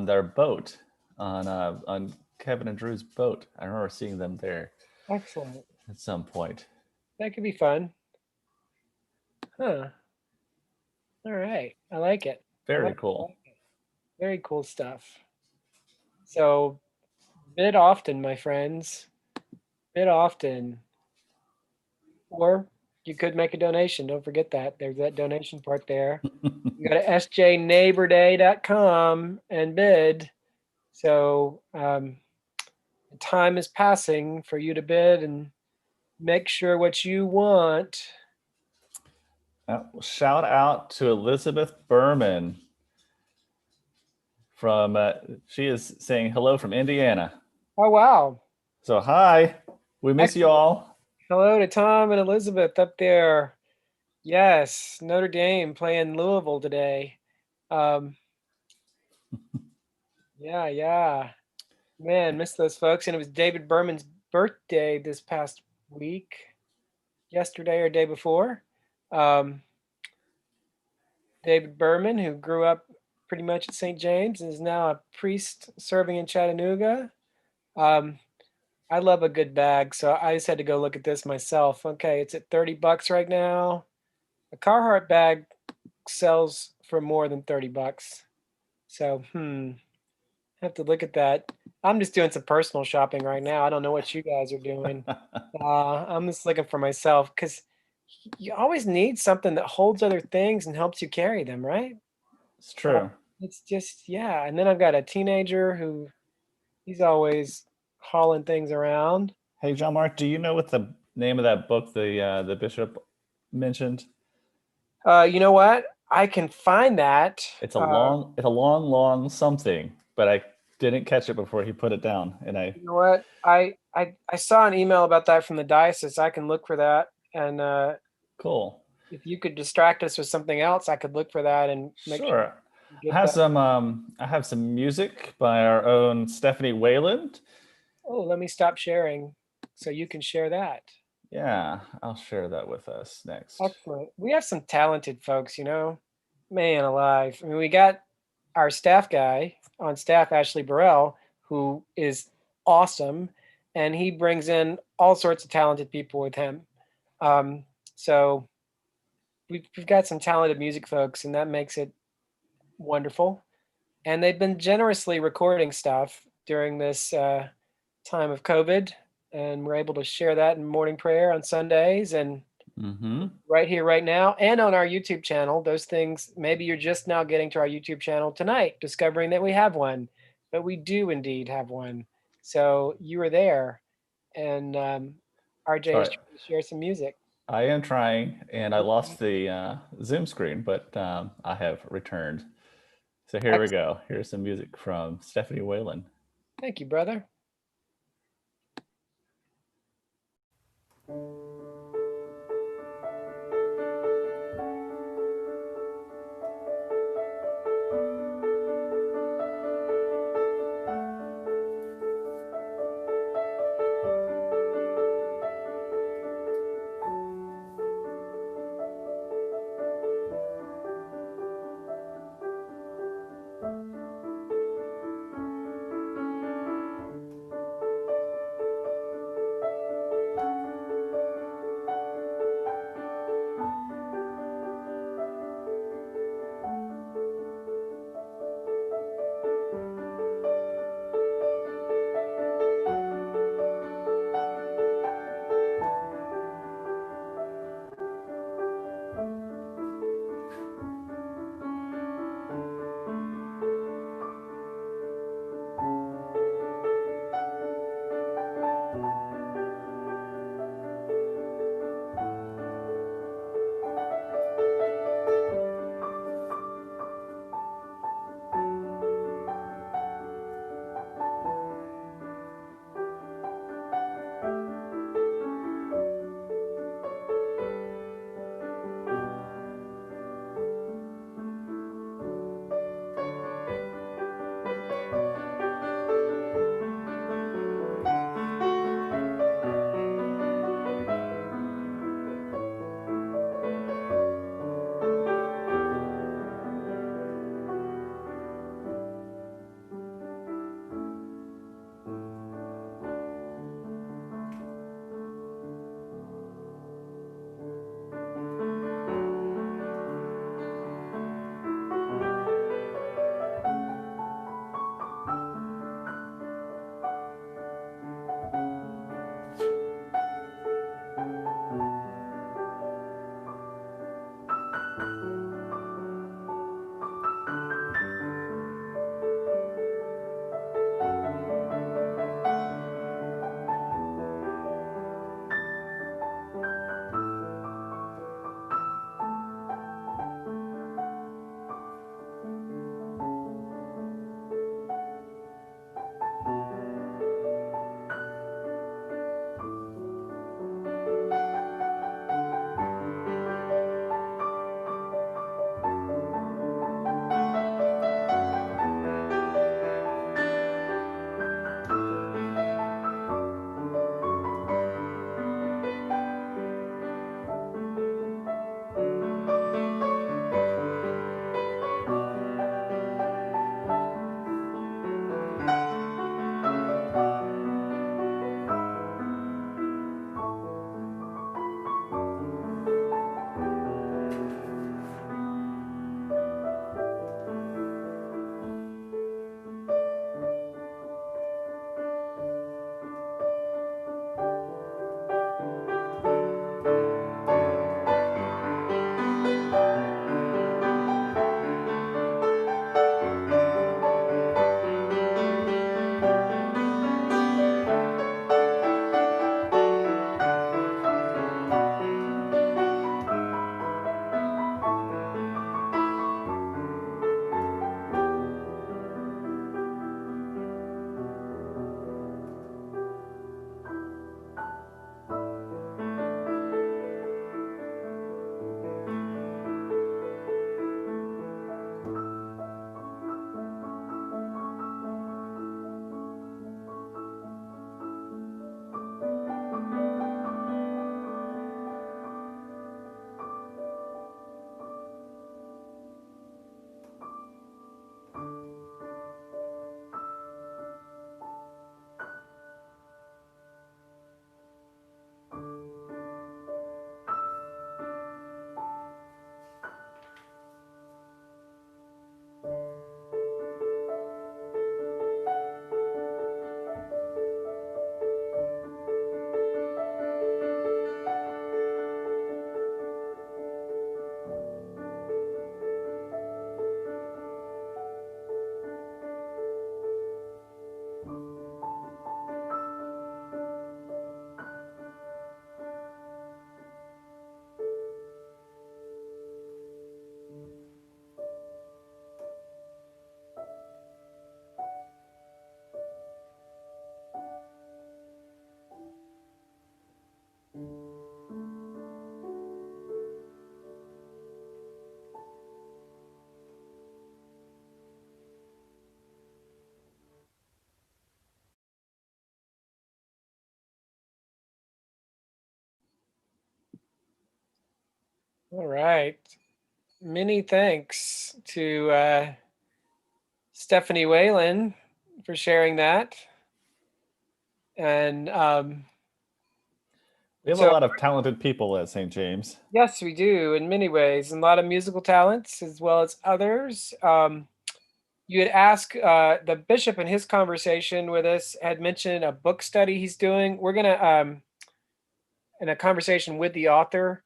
their boat, on Kevin and Drew's boat. I remember seeing them there. Excellent. At some point. That could be fun. Huh. All right. I like it. Very cool. Very cool stuff. So bid often, my friends. Bid often. Or you could make a donation. Don't forget that. There's that donation part there. You go to sjneighborday.com and bid. So time is passing for you to bid and make sure what you want. Shout out to Elizabeth Berman from, she is saying hello from Indiana. Oh, wow. So hi, we miss you all. Hello to Tom and Elizabeth up there. Yes, Notre Dame playing Louisville today. Yeah. Man, miss those folks. And it was David Berman's birthday this past week, yesterday or day before. David Berman, who grew up pretty much at St. James and is now a priest serving in Chattanooga. I love a good bag, so I just had to go look at this myself. Okay, it's at $30 right now. A Carhartt bag sells for more than $30. So, have to look at that. I'm just doing some personal shopping right now. I don't know what you guys are doing. I'm just looking for myself, because you always need something that holds other things and helps you carry them, right? It's true. It's just, yeah. And then I've got a teenager who he's always hauling things around. Hey, John Mark, do you know what the name of that book the bishop mentioned? You know what? I can find that. It's a long something, but I didn't catch it before he put it down. And you know what? I saw an email about that from the diocese. I can look for that. And cool. If you could distract us with something else, I could look for that and make sure. I have some music by our own Stephanie Wayland. Oh, let me stop sharing so you can share that. Yeah, I'll share that with us next. Excellent. We have some talented folks, man alive. I mean, we got our staff guy on staff, Ashley Burrell, who is awesome. And he brings in all sorts of talented people with him. So we've got some talented music folks, and that makes it wonderful. And they've been generously recording stuff during this time of COVID, and we're able to share that in morning prayer on Sundays and right here, right now, and on our YouTube channel. Those things, maybe you're just now getting to our YouTube channel tonight, discovering that we have one, but we do indeed have one. So you were there, and RJ is trying to share some music. I am trying, and I lost the Zoom screen, but I have returned. So here we go. Here's some music from Stephanie Whalen. Thank you, brother. All right. Many thanks to Stephanie Whalen for sharing that. And we have a lot of talented people at St. James. Yes, we do in many ways, and a lot of musical talents as well as others. You had asked the bishop in his conversation with us had mentioned a book study he's doing. We're gonna in a conversation with the author.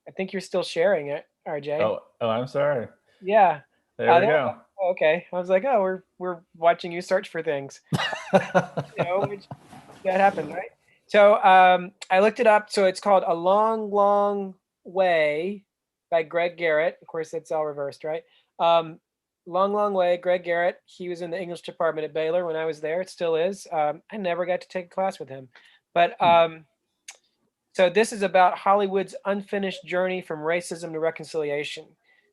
I think you're still sharing it, RJ. Oh, I'm sorry. Yeah. There we go. Okay. I was like, oh, we're watching you search for things. That happened, right? So I looked it up. So it's called A Long, Long Way by Greg Garrett. Of course, it's all reversed, right? Long, Long Way, Greg Garrett. He was in the English department at Baylor when I was there. It still is. I never got to take a class with him. But so this is about Hollywood's unfinished journey from racism to reconciliation.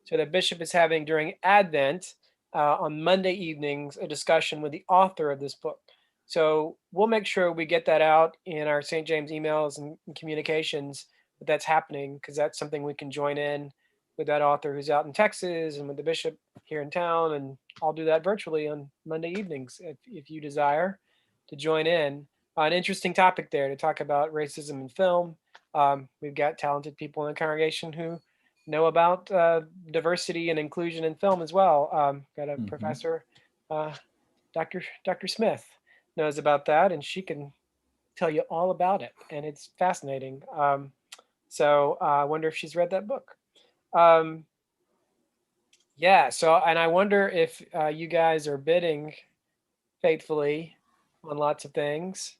So the bishop is having during Advent on Monday evenings a discussion with the author of this book. So we'll make sure we get that out in our St. James emails and communications that that's happening, because that's something we can join in with that author who's out in Texas and with the bishop here in town. And I'll do that virtually on Monday evenings if you desire to join in. An interesting topic there to talk about racism in film. We've got talented people in the congregation who know about diversity and inclusion in film as well. Got a professor, Dr. Smith, knows about that, and she can tell you all about it, and it's fascinating. So I wonder if she's read that book. Yeah, so, and I wonder if you guys are bidding faithfully on lots of things.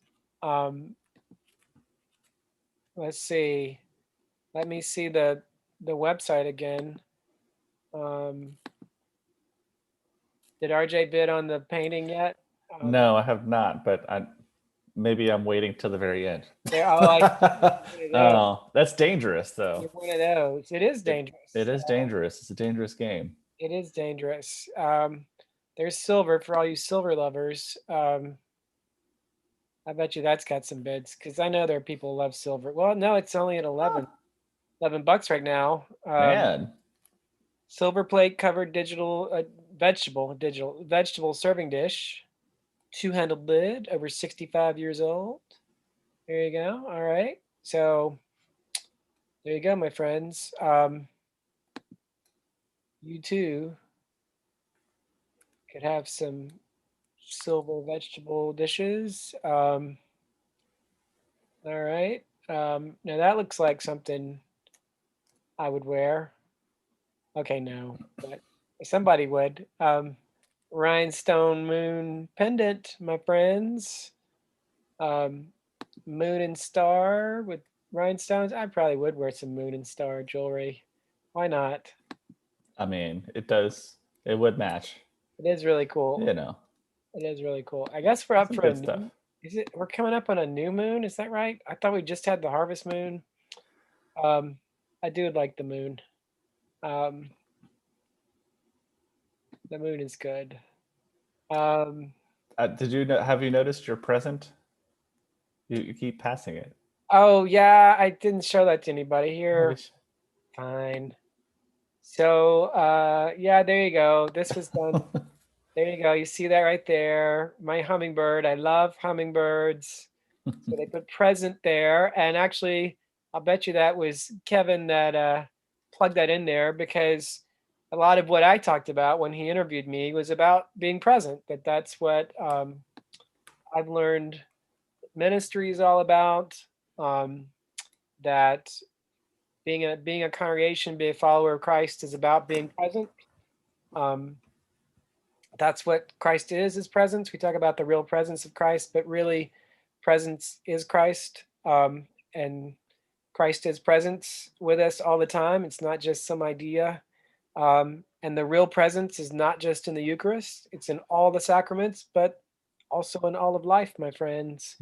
Let's see. Let me see the website again. Did RJ bid on the painting yet? No, I have not, but maybe I'm waiting till the very end. Oh, that's dangerous, though. You're one of those. It is dangerous. It is dangerous. It's a dangerous game. It is dangerous. There's silver for all you silver lovers. I bet you that's got some bids, because I know there are people who love silver. Well, no, it's only at $11 right now. Man. Silver plate covered digital vegetable serving dish, 2-handled lid, over 65 years old. There you go. All right. So there you go, my friends. You too could have some silver vegetable dishes. All right. Now that looks like something I would wear. Okay, no, but somebody would. Rhinestone moon pendant, my friends. Moon and star with rhinestones. I probably would wear some moon and star jewelry. Why not? I mean, it would match. It is really cool. You know. It is really cool. I guess we're up Some for good stuff. We're coming up on a new moon, is that right? I thought we just had the harvest moon. I do like the moon. The moon is good. Have you noticed your present? You keep passing it. Oh yeah, I didn't show that to anybody here. Fine. So yeah, there you go. This was done. There you go. You see that right there. My hummingbird. I love hummingbirds. So they put present there. And actually, I'll bet you that was Kevin that plugged that in there, because a lot of what I talked about when he interviewed me was about being present. That's what I've learned ministry is all about. That being a congregation, being a follower of Christ is about being present. That's what Christ is presence. We talk about the real presence of Christ, but really presence is Christ. And Christ is presence with us all the time. It's not just some idea. And the real presence is not just in the Eucharist. It's in all the sacraments, but also in all of life, my friends.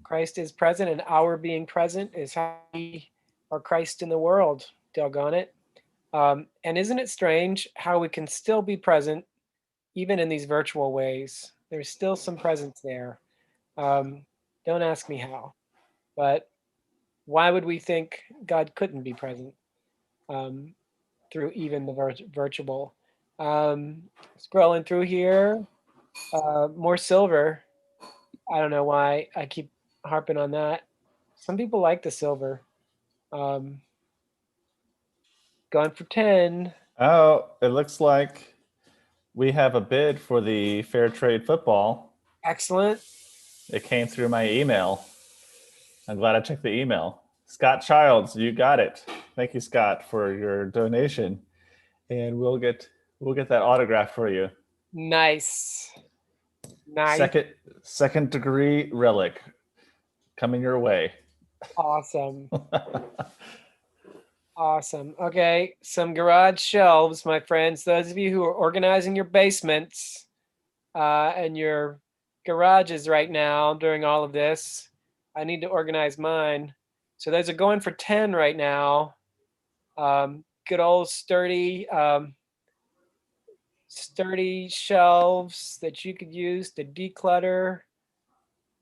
Christ is present, and our being present is how we are Christ in the world. Doggone it. And isn't it strange how we can still be present even in these virtual ways? There's still some presence there. Don't ask me how, but why would we think God couldn't be present through even the virtual? Scrolling through here, more silver. I don't know why I keep harping on that. Some people like the silver. Going for 10. Oh, it looks like we have a bid for the Fair Trade football. Excellent. It came through my email. I'm glad I checked the email. Scott Childs, you got it. Thank you, Scott, for your donation. And we'll get that autograph for you. Nice. Nice. Second degree relic coming your way. Awesome. Awesome. Okay, some garage shelves, my friends. Those of you who are organizing your basements and your garages right now during all of this, I need to organize mine. So those are going for 10 right now. Good old sturdy shelves that you could use to declutter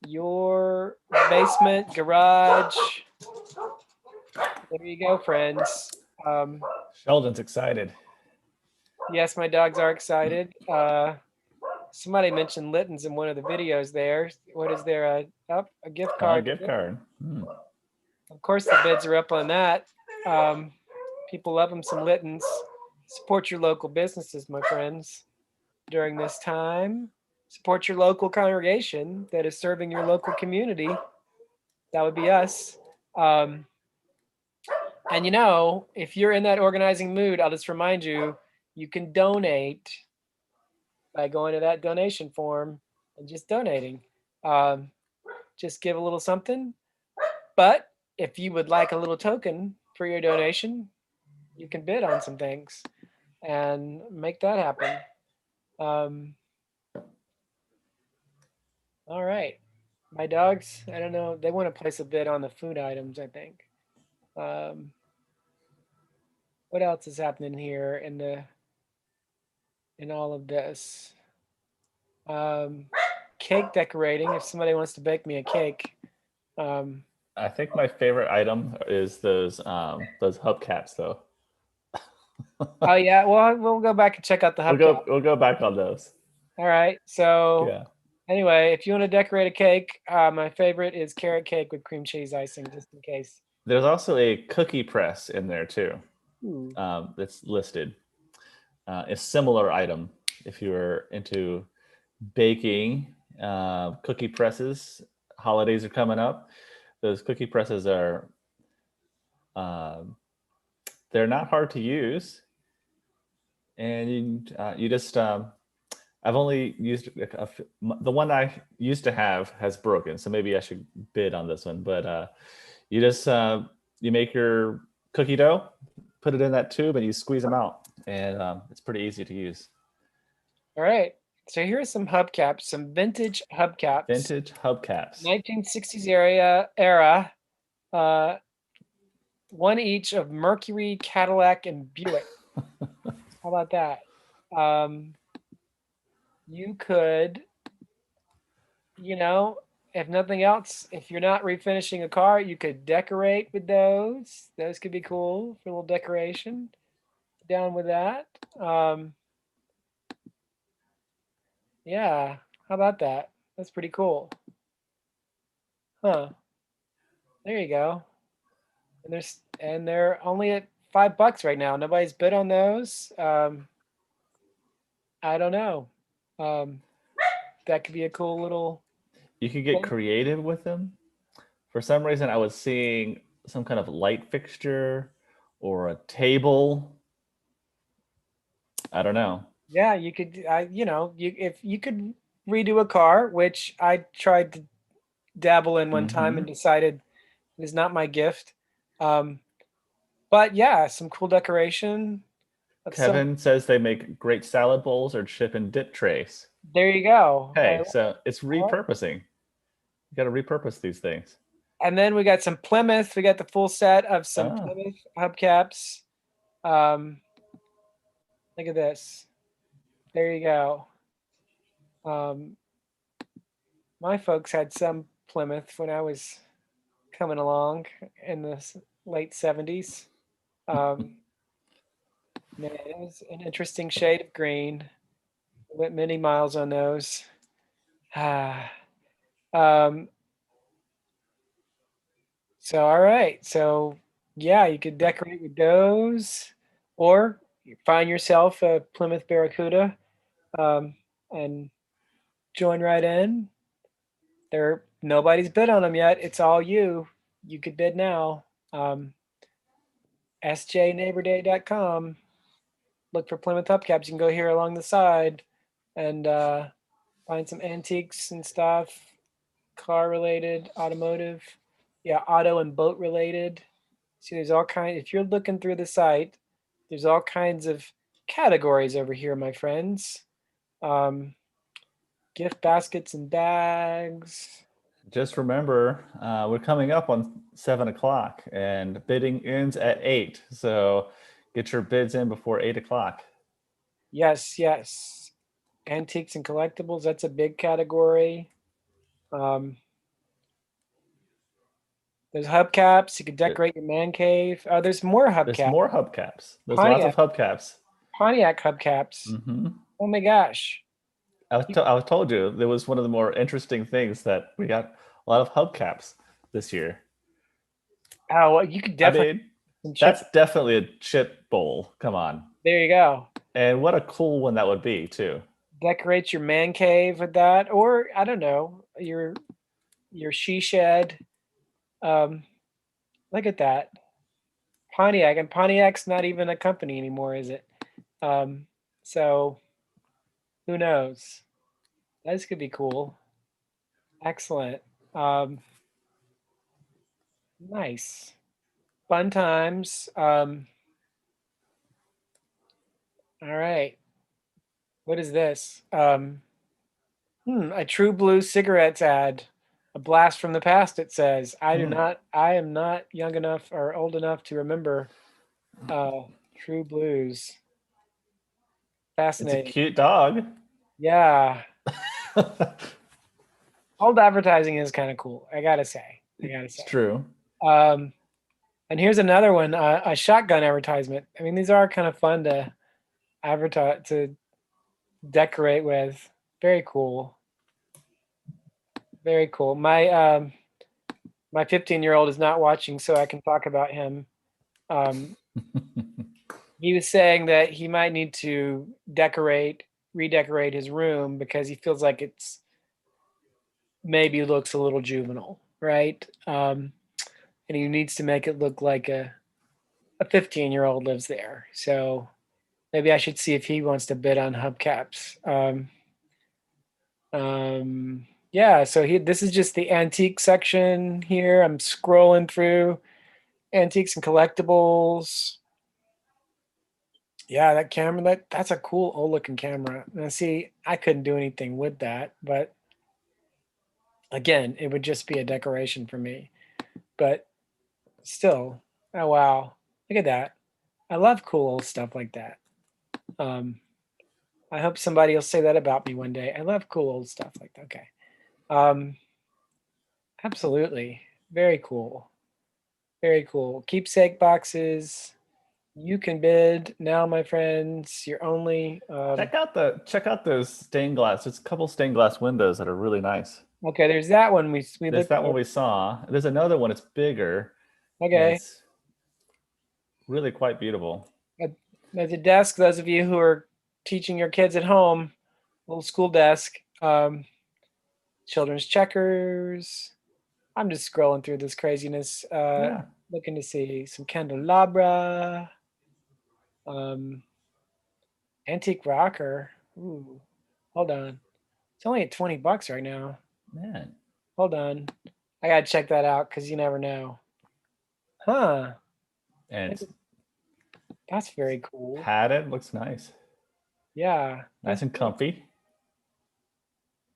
your basement, garage. There you go, friends. Sheldon's excited. Yes, my dogs are excited. Somebody mentioned Litton's in one of the videos there. What is there? A gift card. Gift card. Of course, the bids are up on that. People love them some Litton's. Support your local businesses, my friends, during this time. Support your local congregation that is serving your local community. That would be us. And you know, if you're in that organizing mood, I'll just remind you, you can donate by going to that donation form and just donating. Just give a little something. But if you would like a little token for your donation, you can bid on some things and make that happen. All right. My dogs, I don't know, they want to place a bid on the food items, I think. What else is happening here in all of this? Cake decorating, if somebody wants to bake me a cake. I think my favorite item is those hubcaps, though. Oh yeah, well we'll go back and check out the hubcap. We'll go back on those. All right. So yeah. Anyway, if you want to decorate a cake, my favorite is carrot cake with cream cheese icing, just in case. There's also a cookie press in there too. Ooh. That's listed. A similar item if you're into baking. Cookie presses. Holidays are coming up. Those cookie presses are they're not hard to use, and you just I've only used the one I used to have has broken, so maybe I should bid on this one. But you just you make your cookie dough, put it in that tube, and you squeeze them out, and it's pretty easy to use. All right. So here's some hubcaps, some vintage hubcaps. Vintage hubcaps. 1960s era. One each of Mercury, Cadillac, and Buick. How about that? You could, if nothing else, if you're not refinishing a car, you could decorate with those. Those could be cool for a little decoration. Down with that. Yeah, how about that? That's pretty cool. Huh. There you go. And they're only at $5 right now. Nobody's bid on those. I don't know. That could be a cool little. You could get creative with them. For some reason, I was seeing some kind of light fixture or a table. I don't know. Yeah, you could. If you could redo a car, which I tried to dabble in one time and decided it is not my gift. But yeah, some cool decoration. Kevin says they make great salad bowls or chip and dip trays. There you go. Hey, so it's repurposing. You got to repurpose these things. And then we got some Plymouth. We got the full set of some Plymouth hubcaps. Look at this. There you go. My folks had some Plymouth when I was coming along in the late 70s. Man, it was an interesting shade of green. Went many miles on those. So, all right. So, yeah, you could decorate with those, or you find yourself a Plymouth Barracuda and join right in. Nobody's bid on them yet. It's all you. You could bid now. sjneighborday.com. Look for Plymouth hubcaps. You can go here along the side and find some antiques and stuff, car related, automotive. Yeah, auto and boat related. See, there's all kinds. If you're looking through the site, there's all kinds of categories over here, my friends. Gift baskets and bags. Just remember, we're coming up on 7 o'clock and bidding ends at 8. So get your bids in before 8 o'clock. Yes, yes. Antiques and collectibles, that's a big category. There's hubcaps. You can decorate your man cave. There's more hubcaps. There's more hubcaps. There's Pontiac. lots of hubcaps. Pontiac hubcaps. Mm-hmm. Oh my gosh. I was told you there was one of the more interesting things that we got a lot of hubcaps this year. Oh, well, you could definitely. That's definitely a chip bowl. Come on. There you go. And what a cool one that would be too. Decorate your man cave with that, or I don't know, your she shed. Look at that. Pontiac, and Pontiac's not even a company anymore, is it? So who knows? This could be cool. Excellent. Nice. Fun times. All right. What is this? A True Blue cigarettes ad. A blast from the past, it says. I am not young enough or old enough to remember True Blues. Fascinating. It's a cute dog. Yeah. Old advertising is kind of cool. I gotta say. It's true. And here's another one, a shotgun advertisement. I mean, these are kind of fun to advertise, to decorate with. Very cool. Very cool. My 15-year-old is not watching, so I can talk about him. He was saying that he might need to redecorate his room because he feels like it's maybe looks a little juvenile, right? And he needs to make it look like a 15-year-old lives there. So maybe I should see if he wants to bid on hubcaps. Yeah, so this is just the antique section here. I'm scrolling through antiques and collectibles. Yeah, that camera, that's a cool old looking camera. Now see, I couldn't do anything with that, but again, it would just be a decoration for me. But still, oh wow, look at that. I love cool old stuff like that. I hope somebody will say that about me one day. I love cool old stuff like that. Okay. Absolutely. Very cool. Very cool. Keepsake boxes. You can bid now, my friends. You're only check out those stained glass. There's a couple stained glass windows that are really nice. Okay, there's that one there's that one we saw. There's another one. It's bigger. Okay. It's really quite beautiful. There's a desk. Those of you who are teaching your kids at home, little school desk. Children's checkers. I'm just scrolling through this craziness, looking to see some candelabra, antique rocker. Ooh, hold on. It's only at $20 right now. Man, hold on. I gotta check that out because you never know. Huh? And that's very cool. Padded, looks nice. Yeah, nice and comfy.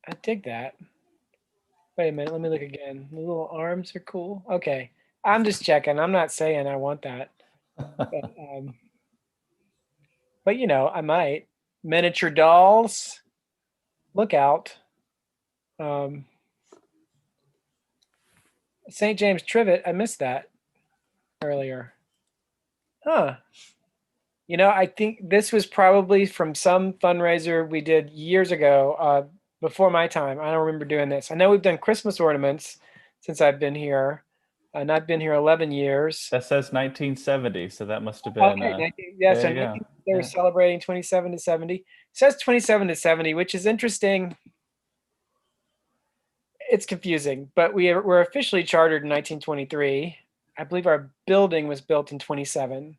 I dig that. Wait a minute, let me look again. The little arms are cool. Okay, I'm just checking. I'm not saying I want that. But you know, I might. Miniature dolls. Look out. St. James Trivet. I missed that earlier. Huh. You know, I think this was probably from some fundraiser we did years ago, before my time. I don't remember doing this. I know we've done Christmas ornaments since I've been here, and I've been here 11 years. That says 1970, so that must have been. Okay, yeah, so there you go. they were celebrating 27 to 70. It says 27 to 70, which is interesting. It's confusing, but we're officially chartered in 1923. I believe our building was built in 27.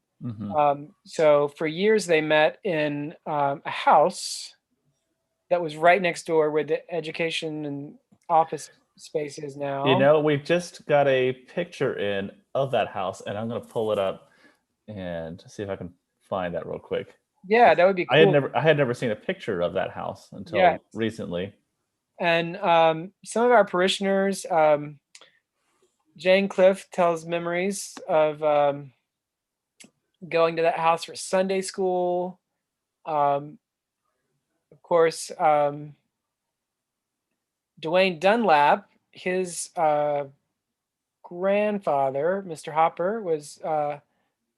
So for years they met in a house that was right next door where the education and office space is now. You know, we've just got a picture in of that house, and I'm going to pull it up and see if I can find that real quick. Yeah, that would be cool. I had never seen a picture of that house until recently. And some of our parishioners, Jane Cliff tells memories of going to that house for Sunday school. Of course, Dwayne Dunlap, his grandfather, Mr. Hopper, was the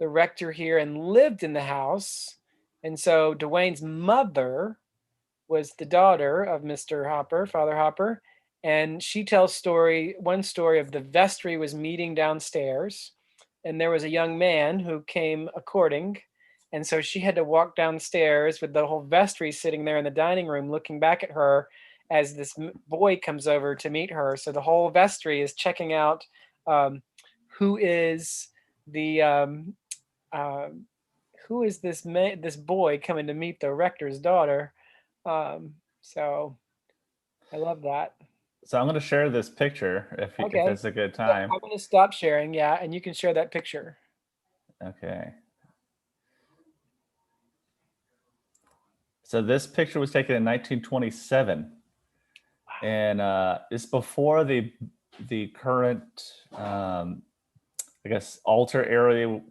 rector here and lived in the house. And so Dwayne's mother was the daughter of Mr. Hopper, Father Hopper. And she tells one story of the vestry was meeting downstairs, and there was a young man who came a courting. And so she had to walk downstairs with the whole vestry sitting there in the dining room looking back at her as this boy comes over to meet her. So the whole vestry is checking out who is this boy coming to meet the rector's daughter. So I love that. So I'm going to share this picture if it's a good time. I'm going to stop sharing, and you can share that picture. Okay. So this picture was taken in 1927, and it's before the current, I guess, altar area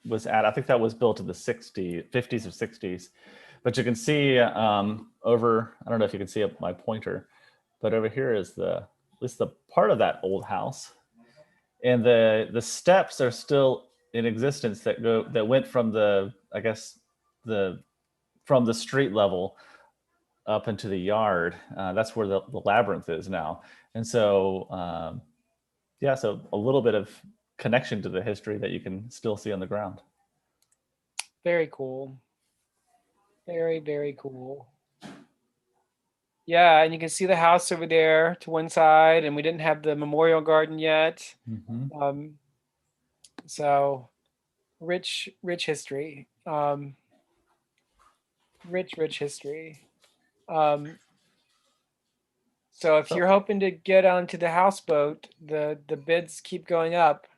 was at. I think that was built in the 50s or 60s. But you can see over, I don't know if you can see up my pointer, but over here is at least the part of that old house. And the steps are still in existence that went from from the street level up into the yard. That's where the labyrinth is now. And so, so a little bit of connection to the history that you can still see on the ground. Very cool. Very, very cool. Yeah, and you can see the house over there to one side, and we didn't have the memorial garden yet. So rich history. Rich history. So if you're hoping to get onto the houseboat, the bids keep going up.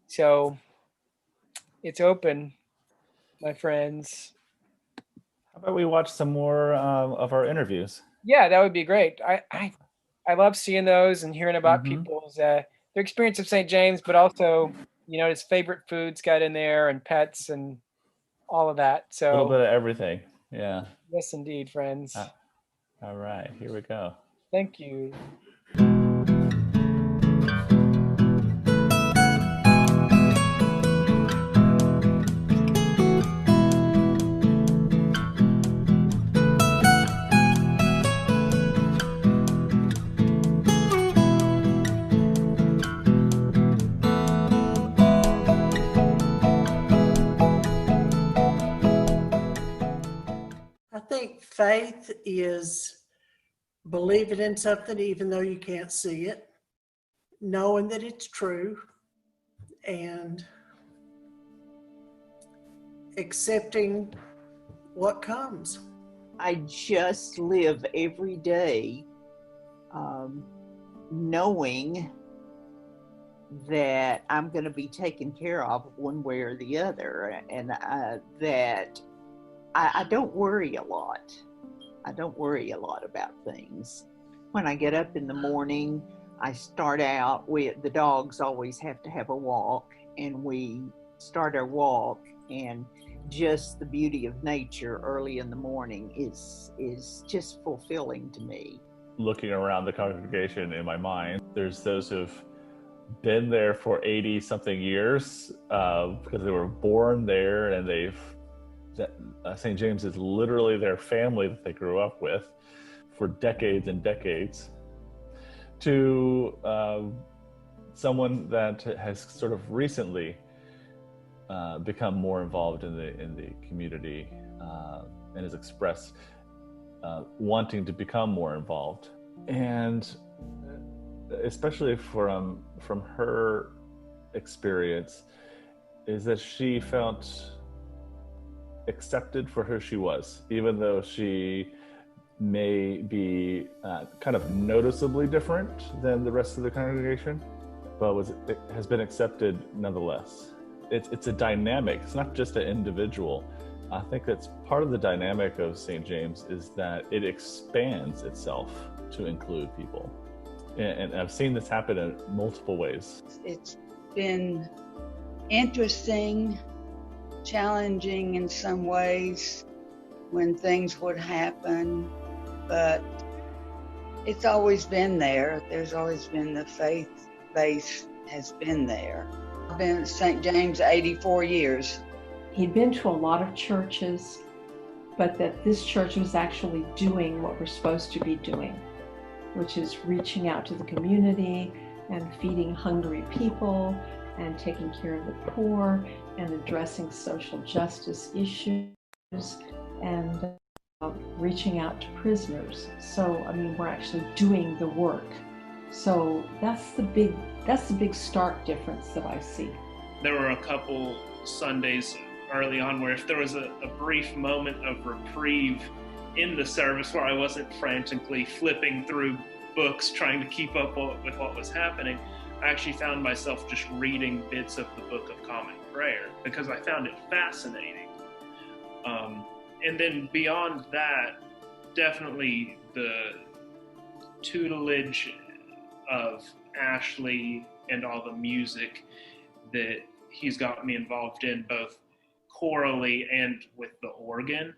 So it's open, my friends. How about we watch some more of our interviews? Yeah, that would be great. I love seeing those and hearing about people's their experience of St. James, but also, his favorite foods got in there and pets and all of that. So a little bit of everything. Yeah. Yes, indeed, friends. All right, here we go. Thank you. Faith is believing in something even though you can't see it, knowing that it's true, and accepting what comes. I just live every day knowing that I'm going to be taken care of one way or the other, and that I don't worry a lot. I don't worry a lot about things. When I get up in the morning, I start out with, the dogs always have to have a walk, and we start our walk, and just the beauty of nature early in the morning is just fulfilling to me. Looking around the congregation in my mind, there's those who've been there for 80 something years because they were born there, and St. James is literally their family that they grew up with for decades and decades, to someone that has sort of recently become more involved in the community and has expressed wanting to become more involved. And especially from her experience, is that she felt accepted for who she was, even though she may be kind of noticeably different than the rest of the congregation, but has been accepted nonetheless. It's a dynamic. It's not just an individual. I think that's part of the dynamic of St. James, is that it expands itself to include people. And I've seen this happen in multiple ways. It's been interesting, challenging in some ways when things would happen, but it's always been there. There's always been the faith base has been there. I've been at St. James 84 years. He'd been to a lot of churches, but that this church was actually doing what we're supposed to be doing, which is reaching out to the community and feeding hungry people and taking care of the poor and addressing social justice issues and reaching out to prisoners. So, I mean, we're actually doing the work. So that's the big stark difference that I see. There were a couple Sundays early on where if there was a brief moment of reprieve in the service where I wasn't frantically flipping through books trying to keep up with what was happening, I actually found myself just reading bits of the Book of Common Prayer because I found it fascinating. And then beyond that, definitely the tutelage of Ashley and all the music that he's got me involved in, both chorally and with the organ,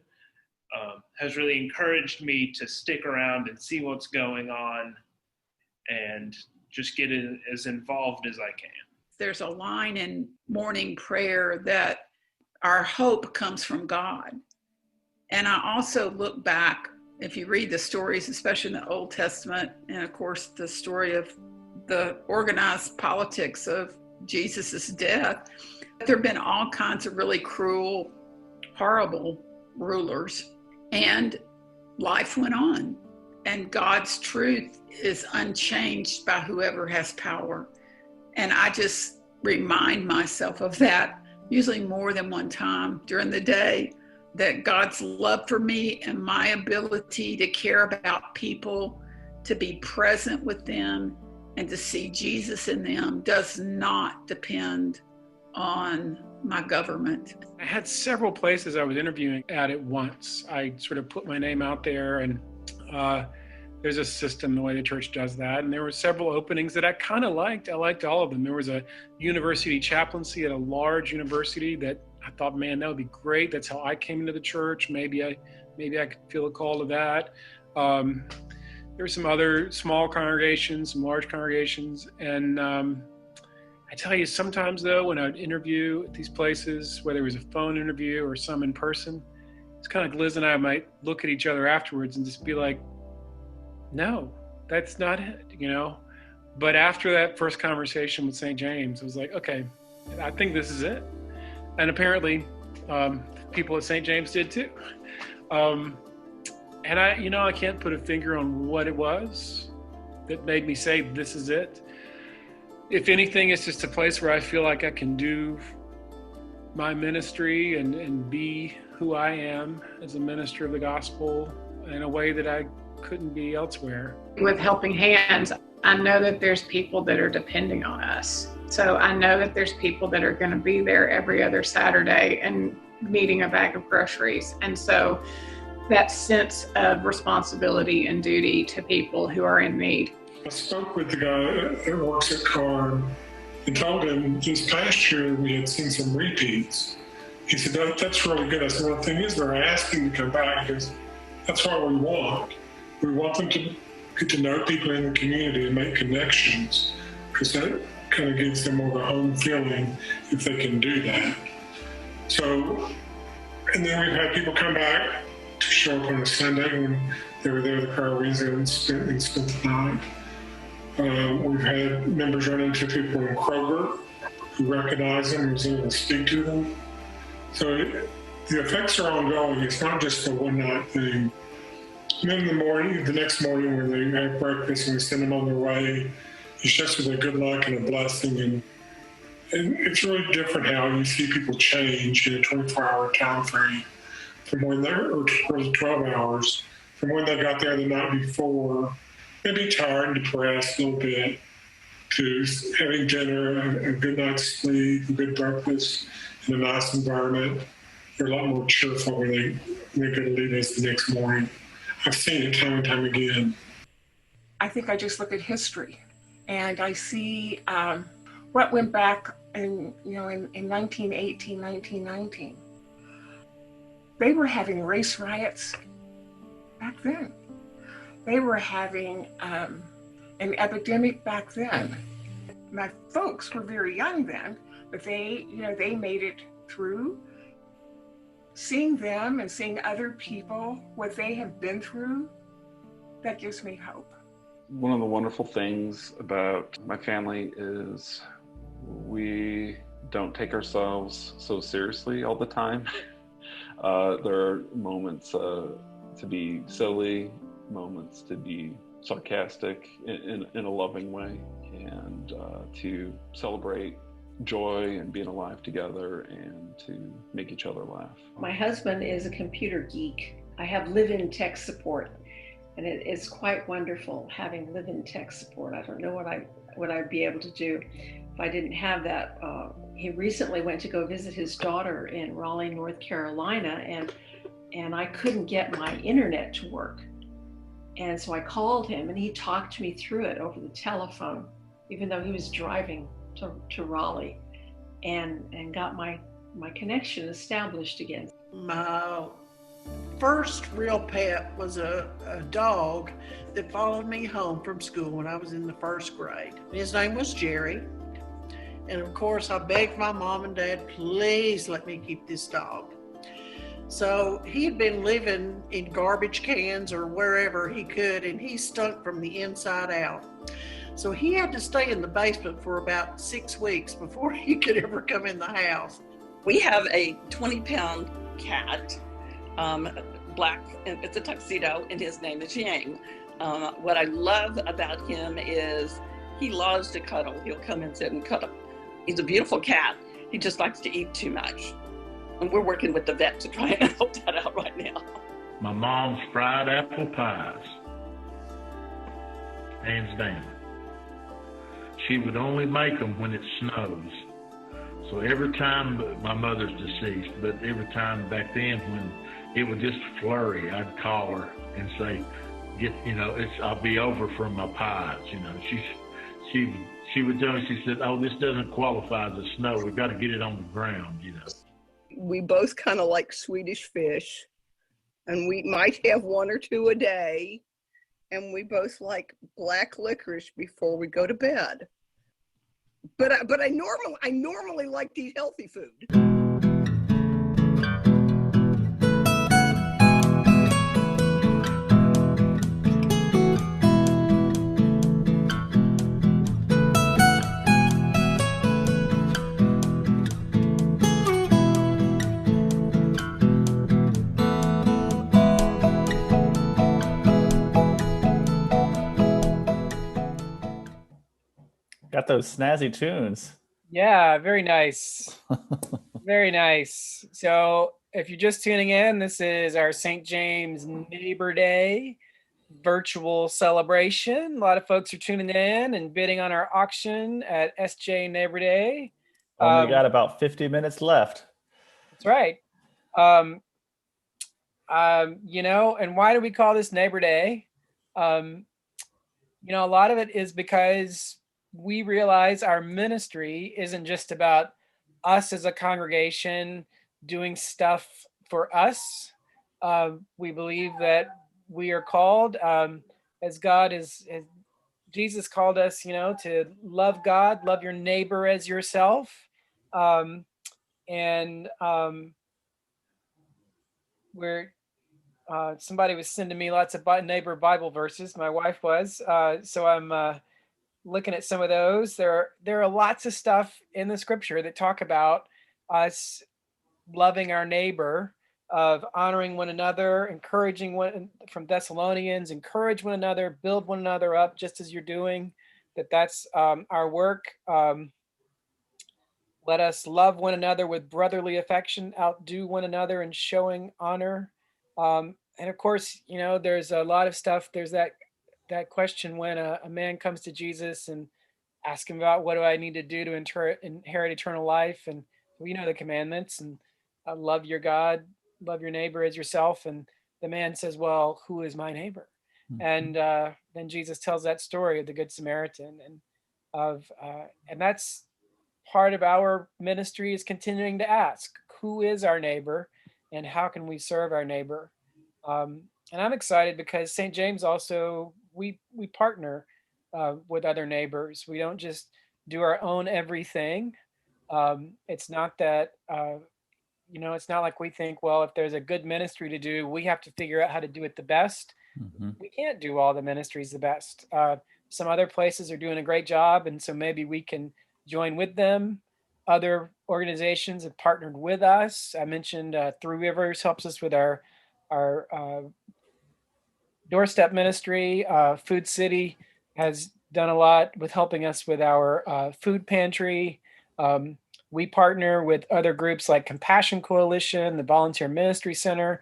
has really encouraged me to stick around and see what's going on and just get as involved as I can. There's a line in morning prayer that our hope comes from God. And I also look back, if you read the stories, especially in the Old Testament, and of course the story of the organized politics of Jesus's death, there have been all kinds of really cruel, horrible rulers, and life went on. And God's truth is unchanged by whoever has power. And I just remind myself of that, usually more than one time during the day, that God's love for me and my ability to care about people, to be present with them, and to see Jesus in them does not depend on my government. I had several places I was interviewing at once. I sort of put my name out there, and there's a system, the way the church does that. And there were several openings that I kind of liked. I liked all of them. There was a university chaplaincy at a large university that I thought, man, that would be great. That's how I came into the church. Maybe I could feel a call to that. There were some other small congregations, some large congregations. And I tell you, sometimes though, when I'd interview at these places, whether it was a phone interview or some in person, it's kind of like Liz and I might look at each other afterwards and just be like, no, that's not it, you know? But after that first conversation with St. James, I was like, okay, I think this is it. And apparently people at St. James did too. And I can't put a finger on what it was that made me say, this is it. If anything, it's just a place where I feel like I can do my ministry and be who I am as a minister of the gospel in a way that I couldn't be elsewhere. With Helping Hands, I know that there's people that are depending on us. So I know that there's people that are going to be there every other Saturday and needing a bag of groceries. And so that sense of responsibility and duty to people who are in need. I spoke with the guy that works at CARD and told him this past year we had seen some repeats. He said, that's really good. I said, well, the thing is, they're asking to come back because that's what we want. We want them to get to know people in the community and make connections because kind of gives them more of a home feeling if they can do that. So, and then we've had people come back to show up on a Sunday when they were there the prior weekend and spent the night. We've had members run into people in Kroger who recognize them and was able to speak to them. So the effects are ongoing. It's not just a one-night thing. And then the next morning when they have breakfast and we send them on their way, it's just with a good luck and a blessing. And it's really different how you see people change in a 24-hour time frame from when they're, or 12 hours, from when they got there the night before, maybe tired and depressed a little bit, to having dinner, a good night's sleep, a good breakfast, in a nice environment. They're a lot more cheerful when they're going to leave us the next morning. I've seen it time and time again. I think I just look at history and I see what went back in 1918, 1919. They were having race riots back then. They were having an epidemic back then. My folks were very young then, but they made it through. Seeing them and seeing other people, what they have been through, that gives me hope. One of the wonderful things about my family is we don't take ourselves so seriously all the time. There are moments to be silly, moments to be sarcastic in a loving way, and to celebrate joy and being alive together and to make each other laugh. My husband is a computer geek. I have live-in tech support, and it's quite wonderful having live-in tech support. I don't know what I'd be able to do if I didn't have that. He recently went to go visit his daughter in Raleigh, North Carolina, and I couldn't get my internet to work. And so I called him and he talked me through it over the telephone, even though he was driving to Raleigh, and got my connection established again. My first real pet was a dog that followed me home from school when I was in the first grade. His name was Jerry. And of course, I begged my mom and dad, please let me keep this dog. So he had been living in garbage cans or wherever he could, and he stunk from the inside out. So he had to stay in the basement for about 6 weeks before he could ever come in the house. We have a 20-pound cat, black, it's a tuxedo, and his name is Yang. What I love about him is he loves to cuddle. He'll come and sit and cuddle. He's a beautiful cat. He just likes to eat too much. And we're working with the vet to try and help that out right now. My mom's fried apple pies, hands down. She would only make them when it snows. So every time, my mother's deceased, but every time back then when it would just flurry, I'd call her and say, I'll be over from my pies. She would tell me, she said, oh, this doesn't qualify as a snow. We've got to get it on the ground, We both kind of like Swedish fish, and we might have 1 or 2 a day, and we both like black licorice before we go to bed. But I normally like to eat healthy food. Got those snazzy tunes. Yeah, very nice. Very nice. So if you're just tuning in, this is our St. James Neighbor Day virtual celebration. A lot of folks are tuning in and bidding on our auction at SJ Neighbor Day. Only got about 50 minutes left. That's right. And why do we call this Neighbor Day? A lot of it is because we realize our ministry isn't just about us as a congregation doing stuff for us. We believe that we are called, as God has Jesus called us, to love God, love your neighbor as yourself. Where somebody was sending me lots of neighbor Bible verses. My wife was. So I'm looking at some of those. There are lots of stuff in the scripture that talk about us loving our neighbor, of honoring one another, encouraging one, from Thessalonians, encourage one another, build one another up, just as you're doing. That's our work. Let us love one another with brotherly affection, outdo one another in showing honor. And of course, there's a lot of stuff. There's that question when a man comes to Jesus and asks him about, what do I need to do to inherit eternal life? And we know the commandments, and love your God, love your neighbor as yourself. And the man says, well, who is my neighbor? And then Jesus tells that story of the Good Samaritan, and that's part of our ministry, is continuing to ask, who is our neighbor and how can we serve our neighbor? And I'm excited because St. James also, we partner with other neighbors. We don't just do our own everything. It's not that, it's not like we think, well, if there's a good ministry to do, we have to figure out how to do it the best. We can't do all the ministries the best. Some other places are doing a great job, and so maybe we can join with them. Other organizations have partnered with us. I mentioned Three Rivers helps us with our doorstep ministry. Food City has done a lot with helping us with our food pantry. We partner with other groups like Compassion Coalition, the Volunteer Ministry Center,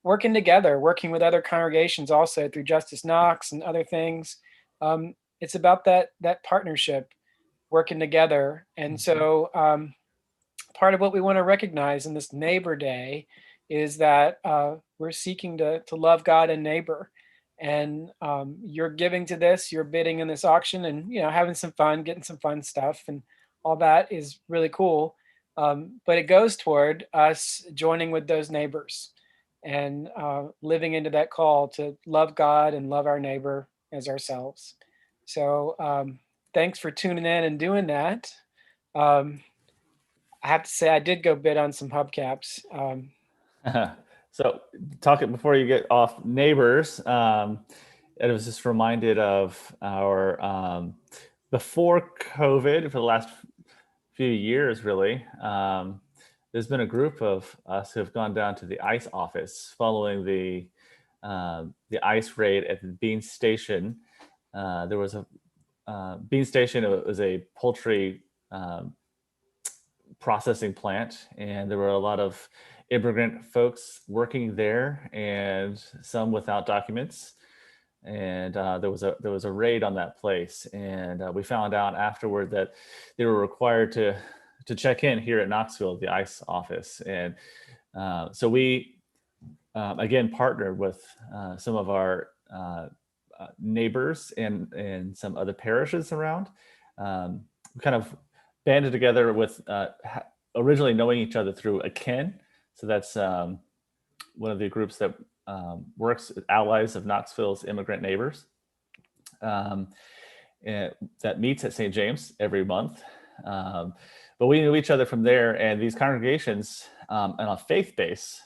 working together, working with other congregations also through Justice Knox and other things. It's about that partnership, working together. And so part of what we want to recognize in this Neighbor Day is that we're seeking to love God and neighbor. And you're giving to this, you're bidding in this auction, and having some fun, getting some fun stuff, and all that is really cool. But it goes toward us joining with those neighbors and living into that call to love God and love our neighbor as ourselves. So thanks for tuning in and doing that. I have to say, I did go bid on some hubcaps. So talking before you get off neighbors, I was just reminded of our, before COVID, for the last few years, really, there's been a group of us who have gone down to the ICE office following the ICE raid at the Bean Station. There was a Bean Station. It was a poultry processing plant, and there were a lot of immigrant folks working there, and some without documents. And there was a raid on that place, and we found out afterward that they were required to check in here at Knoxville, the ICE office. And so we again partnered with some of our neighbors and some other parishes around. We kind of banded together with originally knowing each other through AKIN. So that's one of the groups that works with Allies of Knoxville's Immigrant Neighbors. And that meets at St. James every month. But we knew each other from there, and these congregations on a faith-based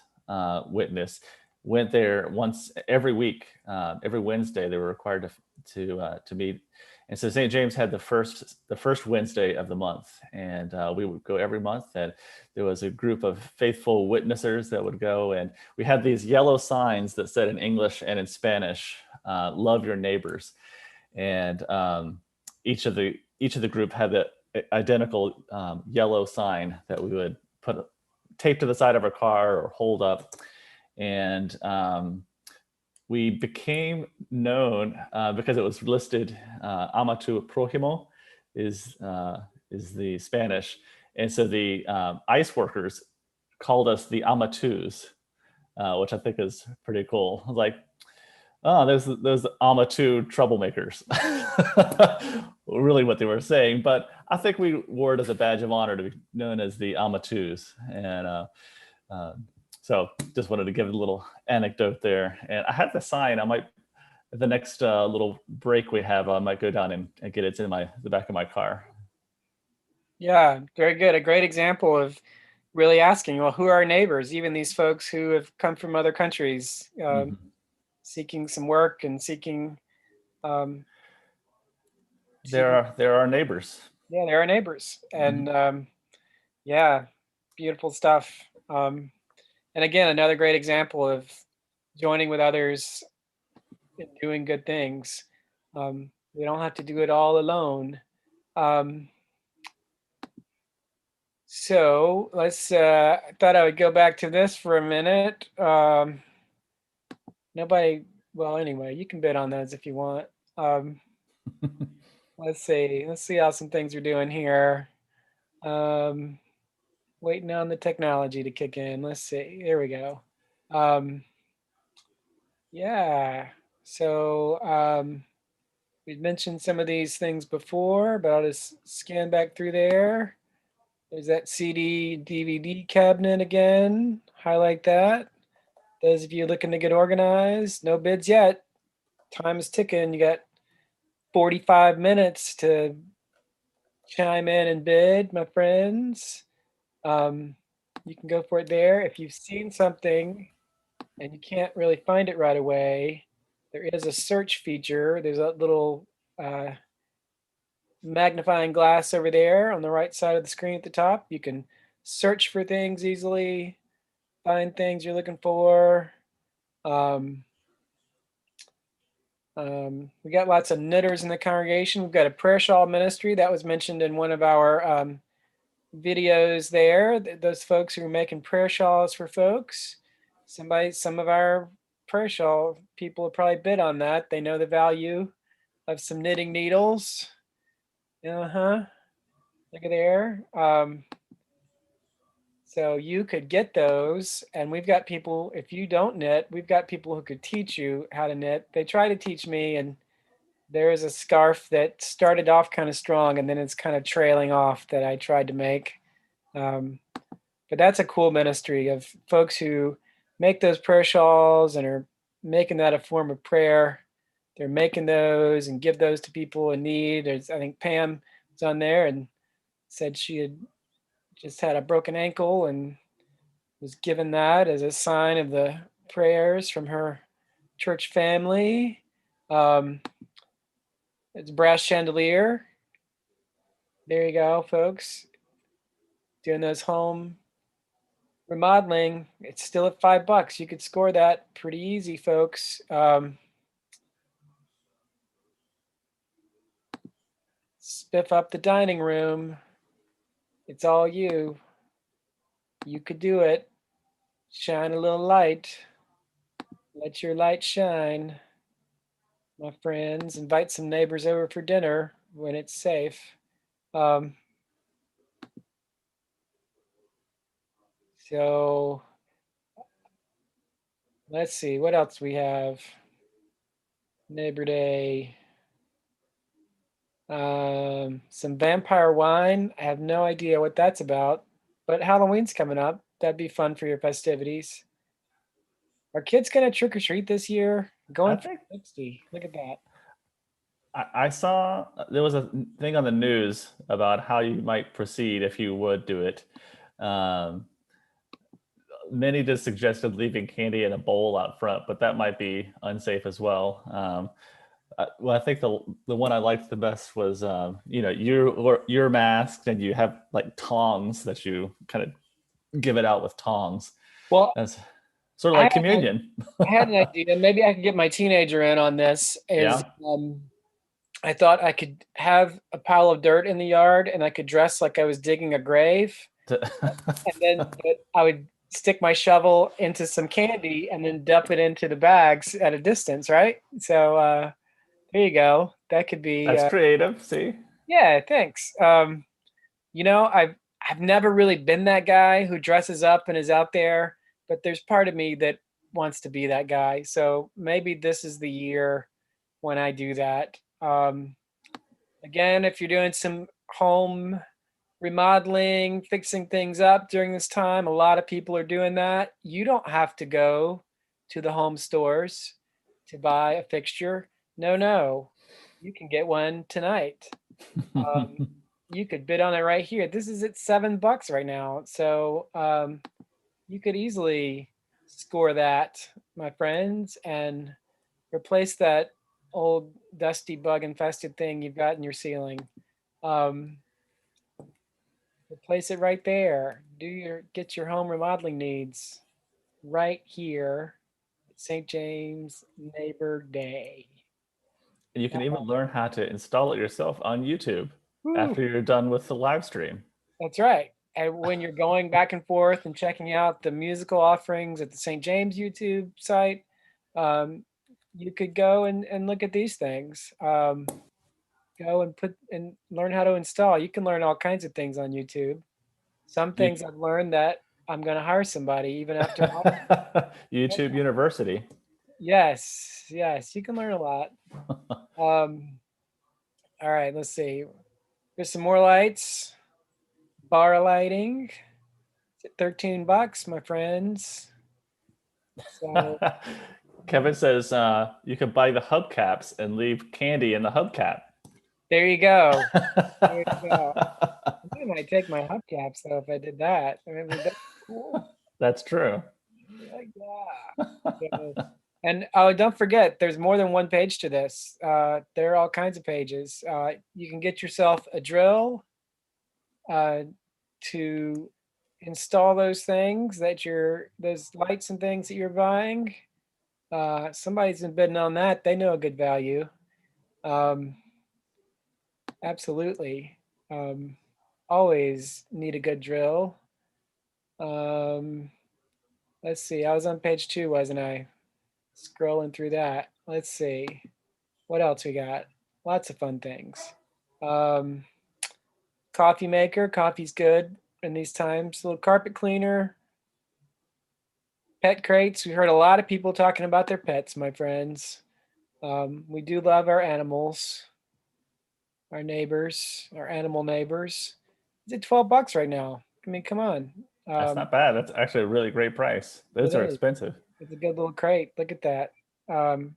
witness went there once every week. Every Wednesday they were required to meet. And so St. James had the first Wednesday of the month, and we would go every month. And there was a group of faithful witnessers that would go, and we had these yellow signs that said in English and in Spanish, "Love your neighbors." And each of the group had the identical yellow sign that we would put tape to the side of our car or hold up. And we became known because it was listed, ama tu prójimo is the Spanish. And so the ICE workers called us the Amatus, which I think is pretty cool. I was like, oh, those Amatu troublemakers. Really what they were saying. But I think we wore it as a badge of honor to be known as the Amatus. And so just wanted to give a little anecdote there. And I had the sign, I might the next little break we have, I might go down and get it in the back of my car. Yeah, very good. A great example of really asking, well, who are our neighbors? Even these folks who have come from other countries, seeking some work and seeking. There are neighbors. Yeah, they're our neighbors, and yeah, beautiful stuff. And again, another great example of joining with others and doing good things. We don't have to do it all alone. So let's, I thought I would go back to this for a minute. Nobody, well, anyway, you can bid on those if you want. Let's see how some things are doing here. Waiting on the technology to kick in. Let's see, here we go. Yeah, so we've mentioned some of these things before, but I'll just scan back through there. There's that CD DVD cabinet again. Highlight that. Those of you looking to get organized, no bids yet. Time is ticking. You got 45 minutes to chime in and bid, my friends. You can go for it there. If you've seen something and you can't really find it right away, there is a search feature. There's a little magnifying glass over there on the right side of the screen at the top. You can search for things easily, find things you're looking for. We got lots of knitters in the congregation. We've got a prayer shawl ministry that was mentioned in one of our videos there. Those folks who are making prayer shawls for folks. Some of our prayer shawl people have probably bid on that. They know the value of some knitting needles. Look at there. So you could get those, and we've got people, if you don't knit, we've got people who could teach you how to knit. They try to teach me, and there is a scarf that started off kind of strong, and then it's kind of trailing off that I tried to make. But that's a cool ministry of folks who make those prayer shawls and are making that a form of prayer. They're making those and give those to people in need. I think Pam was on there and said she had just had a broken ankle and was given that as a sign of the prayers from her church family. It's brass chandelier. There you go, folks. Doing those home remodeling. It's still at $5. You could score that pretty easy, folks. Spiff up the dining room. It's all you. You could do it. Shine a little light. Let your light shine, my friends. Invite some neighbors over for dinner when it's safe. So let's see, what else we have? Neighbor Day. Some vampire wine. I have no idea what that's about, but Halloween's coming up. That'd be fun for your festivities. Are kids gonna trick or treat this year? Going for 60. Look at that. I saw there was a thing on the news about how you might proceed if you would do it. Many just suggested leaving candy in a bowl out front, but that might be unsafe as well. Well, I think the one I liked the best was, you're masked and you have like tongs that you kind of give it out with tongs. Well, that's sort of like communion. I had an idea. Maybe I could get my teenager in on this. I thought I could have a pile of dirt in the yard and I could dress like I was digging a grave. And then I would stick my shovel into some candy and then dump it into the bags at a distance, right? So there you go. That could be. That's creative. See? Yeah, thanks. I've never really been that guy who dresses up and is out there, but there's part of me that wants to be that guy. So maybe this is the year when I do that. Again, if you're doing some home remodeling, fixing things up during this time, a lot of people are doing that. You don't have to go to the home stores. to buy a fixture. No, you can get one tonight. You could bid on it right here. This is at $7 right now. So you could easily score that, my friends, and replace that old dusty bug infested thing you've got in your ceiling. Replace it right there. Get your home remodeling needs right here at St. James Neighbor Day. And you can even learn how to install it yourself on YouTube Woo. after you're done with the live stream. That's right. And when you're going back and forth and checking out the musical offerings at the St. James YouTube site, you could go and look at these things. Go and learn how to install. You can learn all kinds of things on YouTube. Some things I've learned that I'm going to hire somebody even after YouTube University. Yes, you can learn a lot. All right, let's see. There's some more lights. Bar lighting. It's at $13, my friends. So Kevin says you can buy the hubcaps and leave candy in the hubcap. There you go. There you go. I might take my hubcaps though if I did that. I mean, that's cool. That's true. Yeah. And don't forget, there's more than one page to this. There are all kinds of pages. You can get yourself a drill to install those things those lights and things that you're buying. Somebody's been bidding on that. They know a good value. Absolutely. Always need a good drill. Let's see. I was on page 2, wasn't I? Scrolling through that. Let's see. What else we got? Lots of fun things. Coffee maker. Coffee's good in these times. A little carpet cleaner. Pet crates. We heard a lot of people talking about their pets, my friends. We do love our animals. Our neighbors, our animal neighbors. It's at $12 right now. I mean, come on. That's not bad. That's actually a really great price. Those are expensive. It's a good little crate. Look at that. And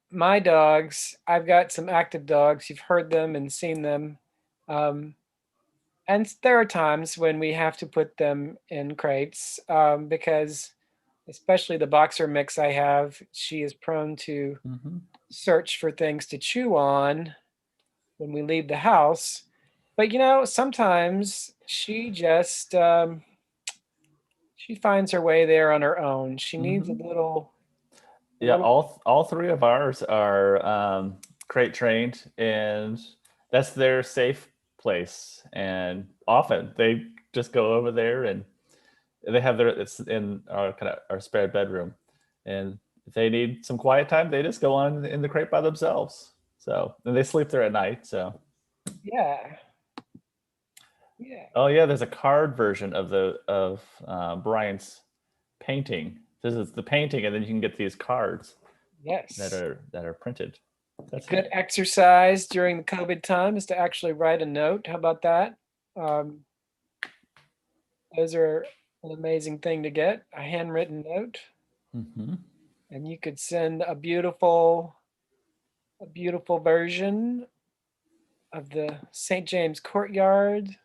my dogs, I've got some active dogs. You've heard them and seen them. And there are times when we have to put them in crates because especially the boxer mix I have, she is prone to search for things to chew on when we leave the house. But sometimes she just she finds her way there on her own. She needs a little. Yeah, all 3 of ours are crate trained, and that's their safe place. And often they just go over there, and they have it's in our our spare bedroom, and if they need some quiet time, they just go on in the crate by themselves. So, and they sleep there at night. So, yeah. Oh yeah, there's a card version of Brian's painting. This is the painting, and then you can get these cards. Yes. That are printed. That's good exercise during the COVID time is to actually write a note. How about that? Those are an amazing thing to get, a handwritten note. And you could send a beautiful version of the St. James Courtyard.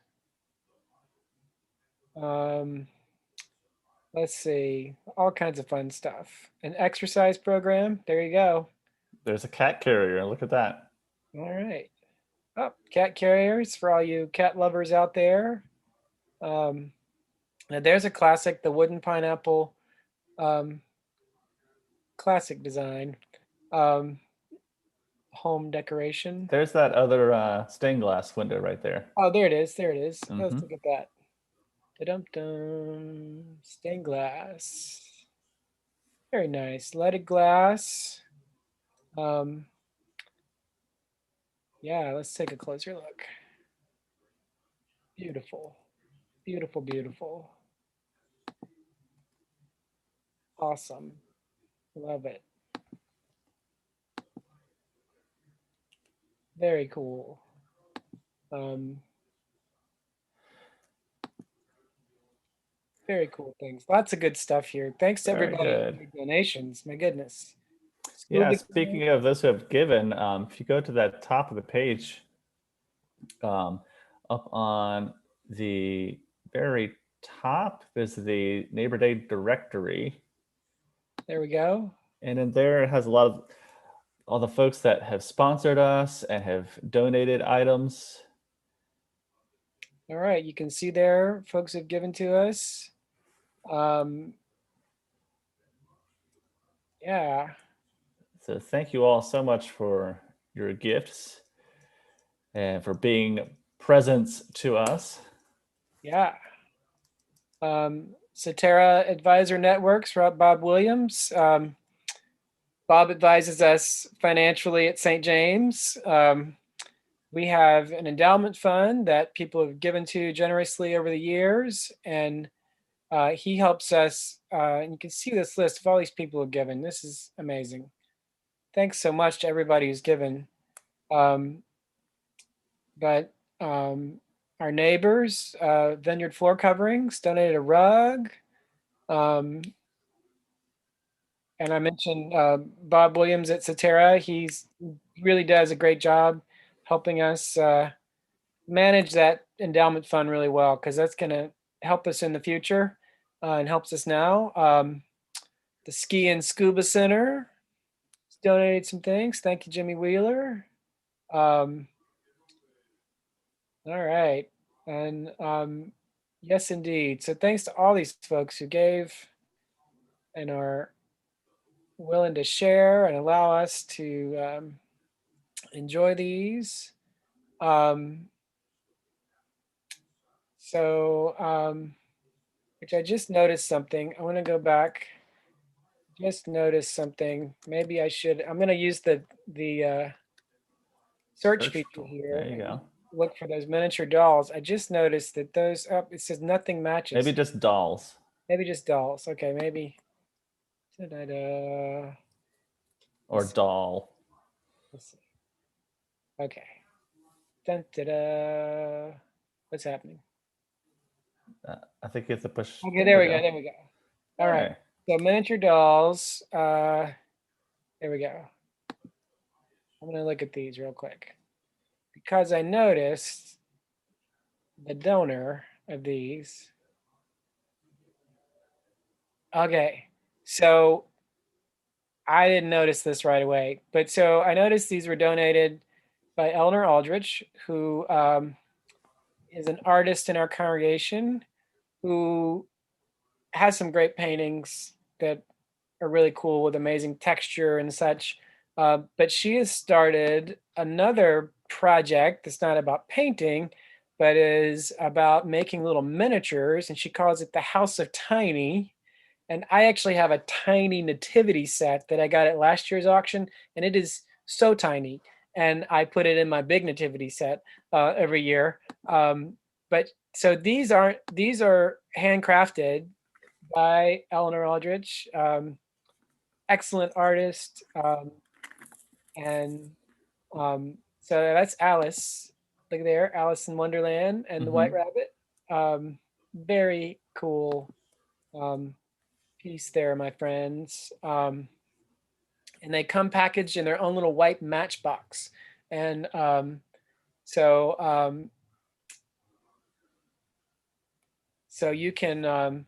Let's see, all kinds of fun stuff. An exercise program. There you go. There's a cat carrier. Look at that. All right. Oh, cat carriers for all you cat lovers out there. Now there's a classic, the wooden pineapple, classic design, home decoration. There's that other stained glass window right there. Oh, there it is. There it is. Let's look at that. Da-dum-dum. Stained glass. Very nice. Leaded glass. Yeah, let's take a closer look. Beautiful. Beautiful, beautiful. Awesome. Love it. Very cool. Very cool things. Lots of good stuff here. Thanks to Very everybody good. for your donations. My goodness. School Yeah, gets- speaking of those who have given, if you go to that top of the page, up on the very top is the Neighbor Day directory. There we go. And in there it has a lot of all the folks that have sponsored us and have donated items. All right, you can see there, folks have given to us. Yeah. So thank you all so much for your gifts and for being presents to us. Yeah. Cetera Advisor Networks, Bob Williams. Bob advises us financially at St. James. We have an endowment fund that people have given to generously over the years, and he helps us. And you can see this list of all these people who've given. This is amazing. Thanks so much to everybody who's given. Our neighbors, Vineyard Floor Coverings, donated a rug. And I mentioned Bob Williams at Cetera. He really does a great job helping us manage that endowment fund really well, because that's going to help us in the future and helps us now. The Ski and Scuba Center donated some things. Thank you, Jimmy Wheeler. All right. And yes, indeed. So thanks to all these folks who gave and are willing to share and allow us to enjoy these. Which I just noticed something. I want to go back. Just noticed something. Maybe I should. I'm going to use the search feature here. There you go. Look for those miniature dolls. I just noticed that those up. It says nothing matches. Maybe just dolls. Maybe just dolls. Okay, maybe. Ta-da-da. Or doll. Let's see. Okay. Dun, da-da. What's happening? I think you have to push. Okay, there we go. There we go. All right. Okay. So miniature dolls. There we go. I'm going to look at these real quick, because I noticed the donor of these. Okay. So I didn't notice this right away, but so I noticed these were donated by Eleanor Aldrich, who is an artist in our congregation who has some great paintings that are really cool with amazing texture and such. But she has started another project that's not about painting, but is about making little miniatures, and she calls it the House of Tiny. And I actually have a tiny nativity set that I got at last year's auction, and it is so tiny. And I put it in my big nativity set every year. But so these are handcrafted by Eleanor Aldrich, excellent artist. So that's Alice. Look there, Alice in Wonderland and the White Rabbit. Very cool piece there, my friends. And they come packaged in their own little white matchbox. And so you can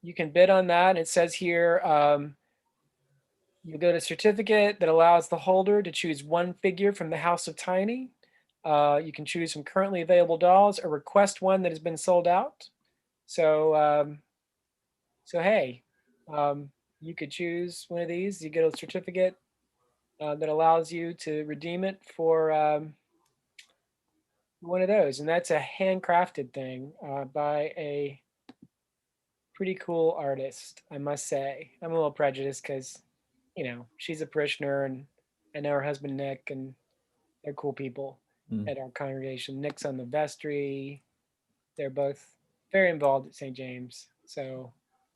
bid on that. It says here, you go to certificate that allows the holder to choose one figure from the House of Tiny. You can choose from currently available dolls or request one that has been sold out. So hey, you could choose one of these. You get a certificate that allows you to redeem it for one of those. And that's a handcrafted thing by a pretty cool artist, I must say. I'm a little prejudiced because, you know, she's a parishioner, and I know her husband, Nick, and they're cool people at our congregation. Nick's on the vestry. They're both very involved at St. James. So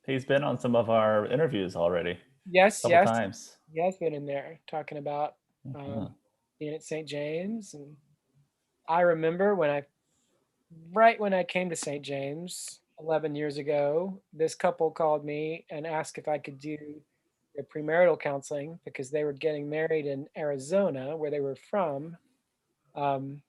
he's been on some of our interviews already. Yes, a couple times. He has been in there talking about being at St. James. And I remember right when I came to St. James, 11 years ago, this couple called me and asked if I could do their premarital counseling because they were getting married in Arizona, where they were from. Um,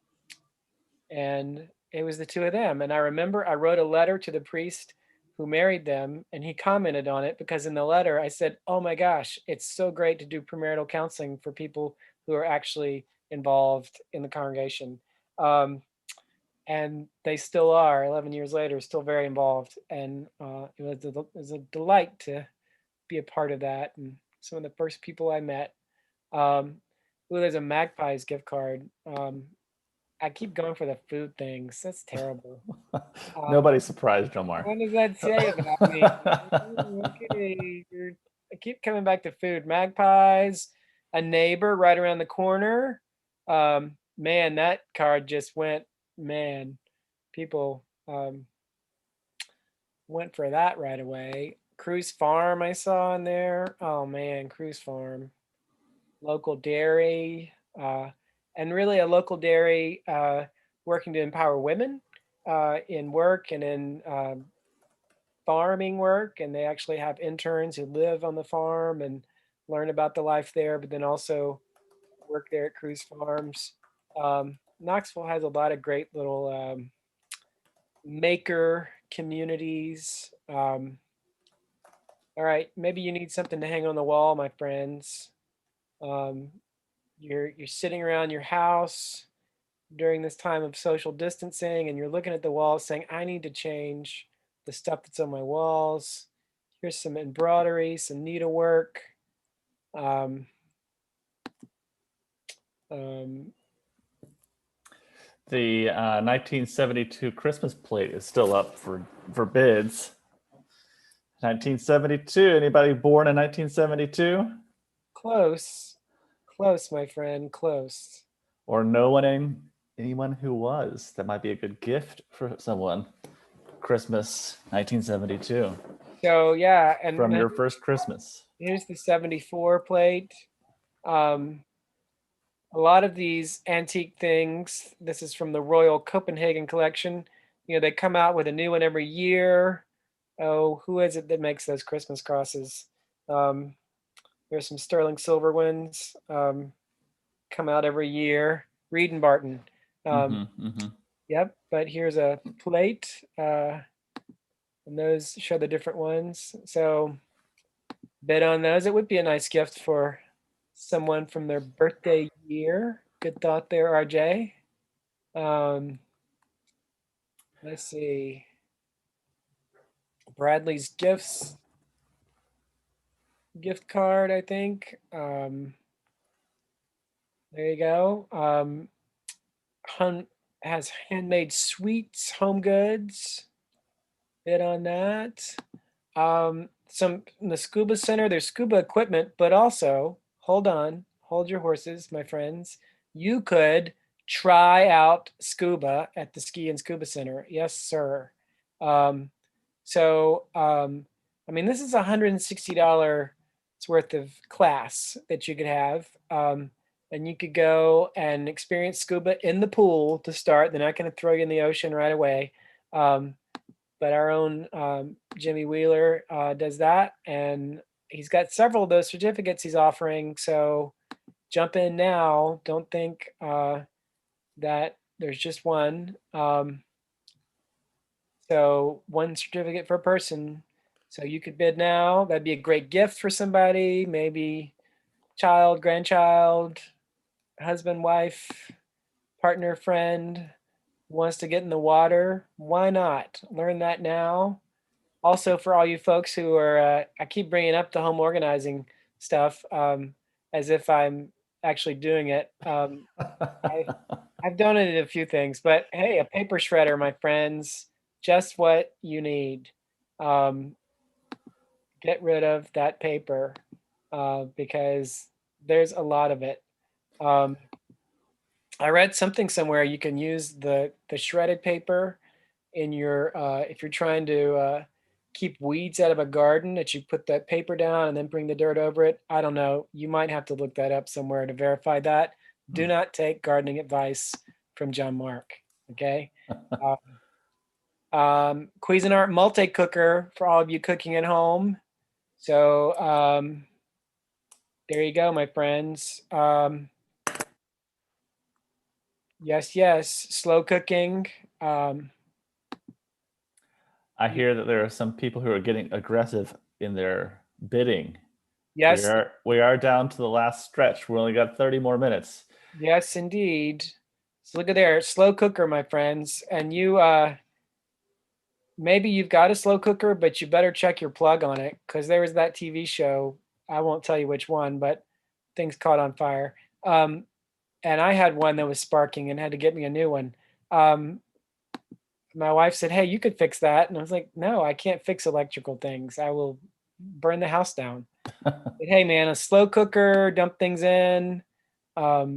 and it was the two of them. And I remember I wrote a letter to the priest who married them, and he commented on it because in the letter I said, "Oh my gosh, it's so great to do premarital counseling for people who are actually involved in the congregation." And they still are 11 years later, still very involved. And it was a delight to be a part of that. And some of the first people I met. There's a Magpies gift card. I keep going for the food things. That's terrible. Nobody's surprised, Jomar. What does that say about me? Okay, I keep coming back to food. Magpies, a neighbor right around the corner. Man, that card just went. Man, people went for that right away. Cruise Farm I saw in there. Oh man, Cruise Farm. Local dairy, and really a local dairy working to empower women in work and in farming work. And they actually have interns who live on the farm and learn about the life there, but then also work there at Cruise Farms. Knoxville has a lot of great little maker communities. All right, maybe you need something to hang on the wall, my friends. You're sitting around your house during this time of social distancing, and you're looking at the walls saying, "I need to change the stuff that's on my walls." Here's some embroidery, some needlework. The 1972 Christmas plate is still up for bids. 1972. Anybody born in 1972? Close, my friend, close. Or anyone who was? That might be a good gift for someone. Christmas 1972. So yeah, and from your first Christmas. Here's the 74 plate. A lot of these antique things, this is from the Royal Copenhagen collection. They come out with a new one every year. Oh, who is it that makes those Christmas crosses? There's some sterling silver ones come out every year. Reed and Barton. Yep, but here's a plate. And those show the different ones. So bid on those. It would be a nice gift for someone from their birthday year. Good thought there, RJ. Let's see. Bradley's Gifts gift card, I think. There you go. Has handmade sweets, home goods. Bid on that. Some in the scuba center, there's scuba equipment, but also, hold your horses, my friends. You could try out scuba at the Ski and Scuba Center. Yes, sir. This is $160 worth of class that you could have. And you could go and experience scuba in the pool to start. They're not going to throw you in the ocean right away. But our own Jimmy Wheeler does that. And he's got several of those certificates he's offering. So jump in now. Don't think that there's just one. So one certificate per person. So you could bid now. That'd be a great gift for somebody, maybe child, grandchild, husband, wife, partner, friend, wants to get in the water. Why not? Learn that now. Also for all you folks who are, I keep bringing up the home organizing stuff as if I'm actually doing it. I've donated a few things, but hey, a paper shredder, my friends, just what you need. Get rid of that paper because there's a lot of it. I read something somewhere you can use the shredded paper in your if you're trying to keep weeds out of a garden, that you put that paper down and then bring the dirt over it. I don't know. You might have to look that up somewhere to verify that. Do not take gardening advice from John Mark. Okay. Cuisinart multi-cooker for all of you cooking at home. So there you go, my friends. Yes, slow cooking. I hear that there are some people who are getting aggressive in their bidding. Yes. We are down to the last stretch. We only got 30 more minutes. Yes, indeed. So look at there, slow cooker, my friends. And you, maybe you've got a slow cooker, but you better check your plug on it, because there was that TV show. I won't tell you which one, but things caught on fire. And I had one that was sparking and had to get me a new one. My wife said, "Hey, you could fix that." And I was like, "No, I can't fix electrical things. I will burn the house down." But hey, man, a slow cooker, dump things in, let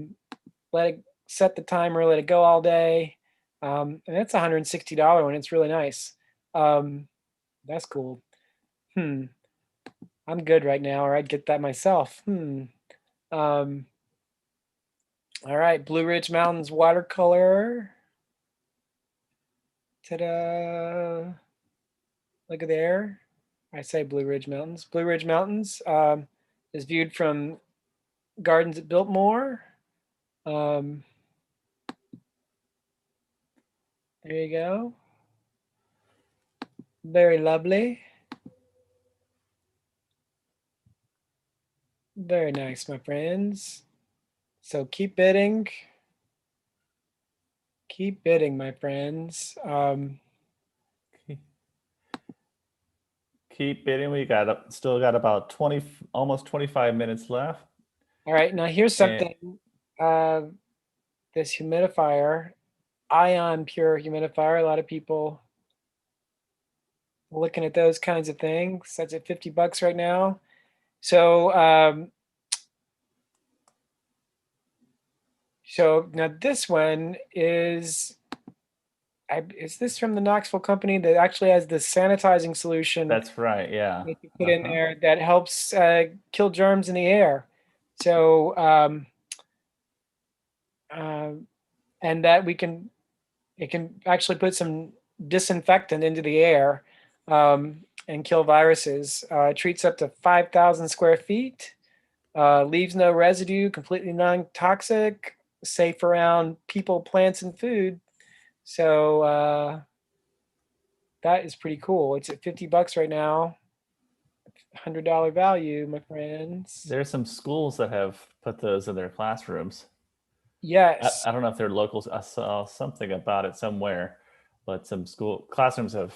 it set the timer, let it go all day. And that's $160 one. It's really nice. That's cool. I'm good right now, or I'd get that myself. All right, Blue Ridge Mountains watercolor. Ta-da! Look at there. I say Blue Ridge Mountains. Blue Ridge Mountains is viewed from Gardens at Biltmore. There you go. Very lovely. Very nice, my friends. So keep bidding. Keep bidding, my friends. Keep bidding. We still got about almost 25 minutes left. All right, now here's something. This humidifier, Ion Pure humidifier. A lot of people looking at those kinds of things. That's at $50 right now. So, so now this one is this from the Knoxville company that actually has the sanitizing solution? That's right, yeah. That you put in there that helps kill germs in the air. So, and that it can actually put some disinfectant into the air and kill viruses. Treats up to 5,000 square feet, leaves no residue, completely non-toxic, safe around people, plants, and food. So that is pretty cool. It's at $50 right now. $100 value, my friends. There's some schools that have put those in their classrooms. Yes. I don't know if they're locals. I saw something about it somewhere, but some school classrooms have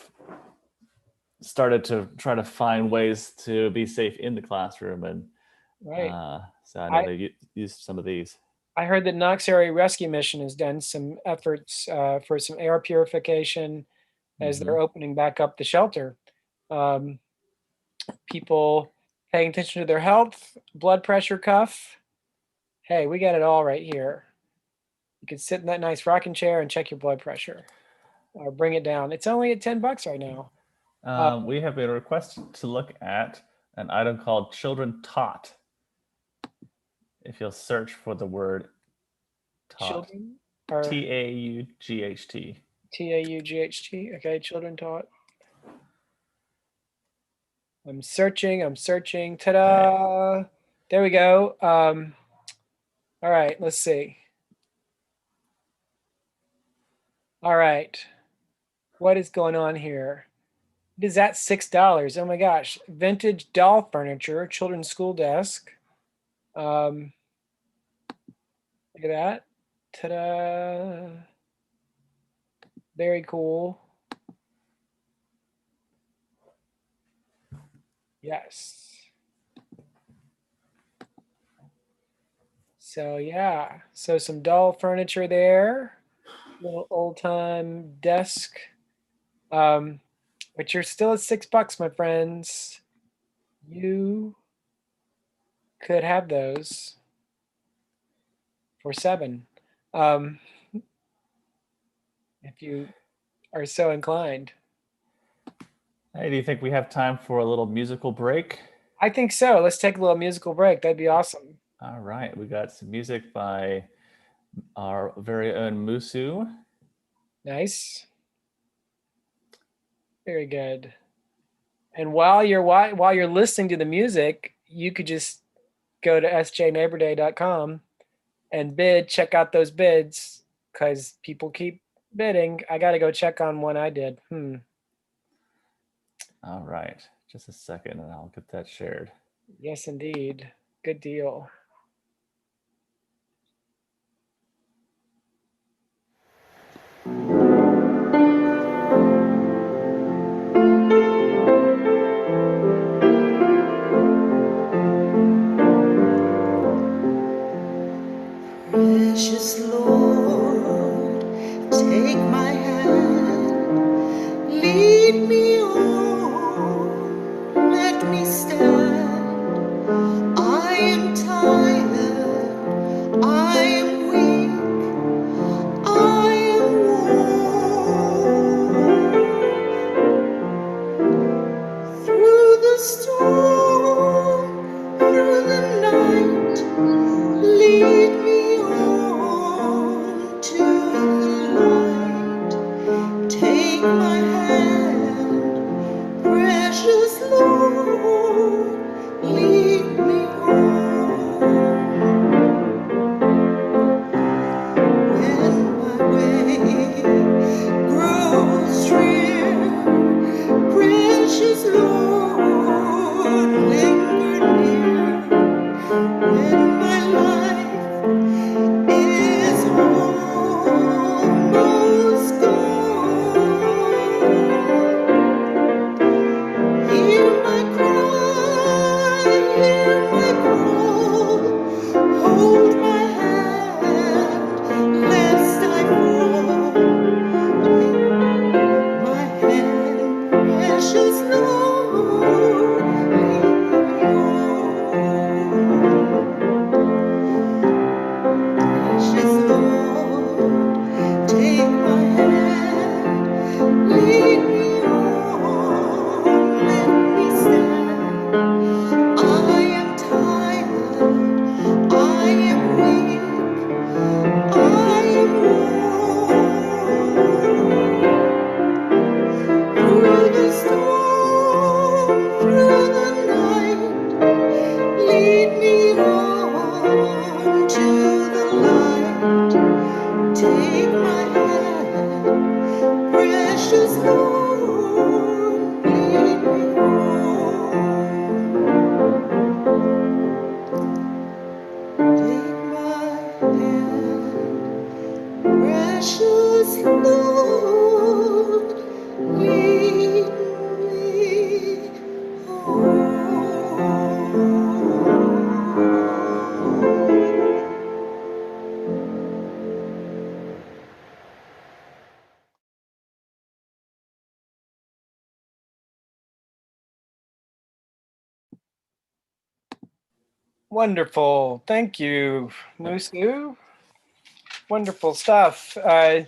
started to try to find ways to be safe in the classroom, and right. So I know they use some of these. I heard that Knox Area Rescue Mission has done some efforts for some air purification as they're opening back up the shelter. People paying attention to their health, blood pressure cuff. Hey, we got it all right here. You can sit in that nice rocking chair and check your blood pressure or bring it down. It's only at $10 right now. We have been requested to look at an item called Children Taught. If you'll search for the word taught. Children? T-A-U-G-H-T. T-A-U-G-H-T. Okay, Children Taught. I'm searching. Ta-da! There we go. All right, let's see. All right. What is going on here? It is at $6. Oh my gosh. Vintage doll furniture, children's school desk. Look at that. Ta-da. Very cool. Yes. So yeah, so some doll furniture there, little old time desk, but you're still at $6, my friends. You could have those for $7, if you are so inclined. Hey, do you think we have time for a little musical break? I think so. Let's take a little musical break. That'd be awesome. All right, we got some music by our very own Musu. Nice. Very good. And while you're listening to the music, you could just go to sjneighborday.com and bid. Check out those bids because people keep bidding. I got to go check on one I did. All right. Just a second and I'll get that shared. Yes, indeed. Good deal. Precious Lord, take my hand, lead me on, let me stand. I am tired, I am weak, I am worn. Through the storm, through the night, lead me on to the light. Take my hand, precious Lord, lead me on. When my way grows drear, precious Lord, linger near. When my life is almost gone, hear my cry, hear my call, hold my hand, lest I fall. Take my hand, precious Lord, lead me on. Precious Lord, take my hand, lead me on, let me stand. I am tired, I am weak, I am worn. Through the storm, through the night, lead me on to the light. Take my hand, precious Lord, lead me on. Take my hand, precious Lord, lead me Wonderful. Thank you, Musu. Wonderful stuff. We're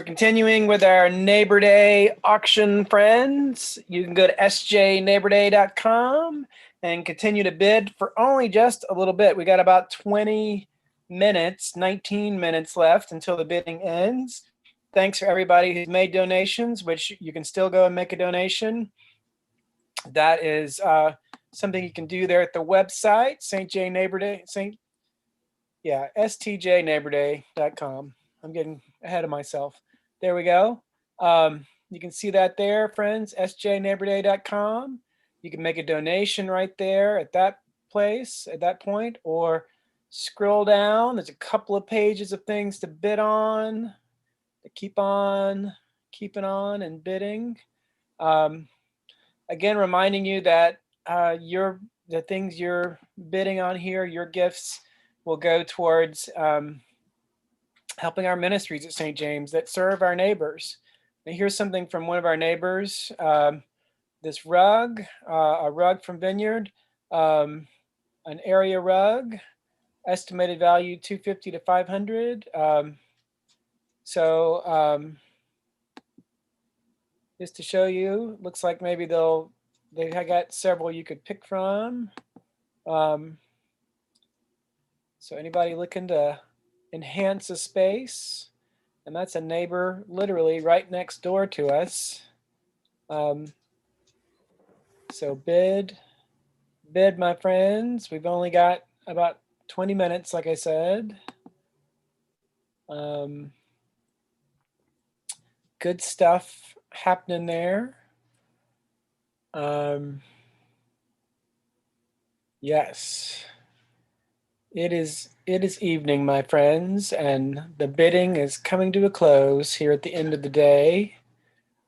continuing with our Neighbor Day auction, friends. You can go to sjneighborday.com and continue to bid for only just a little bit. We got about 20 minutes, 19 minutes left until the bidding ends. Thanks for everybody who's made donations, which you can still go and make a donation. That is something you can do there at the website, stjneighborday.com. I'm getting ahead of myself. There we go. You can see that there, friends, sjneighborday.com. You can make a donation right there at that place, at that point, or scroll down. There's a couple of pages of things to bid on, to keep on keeping on and bidding. Again, reminding you that the things you're bidding on here, your gifts, will go towards helping our ministries at St. James that serve our neighbors. And here's something from one of our neighbors. This rug, a rug from Vineyard, an area rug, estimated value $250 to $500. Just to show you, looks like maybe they got several you could pick from. So anybody looking to enhance a space, and that's a neighbor literally right next door to us. So bid, my friends. We've only got about 20 minutes, like I said. Good stuff happening there. Yes. It is evening, my friends, and the bidding is coming to a close here at the end of the day,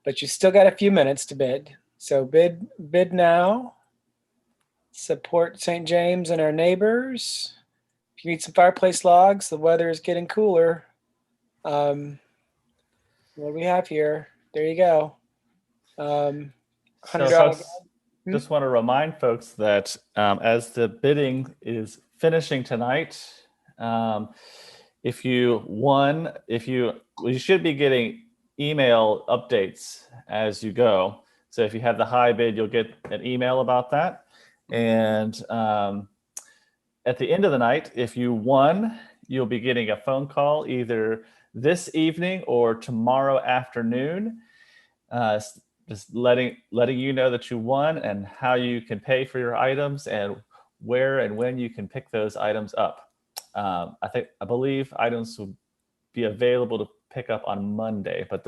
but you still got a few minutes to bid. So bid now. Support St. James and our neighbors. If you need some fireplace logs, the weather is getting cooler. What do we have here? There you go. So $100. folks, just want to remind folks that as the bidding is finishing tonight, if you won, you should be getting email updates as you go. So if you have the high bid, you'll get an email about that. And at the end of the night, if you won, you'll be getting a phone call either this evening or tomorrow afternoon, just letting you know that you won and how you can pay for your items and where and when you can pick those items up. I believe items will be available to pick up on Monday, but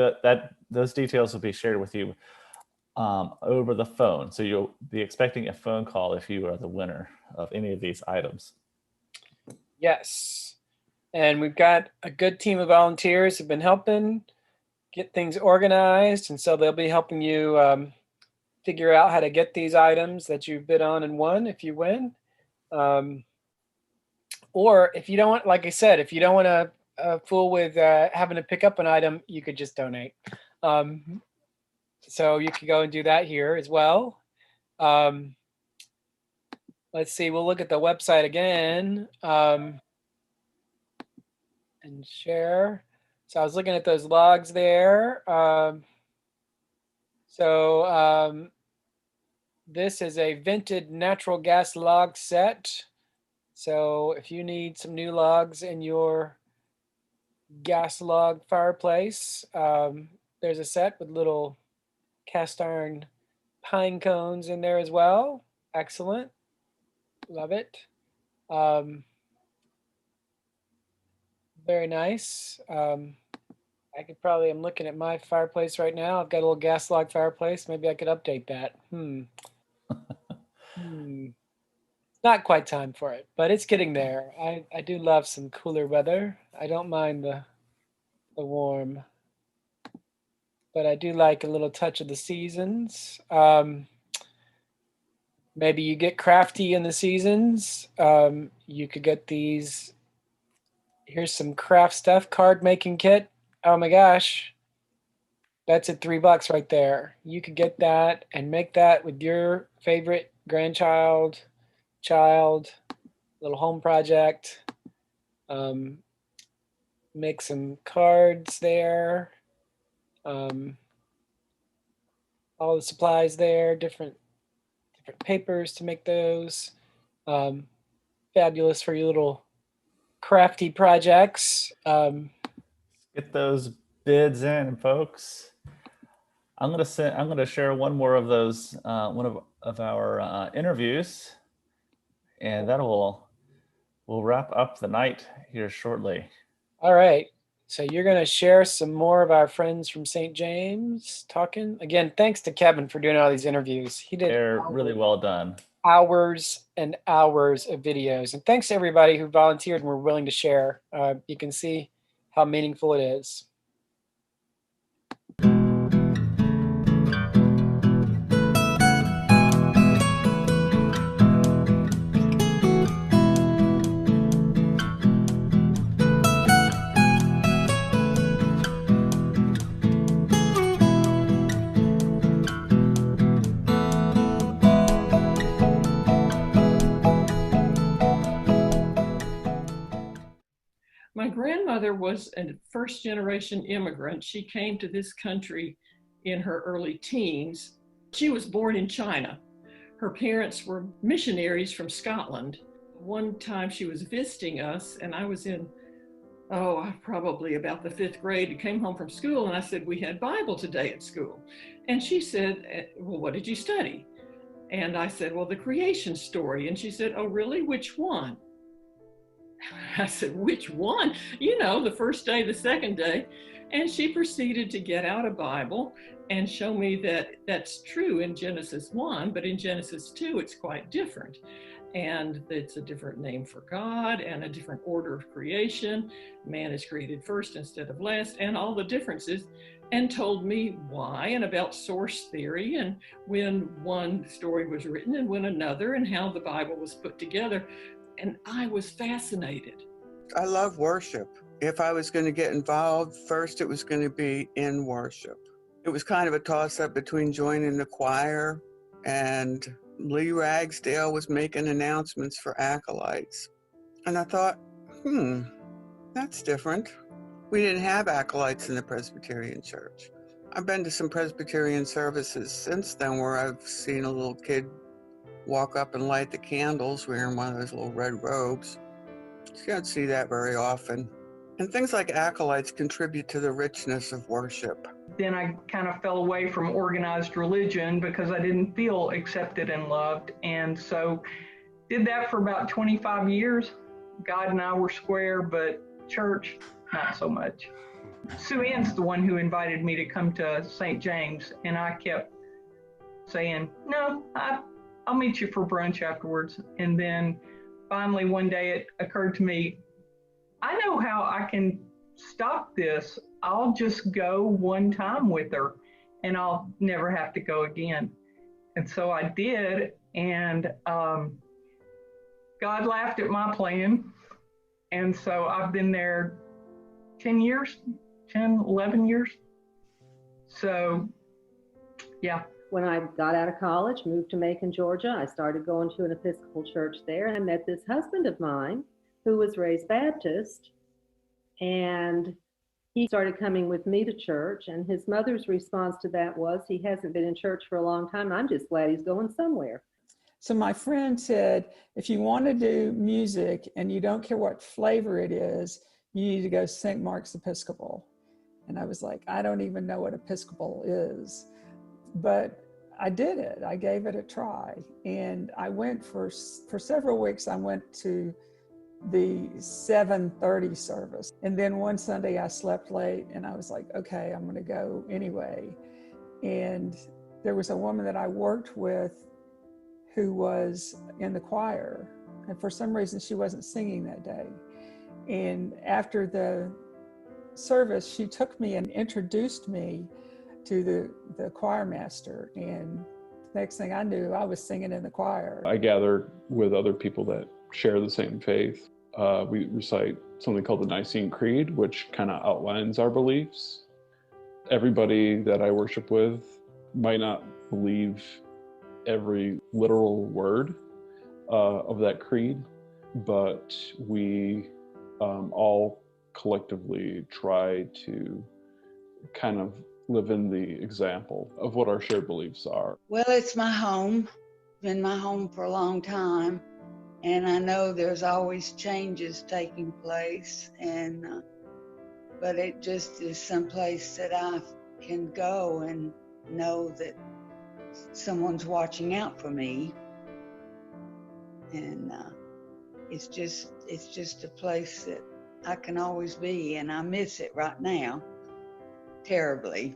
those details will be shared with you over the phone. So you'll be expecting a phone call if you are the winner of any of these items. Yes. And we've got a good team of volunteers who've been helping get things organized. And so they'll be helping you figure out how to get these items that you bid on and won if you win. Or if you don't want, like I said, if you don't want to fool with having to pick up an item, you could just donate. So you can go and do that here as well. Let's see, we'll look at the website again and share. So I was looking at those logs there. This is a vented natural gas log set. So if you need some new logs in your gas log fireplace, there's a set with little cast iron pine cones in there as well. Excellent. Love it. Very nice. I'm looking at my fireplace right now. I've got a little gas log fireplace. Maybe I could update that. Not quite time for it, but it's getting there. I do love some cooler weather. I don't mind the warm, but I do like a little touch of the seasons. Maybe you get crafty in the seasons. You could get these. Here's some craft stuff, card making kit. Oh my gosh. That's at $3 right there. You could get that and make that with your favorite grandchild, child, little home project. Make some cards there. All the supplies there, different papers to make those. Fabulous for your little crafty projects. Get those bids in, folks. I'm gonna share one more of those, one of our interviews, and that will wrap up the night here shortly. All right. So you're going to share some more of our friends from St. James talking. Again, thanks to Kevin for doing all these interviews. They're really well done. Hours and hours of videos. And thanks to everybody who volunteered and were willing to share. You can see how meaningful it is. My grandmother was a first-generation immigrant. She came to this country in her early teens. She was born in China. Her parents were missionaries from Scotland. One time she was visiting us, and I was in probably about the 5th grade, and came home from school, and I said, we had Bible today at school. And she said, well, what did you study? And I said, well, the creation story. And she said, oh, really? Which one? I said, which one? You know, the first day, the second day. And she proceeded to get out a Bible and show me that that's true in Genesis 1, but in Genesis 2, it's quite different. And it's a different name for God and a different order of creation. Man is created first instead of last, and all the differences, and told me why, and about source theory, and when one story was written and when another, and how the Bible was put together. And I was fascinated. I love worship. If I was going to get involved, first it was going to be in worship. It was kind of a toss-up between joining the choir, and Lee Ragsdale was making announcements for acolytes. And I thought, that's different. We didn't have acolytes in the Presbyterian Church. I've been to some Presbyterian services since then where I've seen a little kid walk up and light the candles wearing one of those little red robes. You don't see that very often. And things like acolytes contribute to the richness of worship. Then I kind of fell away from organized religion because I didn't feel accepted and loved. And so did that for about 25 years. God and I were square, but church, not so much. Sue Ann's the one who invited me to come to St. James, and I kept saying, no, I'll meet you for brunch afterwards. And then finally one day it occurred to me, I know how I can stop this. I'll just go one time with her and I'll never have to go again. And so I did, and God laughed at my plan. And so I've been there 11 years. So, yeah. When I got out of college, moved to Macon, Georgia, I started going to an Episcopal church there, and I met this husband of mine who was raised Baptist, and he started coming with me to church, and his mother's response to that was, he hasn't been in church for a long time. I'm just glad he's going somewhere. So my friend said, if you want to do music and you don't care what flavor it is, you need to go St. Mark's Episcopal. And I was like, I don't even know what Episcopal is. But I did it. I gave it a try. And I went for several weeks. I went to the 7:30 service. And then one Sunday I slept late and I was like, okay, I'm going to go anyway. And there was a woman that I worked with who was in the choir. And for some reason, she wasn't singing that day. And after the service, she took me and introduced me to the choir master. And next thing I knew, I was singing in the choir. I gathered with other people that share the same faith. We recite something called the Nicene Creed, which kind of outlines our beliefs. Everybody that I worship with might not believe every literal word of that creed, but we all collectively try to kind of live in the example of what our shared beliefs are. Well, it's my home, been my home for a long time, and I know there's always changes taking place, and but it just is someplace that I can go and know that someone's watching out for me, and it's just a place that I can always be, and I miss it right now terribly.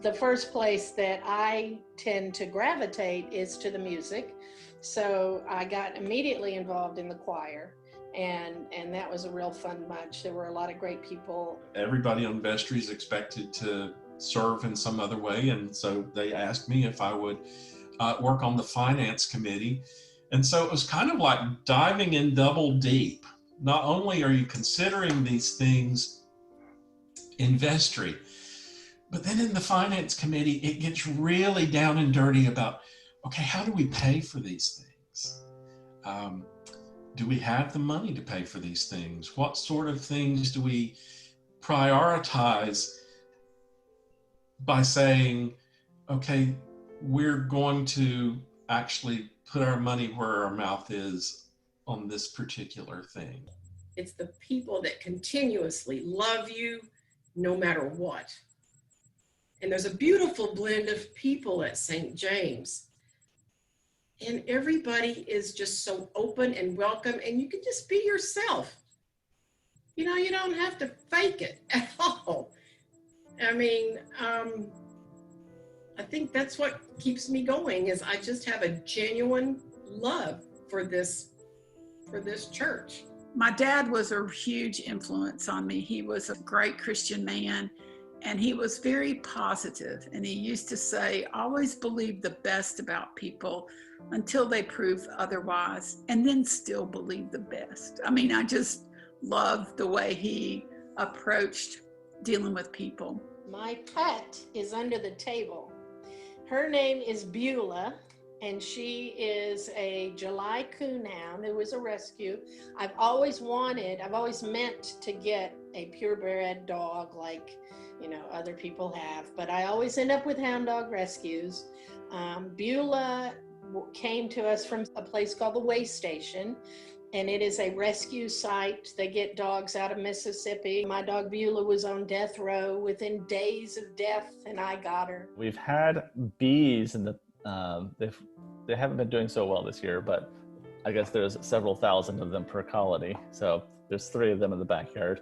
The first place that I tend to gravitate is to the music. So I got immediately involved in the choir, and that was a real fun bunch. There were a lot of great people. Everybody on vestry is expected to serve in some other way, and so they asked me if I would work on the finance committee. And so it was kind of like diving in double deep. Not only are you considering these things in vestry, but then in the finance committee, it gets really down and dirty about, okay, how do we pay for these things? Do we have the money to pay for these things? What sort of things do we prioritize by saying, okay, we're going to actually put our money where our mouth is on this particular thing? It's the people that continuously love you no matter what. And there's a beautiful blend of people at St. James. And everybody is just so open and welcome, and you can just be yourself. You know, you don't have to fake it at all. I mean, I think that's what keeps me going, is I just have a genuine love for this church. My dad was a huge influence on me. He was a great Christian man, and he was very positive. And he used to say, always believe the best about people until they prove otherwise, and then still believe the best. I mean, I just loved the way he approached dealing with people. My pet is under the table. Her name is Beulah, and she is a July coonhound. It was a rescue. I've always meant to get a purebred dog like, you know, other people have, but I always end up with hound dog rescues. Beulah came to us from a place called the Way Station, and it is a rescue site. They get dogs out of Mississippi. My dog Beulah was on death row within days of death, and I got her. We've had bees in the, they haven't been doing so well this year, but I guess there's several thousand of them per colony. So there's 3 of them in the backyard.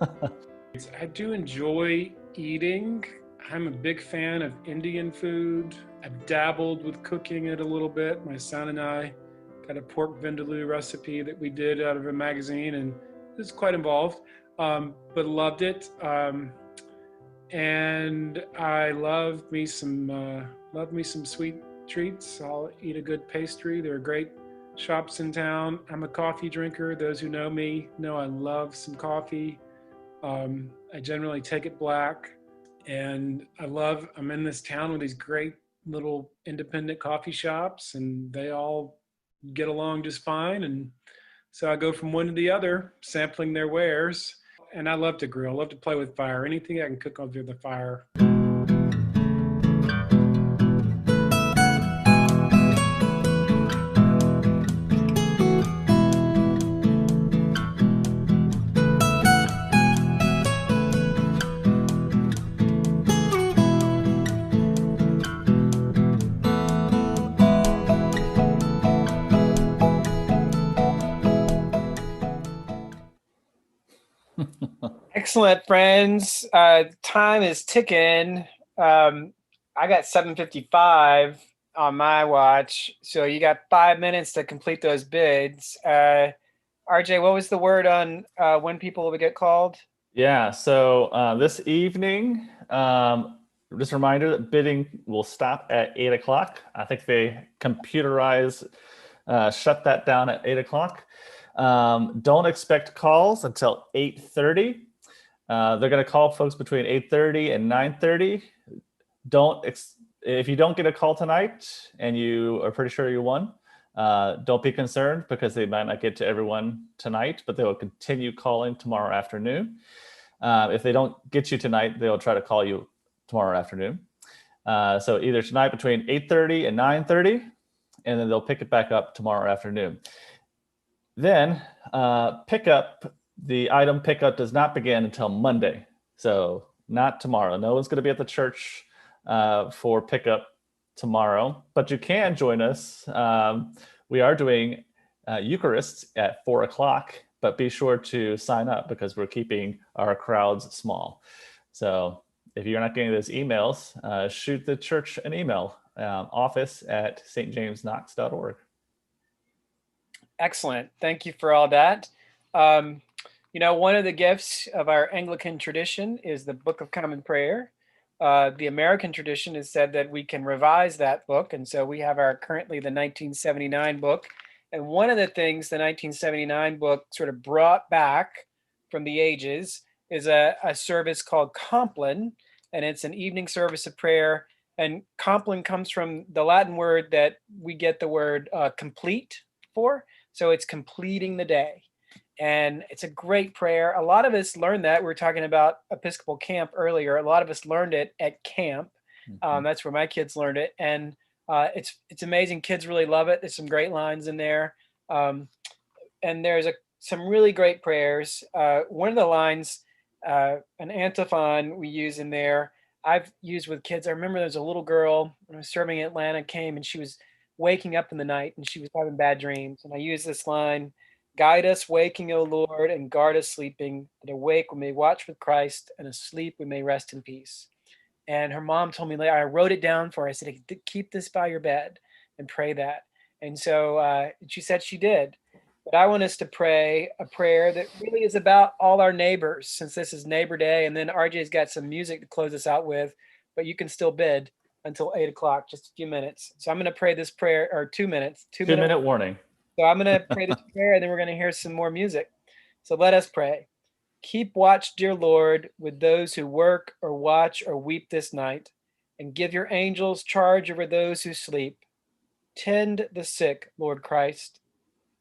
I do enjoy eating. I'm a big fan of Indian food. I've dabbled with cooking it a little bit. My son and I got a pork vindaloo recipe that we did out of a magazine, and it's quite involved, but loved it. And I love me some sweet treats. I'll eat a good pastry. There are great shops in town. I'm a coffee drinker. Those who know me know I love some coffee. I generally take it black, and I'm in this town with these great little independent coffee shops, and they all get along just fine. And so I go from one to the other, sampling their wares. And I love to grill, I love to play with fire. Anything I can cook over the fire. Excellent, friends. Time is ticking. I got 7:55 on my watch, so you got 5 minutes to complete those bids. RJ, what was the word on when people will get called? Yeah, so this evening, just a reminder that bidding will stop at 8 o'clock. I think they shut that down at 8 o'clock. Don't expect calls until 8:30. They're going to call folks between 8:30 and 9:30. If you don't get a call tonight and you are pretty sure you won, don't be concerned, because they might not get to everyone tonight, but they will continue calling tomorrow afternoon. If they don't get you tonight, they'll try to call you tomorrow afternoon. So either tonight between 8:30 and 9:30, and then they'll pick it back up tomorrow afternoon. Then the item pickup does not begin until Monday. So not tomorrow. No one's going to be at the church for pickup tomorrow, but you can join us. We are doing Eucharist at 4 o'clock, but be sure to sign up, because we're keeping our crowds small. So if you're not getting those emails, shoot the church an email, office@stjamesknox.org. Excellent. Thank you for all that. One of the gifts of our Anglican tradition is the Book of Common Prayer. The American tradition has said that we can revise that book. And so we have currently the 1979 book. And one of the things the 1979 book sort of brought back from the ages is a service called Compline. And it's an evening service of prayer. And Compline comes from the Latin word that we get the word complete for. So it's completing the day. And it's a great prayer. A lot of us learned that. We were talking about Episcopal camp earlier. A lot of us learned it at camp. That's where my kids learned it. And it's amazing. Kids really love it. There's some great lines in there. And there's some really great prayers. One of the lines, an antiphon we use in there, I've used with kids. I remember there was a little girl when I was serving in Atlanta, came and she was waking up in the night and she was having bad dreams. And I used this line, guide us waking, O Lord, and guard us sleeping, that awake we may watch with Christ, and asleep we may rest in peace. And her mom told me later, I wrote it down for her. I said, keep this by your bed and pray that. And so she said she did. But I want us to pray a prayer that really is about all our neighbors, since this is Neighbor Day. And then RJ's got some music to close us out with, but you can still bid until 8 o'clock, just a few minutes. So I'm going to pray this prayer, or 2 minutes. 2 2-minute warning. So I'm going to pray this prayer, and then we're going to hear some more music. So let us pray. Keep watch, dear Lord, with those who work or watch or weep this night, and give your angels charge over those who sleep. Tend the sick, Lord Christ.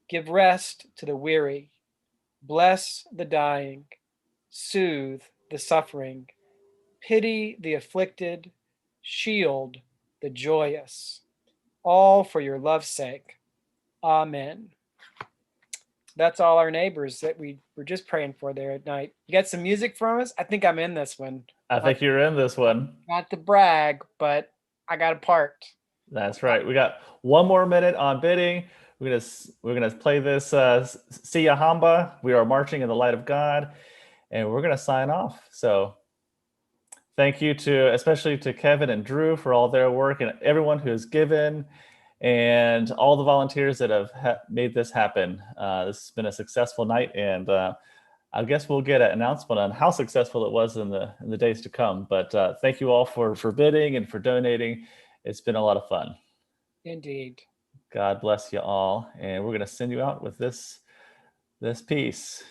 Give rest to the weary. Bless the dying. Soothe the suffering. Pity the afflicted. Shield the joyous. All for your love's sake. Amen. That's all our neighbors that we were just praying for there at night. You got some music from us? I think I'm in this one. I think you're in this one. Not to brag, but I got a part. That's right. We got 1 more minute on bidding. We're gonna play this Sia Hamba. We are marching in the light of God, and we're gonna sign off. So thank you especially to Kevin and Drew for all their work, and everyone who has given, and all the volunteers that have made this happen. This has been a successful night, and I guess we'll get an announcement on how successful it was in the days to come. But thank you all for bidding and for donating. It's been a lot of fun. Indeed. God bless you all. And we're going to send you out with this piece.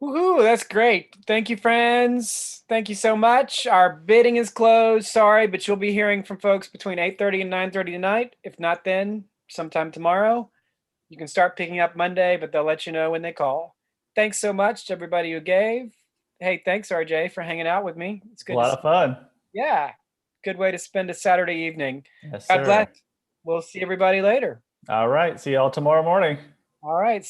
Woohoo, that's great. Thank you, friends. Thank you so much. Our bidding is closed. Sorry, but you'll be hearing from folks between 8:30 and 9:30 tonight. If not then, sometime tomorrow. You can start picking up Monday, but they'll let you know when they call. Thanks so much to everybody who gave. Hey, thanks, RJ, for hanging out with me. It's good. A lot of fun. Yeah. Good way to spend a Saturday evening. Yes, God sir. bless. We'll see everybody later. All right. See y'all tomorrow morning. All right.